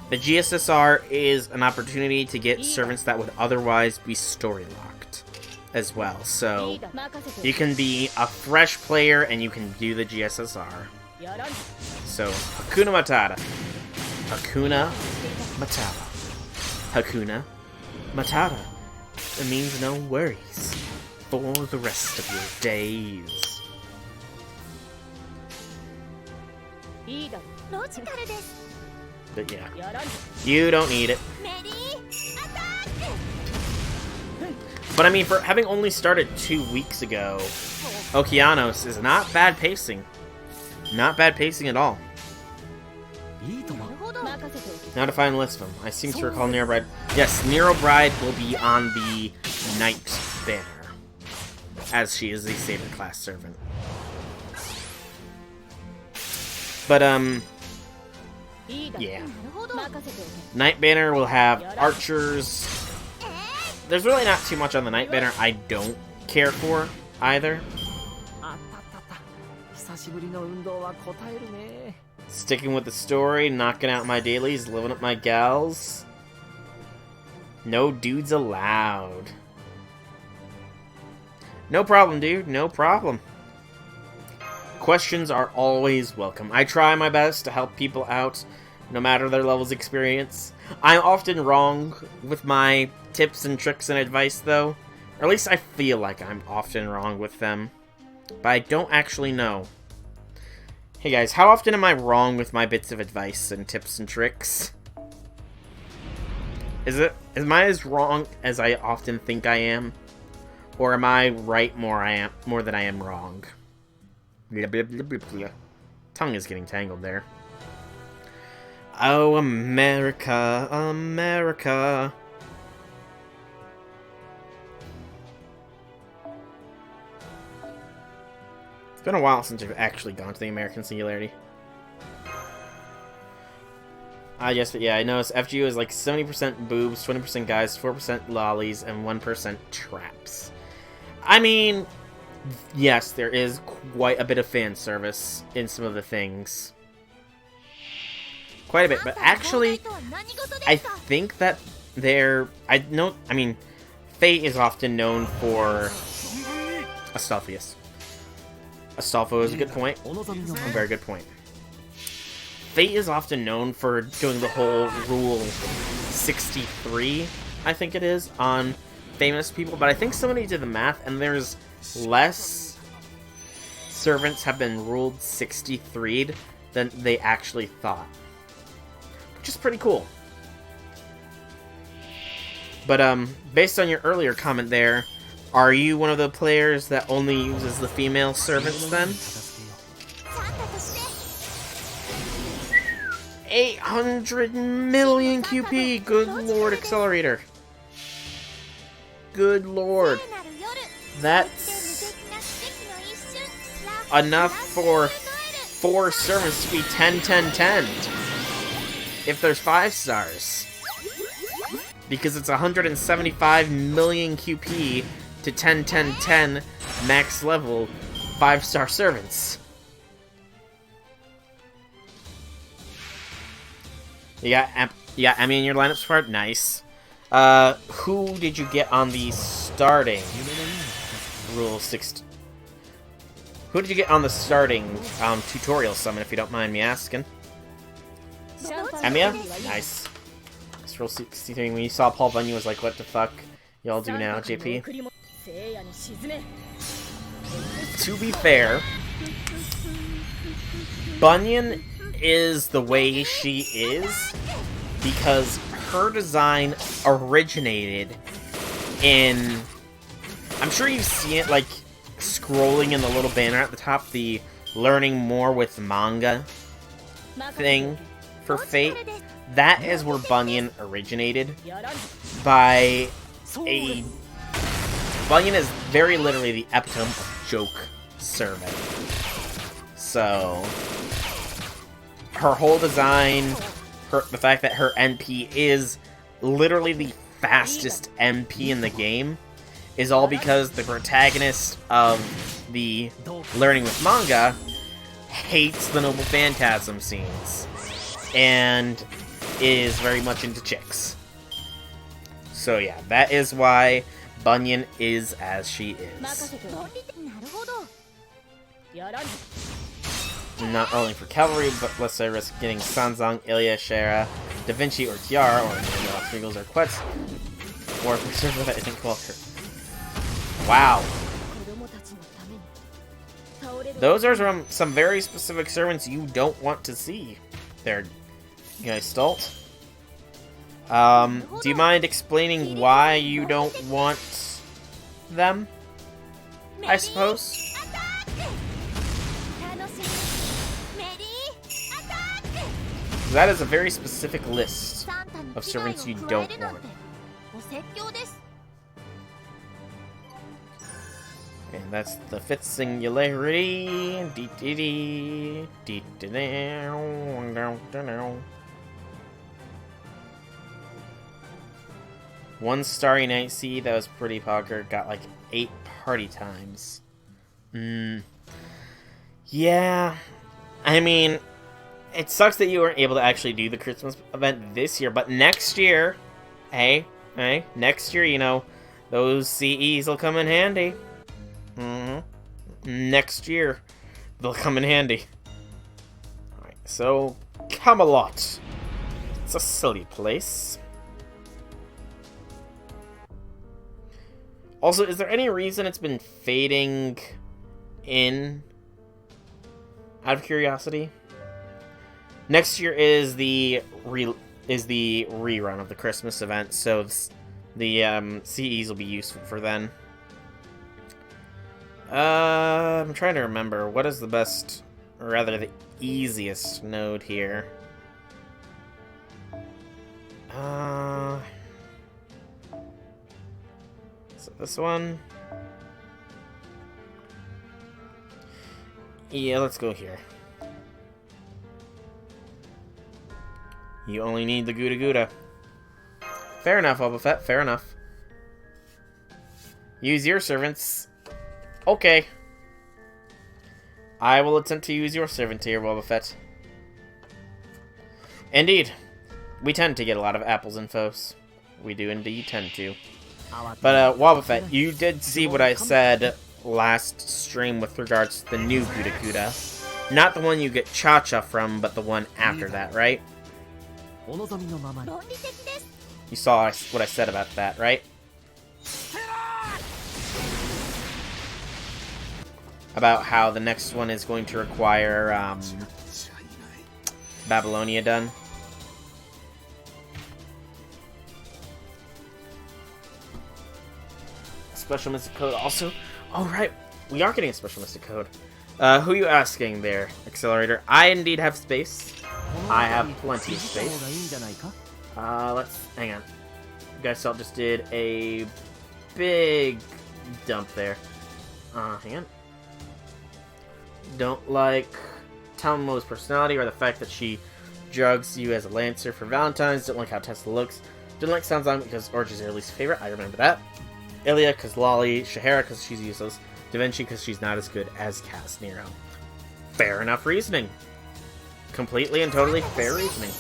The GSSR is an opportunity to get servants that would otherwise be story-locked as well, so you can be a fresh player and you can do the GSSR. So, Hakuna Matata. Hakuna Matata. Hakuna Matata. It means no worries for the rest of your days. But yeah, you don't need it. But I mean, for having only started 2 weeks ago, Okeanos is not bad pacing. Not bad pacing at all. Now to find a list of them. I seem to recall Nero Bride. Yes, Nero Bride will be on the Knight banner, as she is a Saber class servant. But, yeah. Knight banner will have archers. There's really not too much on the Knight banner I don't care for, either. Sticking with the story, knocking out my dailies, living up my gals. No dudes allowed. No problem, dude. No problem. Questions are always welcome. I try my best to help people out, no matter their level's experience. I'm often wrong with my tips and tricks and advice, though. Or at least I feel like I'm often wrong with them. But I don't actually know. Hey guys, how often am I wrong with my bits of advice and tips and tricks? Am I as wrong as I often think I am? Or am I right more than I am wrong? Blah, blah, blah, blah, blah. Tongue is getting tangled there. Oh, America, America. It's been a while since I've actually gone to the American Singularity. I noticed FGO is like 70% boobs, 20% guys, 4% lollies, and 1% traps. I mean, yes, there is quite a bit of fan service in some of the things. Quite a bit, but actually, I think that Fate is often known for Astolfius. Astolfo is a good point. A very good point. Fate is often known for doing the whole Rule 63, I think it is, on famous people, but I think somebody did the math, and there's less servants have been ruled 63'd than they actually thought. Which is pretty cool. But, based on your earlier comment there, are you one of the players that only uses the female servants then? 800 million QP! Good lord, accelerator. Good lord. That's enough for 4 servants to be 10, 10, 10. If there's 5 stars. Because it's 175 million QP to 10, 10, 10 max level 5-star servants. You got Emmy in your lineup support? Nice. Who did you get on the starting Rule 6? Who did you get on the starting tutorial summon, if you don't mind me asking? Emiya? Nice. It's Rule 63. When you saw Paul Bunyan was like, what the fuck y'all do now, JP? To be fair, Bunyan is the way she is because her design originated in... I'm sure you've seen it, like, scrolling in the little banner at the top, the learning more with manga thing for Fate. That is where Bunyan originated by a... Bunyan is very literally the epitome of joke servant. So... her whole design, the fact that her NP is literally the fastest NP in the game, is all because the protagonist of the Learning with Manga hates the Noble Phantasm scenes, and is very much into chicks. So yeah, that is why Bunyan is as she is. Not only for cavalry, but less I risk getting Sanzang, Ilya, Shara, Da Vinci, or Tiara, or Eagles or Quetz, or for server that isn't Quilter. Wow. Those are some very specific servants you don't want to see there, guys. Stolt. Do you mind explaining why you don't want them? I suppose. That is a very specific list of servants you don't want. And that's the 5th singularity. One Starry Night Sea, that was pretty poker, got like 8 party times. Yeah, I mean, it sucks that you weren't able to actually do the Christmas event this year, but next year, hey, next year, you know, those CEs will come in handy. Next year, they'll come in handy. Alright, so, Camelot. It's a silly place. Also, is there any reason it's been fading in? Out of curiosity? Next year is the rerun of the Christmas event, so the CEs will be useful for then. I'm trying to remember, what is the best, or rather the easiest node here? So this one? Yeah, let's go here. You only need the Gouda Gouda. Fair enough, Boba Fett, fair enough. Use your servants. Okay. I will attempt to use your servant here, Boba Fett. Indeed. We tend to get a lot of apples and foes. We do indeed tend to. But, Boba Fett, you did see what I said last stream with regards to the new Gouda Gouda. Not the one you get Cha-Cha from, but the one after that, right? You saw what I said about that, right? about how the next one is going to require Babylonia done. Special Mystic Code also. Oh, right. We are getting a Special Mystic Code. Who are you asking there, Accelerator? I indeed have space. I have plenty of space. Let's... Hang on. You guys saw just did a big dump there. Hang on. Don't like Talmo's personality or the fact that she drugs you as a Lancer for Valentine's. Don't like how Tesla looks. Didn't like Sounds On because Orange is her least favorite. I remember that. Ilya because Lolly. Shahara because she's useless. Da Vinci because she's not as good as Cass Nero. Fair enough reasoning. Completely and totally fair reasoning.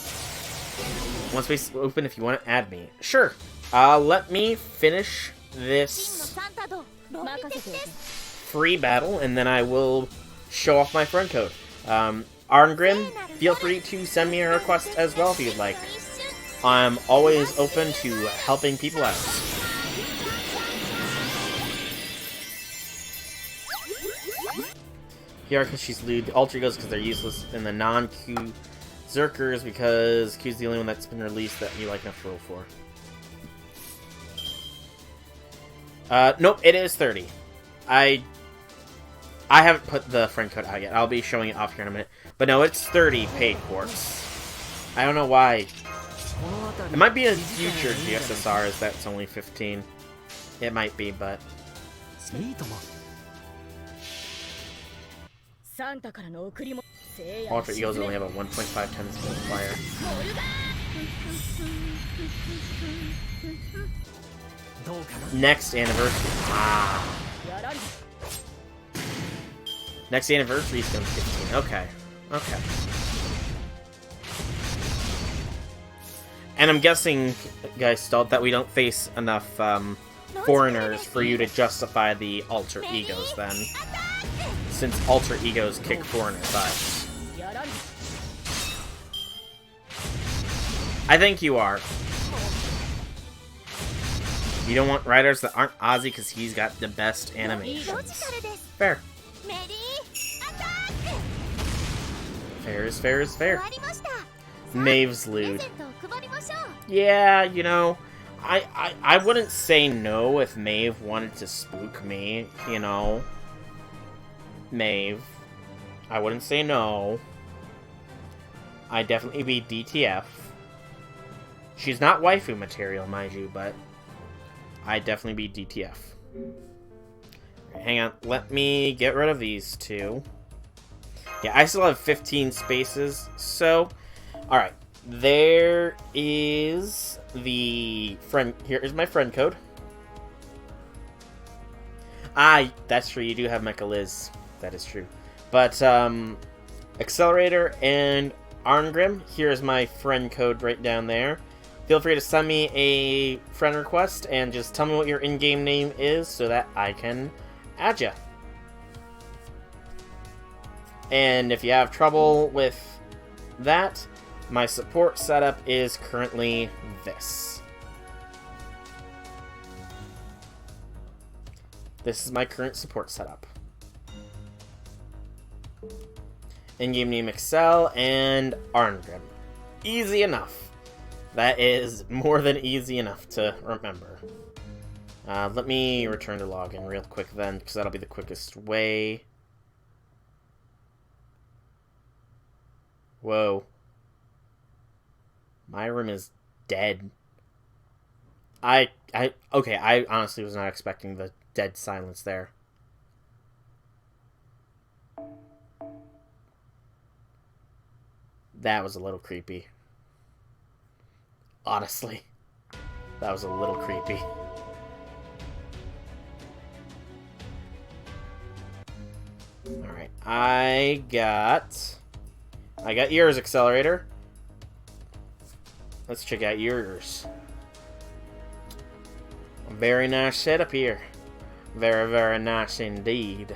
One space open if you want to add me. Sure. Let me finish this free battle, and then I will show off my friend code. Arngrim, feel free to send me a request as well if you'd like. I'm always open to helping people out. Here, because she's lewd. The alter egos because they're useless, and the non-Q Zerkers because Q's the only one that's been released that you like enough to roll for. Nope, it is 30. I haven't put the friend code out yet. I'll be showing it off here in a minute. But no, it's 30 paid quartz. I don't know why. It might be a future GSSRs that's only 15. It might be, but... Alter Egos only have a 1.5 times multiplier. Next anniversary. Next anniversary is going to be 15. Okay. Okay. And I'm guessing, guys, Stalled, that we don't face enough foreigners for you to justify the alter egos then. Since alter egos kick foreigner vibes. I think you are. You don't want writers that aren't Ozzy because he's got the best animations. Fair. Fair is fair is fair. Maeve's lewd. Yeah, you know, I wouldn't say no if Maeve wanted to spook me, you know. Maeve. I wouldn't say no. I'd definitely be DTF. She's not waifu material, mind you, but I'd definitely be DTF. Hang on, let me get rid of these two. Yeah, I still have 15 spaces, so... Alright, there is the friend... Here is my friend code. That's true, you do have Mecha Liz. That is true. But, Accelerator and Arngrim, here's my friend code right down there. Feel free to send me a friend request and just tell me what your in-game name is so that I can add ya. And if you have trouble with that, my support setup is currently this. This is my current support setup. In-game name Excel and Arngrim. Easy enough. That is more than easy enough to remember. Let me return to login real quick then, because that'll be the quickest way. Whoa. My room is dead. Okay, I honestly was not expecting the dead silence there. That was a little creepy. Honestly. That was a little creepy. Alright, I got yours, Accelerator. Let's check out yours. Very nice setup here. Very, very nice indeed.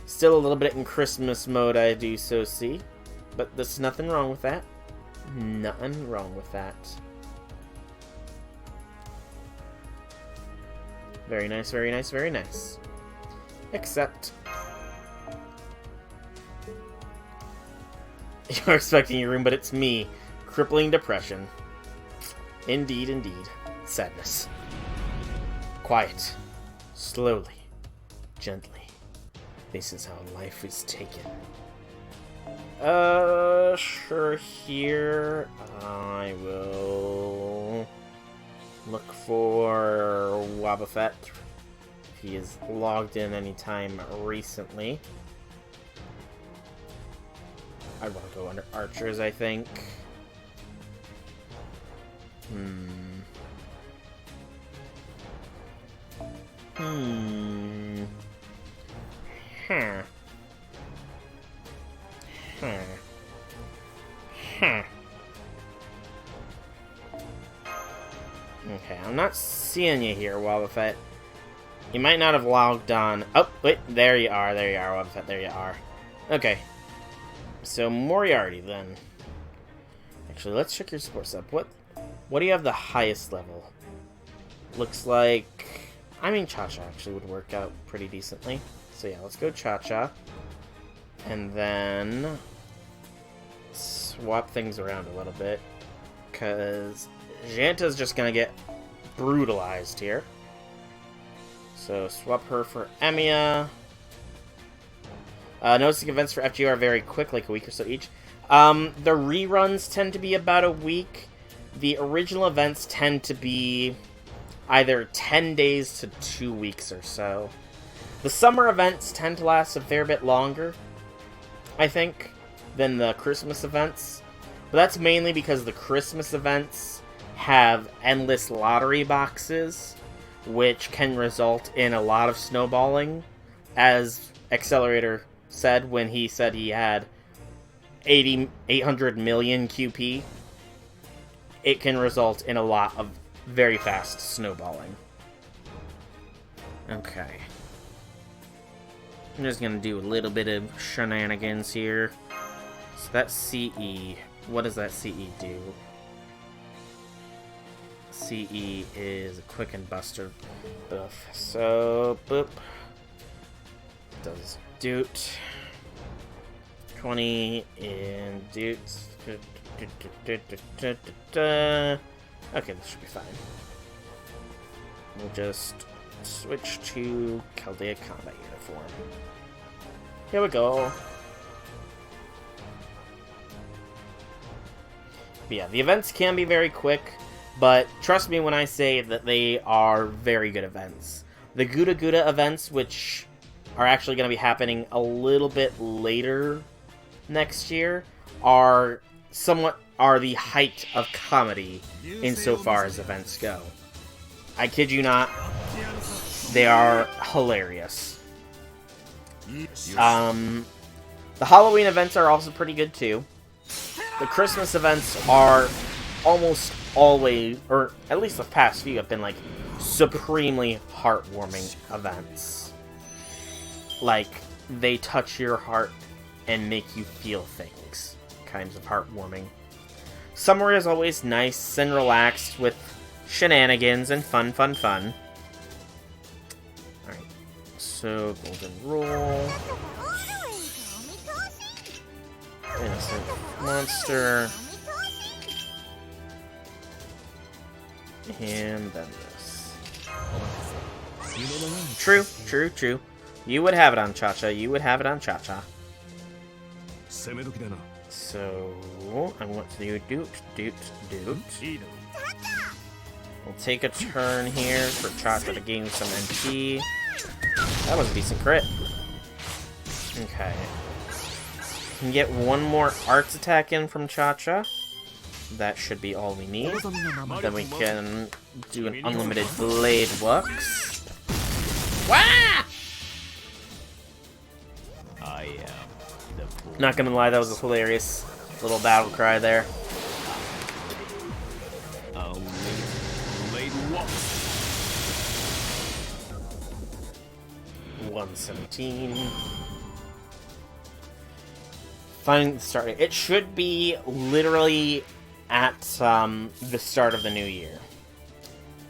Still a little bit in Christmas mode, I do so see. But there's nothing wrong with that. Nothing wrong with that. Very nice, very nice, very nice. Except... You're expecting your room, but it's me. Crippling depression. Indeed, indeed. Sadness. Quiet. Slowly. Gently. This is how life is taken. Sure, here. I will look for Wobbuffet. If he is logged in anytime recently. I want to go under archers, I think. Okay, I'm not seeing you here, Wobbuffet. You might not have logged on. Oh, wait, there you are, Wobbuffet, there you are. Okay. So, Moriarty, then. Actually, let's check your sports up. What do you have the highest level? Looks like... I mean, Cha-Cha actually would work out pretty decently. So yeah, let's go Cha-Cha. And then... swap things around a little bit. Because Janta's just gonna get brutalized here. So, swap her for Emiya. Noticing events for FGO are very quick, like a week or so each. The reruns tend to be about a week. The original events tend to be either 10 days to 2 weeks or so. The summer events tend to last a fair bit longer, I think, than the Christmas events. But that's mainly because the Christmas events have endless lottery boxes, which can result in a lot of snowballing, as Accelerator said when he said he had 800 million QP. It can result in a lot of very fast snowballing. Okay. I'm just gonna do a little bit of shenanigans here. So that's CE. What does that CE do? CE is a quick and buster buff. So, boop. Does Doot. 20 in Doot. Okay, this should be fine. We'll just switch to Chaldea combat uniform. Here we go. But yeah, the events can be very quick, but trust me when I say that they are very good events. The Gouda Gouda events, which are actually going to be happening a little bit later next year, are the height of comedy insofar as events go. I kid you not, they are hilarious. The Halloween events are also pretty good too. The Christmas events are almost always, or at least the past few, have been like supremely heartwarming events. Like, they touch your heart and make you feel things. Kinds of heartwarming. Summer is always nice and relaxed with shenanigans and fun. Alright, so golden rule. Innocent monster. And then this. True. You would have it on Cha-Cha. So, I want to do Doot. We'll take a turn here for Cha-Cha to gain some MP. That was a decent crit. Okay. Can get one more arts attack in from Cha-Cha. That should be all we need. Then we can do an unlimited blade works. Wah! Not gonna lie, that was a hilarious little battle cry there. 117. Finding the start. It should be literally at the start of the new year.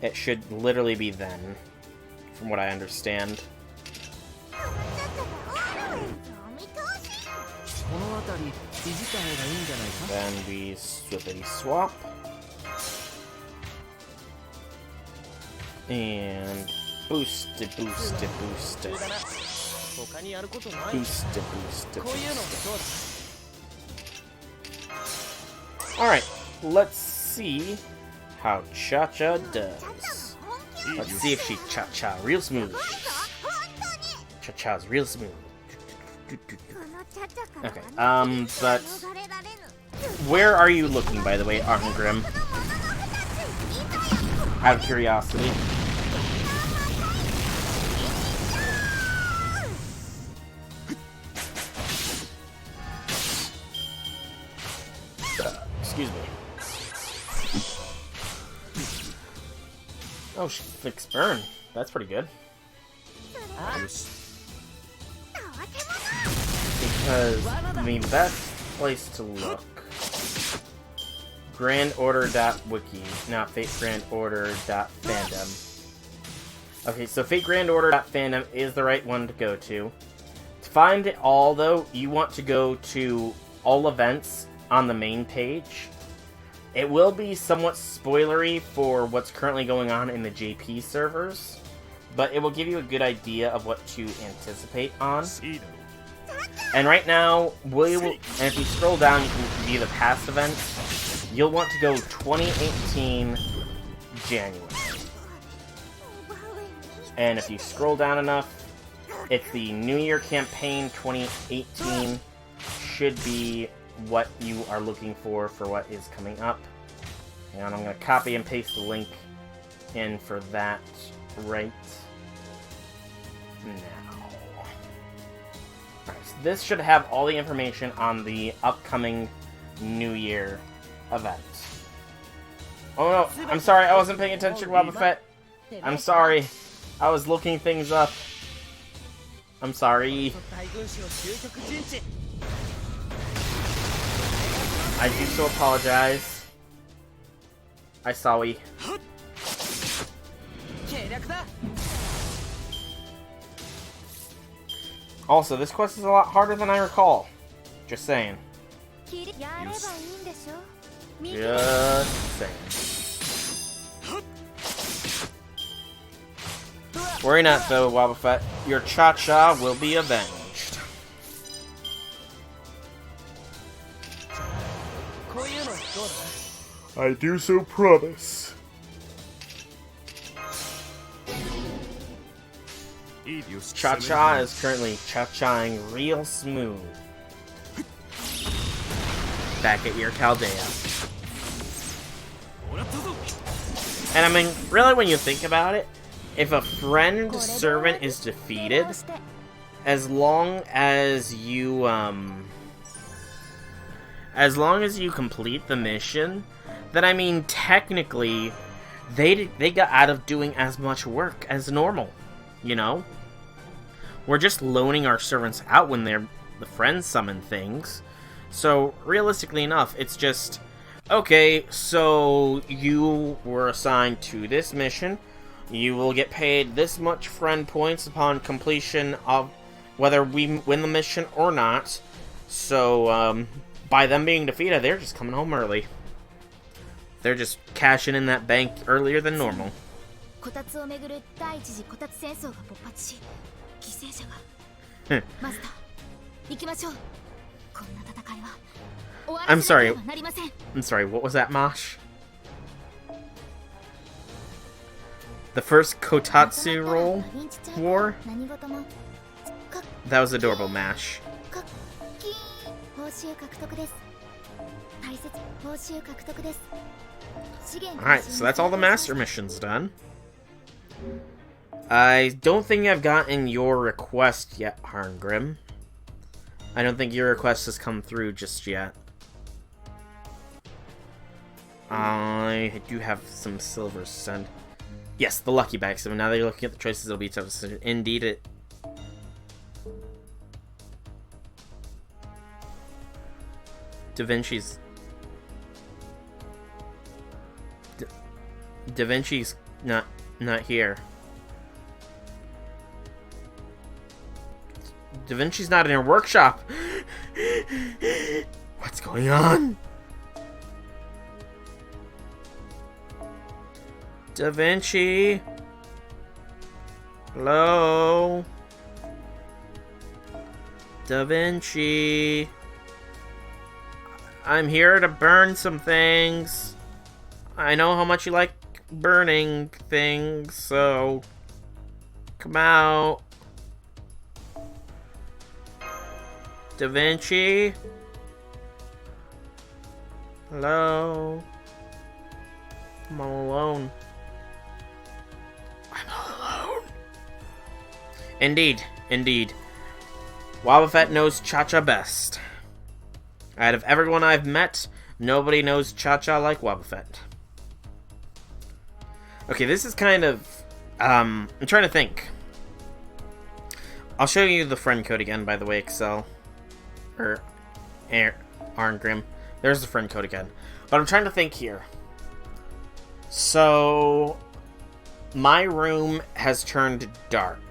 It should literally be then, from what I understand. Then we swippity swap. And boost it, boost it, boost it. Boost it, boost it, boost it. Alright, let's see how Cha-Cha does. Let's see if she Cha-Cha real smooth. Cha-Cha's real smooth. Okay, but where are you looking, by the way, Arngrim? Out of curiosity. Excuse me. Oh, she fixed burn. That's pretty good. Because the best place to look. GrandOrder.wiki, not FateGrandOrder.fandom. Okay, so FateGrandOrder.fandom is the right one to go to. To find it all, though, you want to go to all events on the main page. It will be somewhat spoilery for what's currently going on in the JP servers, but it will give you a good idea of what to anticipate on. And right now, and if you scroll down, you can view the past events. You'll want to go 2018 January. And if you scroll down enough, it's the New Year campaign 2018 should be what you are looking for what is coming up. And I'm going to copy and paste the link in for that right now. Alright, so this should have all the information on the upcoming New Year event. Oh no, I'm sorry, I wasn't paying attention, Wobbuffet. I'm sorry, I was looking things up. I'm sorry. I do so apologize. I sorry. Also, this quest is a lot harder than I recall. Just saying. Just saying. Worry not, though, Wobbuffet. Your Cha-Cha will be avenged. I do so promise. Cha-Cha is currently Cha-Chaing real smooth. Back at your Chaldea. And I mean, really when you think about it, if a friend servant is defeated, as long as you complete the mission, then I mean, technically, they got out of doing as much work as normal, you know? We're just loaning our servants out when the friends summon things. So, realistically enough, it's just, okay, so you were assigned to this mission. You will get paid this much friend points upon completion of whether we win the mission or not. So, by them being defeated, they're just coming home early. They're just cashing in that bank earlier than normal. I'm sorry, what was that, Mosh? The first Kotatsu roll war? That was adorable, Mash. Alright, so that's all the master missions done. I don't think I've gotten your request yet, Harngrim. I don't think your request has come through just yet. I do have some silver to send. Yes, the lucky bag. So now that you're looking at the choices, it'll be a tough decision. Indeed, it. Da Vinci's not here. Da Vinci's not in her workshop. What's going on? Da Vinci? Hello? Da Vinci? I'm here to burn some things. I know how much you like burning things, so come out. Da Vinci? Hello? I'm all alone. I'm all alone. Indeed, indeed. Wobble Fett knows Cha-Cha best. Out of everyone I've met, nobody knows Cha-Cha like Wobble Fett. Okay, this is kind of... I'm trying to think. I'll show you the friend code again, by the way, Excel. Or... Arngrim. There's the friend code again. But I'm trying to think here. So... my room has turned dark.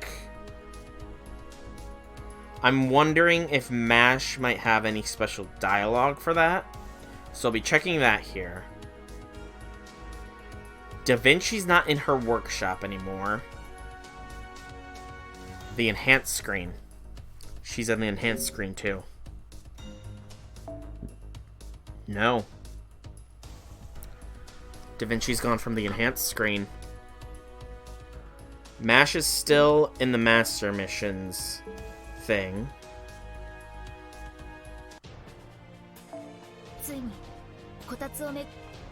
I'm wondering if MASH might have any special dialogue for that. So I'll be checking that here. Da Vinci's not in her workshop anymore. The enhanced screen. She's on the enhanced screen too. No. Da Vinci's gone from the enhanced screen. MASH is still in the master missions thing.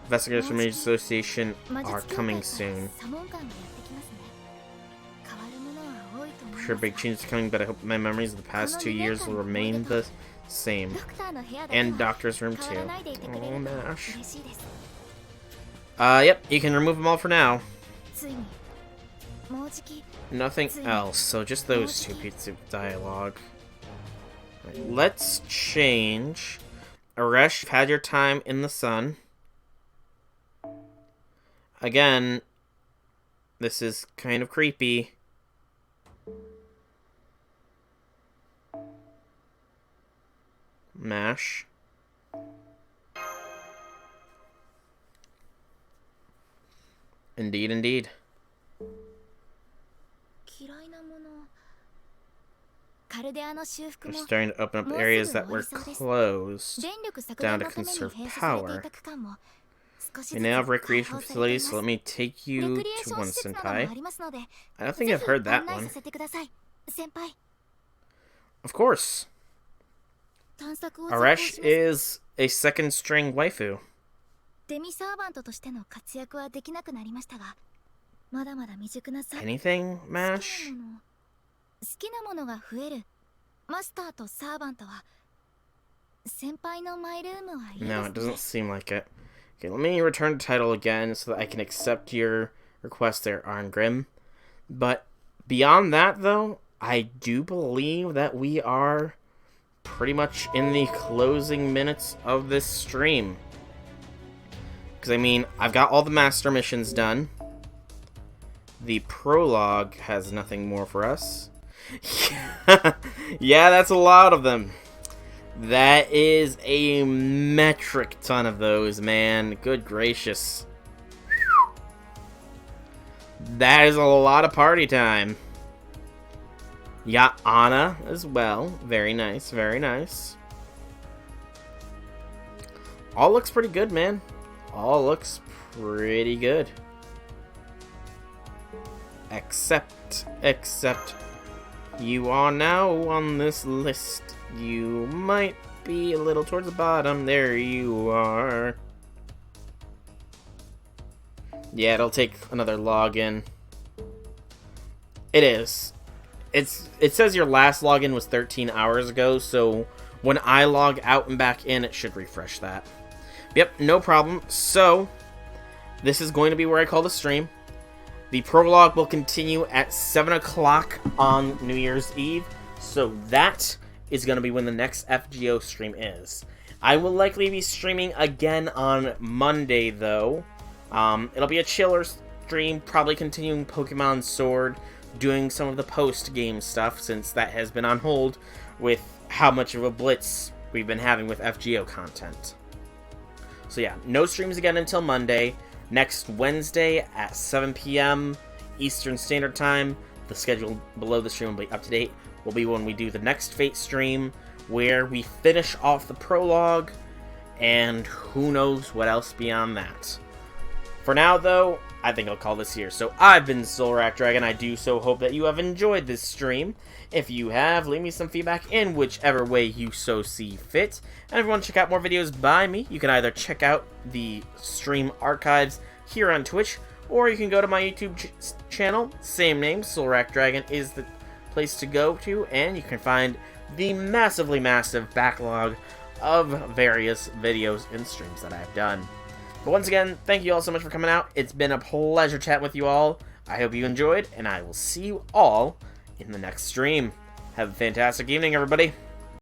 Investigators from the Association are coming soon. I'm sure big changes are coming, but I hope my memories of the past 2 years will remain the same. And Doctor's room too. Oh, MASH. Yep, you can remove them all for now. Nothing else, so just those two pieces of dialogue. Right, let's change. Aresh, you've had your time in the sun. Again, this is kind of creepy. MASH. Indeed, indeed. We're starting to open up areas that were closed down to conserve power. We now have recreation facilities, so let me take you to one, Senpai. I don't think I've heard that one. Of course. Aresh is a second string waifu. Anything, MASH? No, it doesn't seem like it. Okay, let me return the title again so that I can accept your request there, Arngrim. But beyond that, though, I do believe that we are pretty much in the closing minutes of this stream. Because, I mean, I've got all the master missions done. The prologue has nothing more for us. Yeah, that's a lot of them. That is a metric ton of those, man. Good gracious. That is a lot of party time. Yeah, Anna as well. Very nice, very nice. All looks pretty good, man. All looks pretty good. Except, you are now on this list. You might be a little towards the bottom. There you are. Yeah, it'll take another login. It is. It says your last login was 13 hours ago, so when I log out and back in, it should refresh that. Yep, no problem. So, this is going to be where I call the stream. The prologue will continue at 7 o'clock on New Year's Eve, so that is going to be when the next FGO stream is. I will likely be streaming again on Monday, though. It'll be a chiller stream, probably continuing Pokemon Sword, doing some of the post-game stuff, since that has been on hold with how much of a blitz we've been having with FGO content. So yeah, no streams again until Monday. Next Wednesday at 7 p.m. Eastern Standard Time. The schedule below the stream will be up to date. Will be when we do the next Fate stream, where we finish off the prologue, and who knows what else beyond that. For now, though, I think I'll call this here. So I've been Soulrack Dragon. I do so hope that you have enjoyed this stream. If you have, leave me some feedback in whichever way you so see fit. And if you want to check out more videos by me, you can either check out the stream archives here on Twitch, or you can go to my YouTube channel, same name, Soulrack Dragon is the place to go to, and you can find the massively massive backlog of various videos and streams that I've done. But once again, thank you all so much for coming out. It's been a pleasure chatting with you all. I hope you enjoyed, and I will see you all in the next stream. Have a fantastic evening, everybody.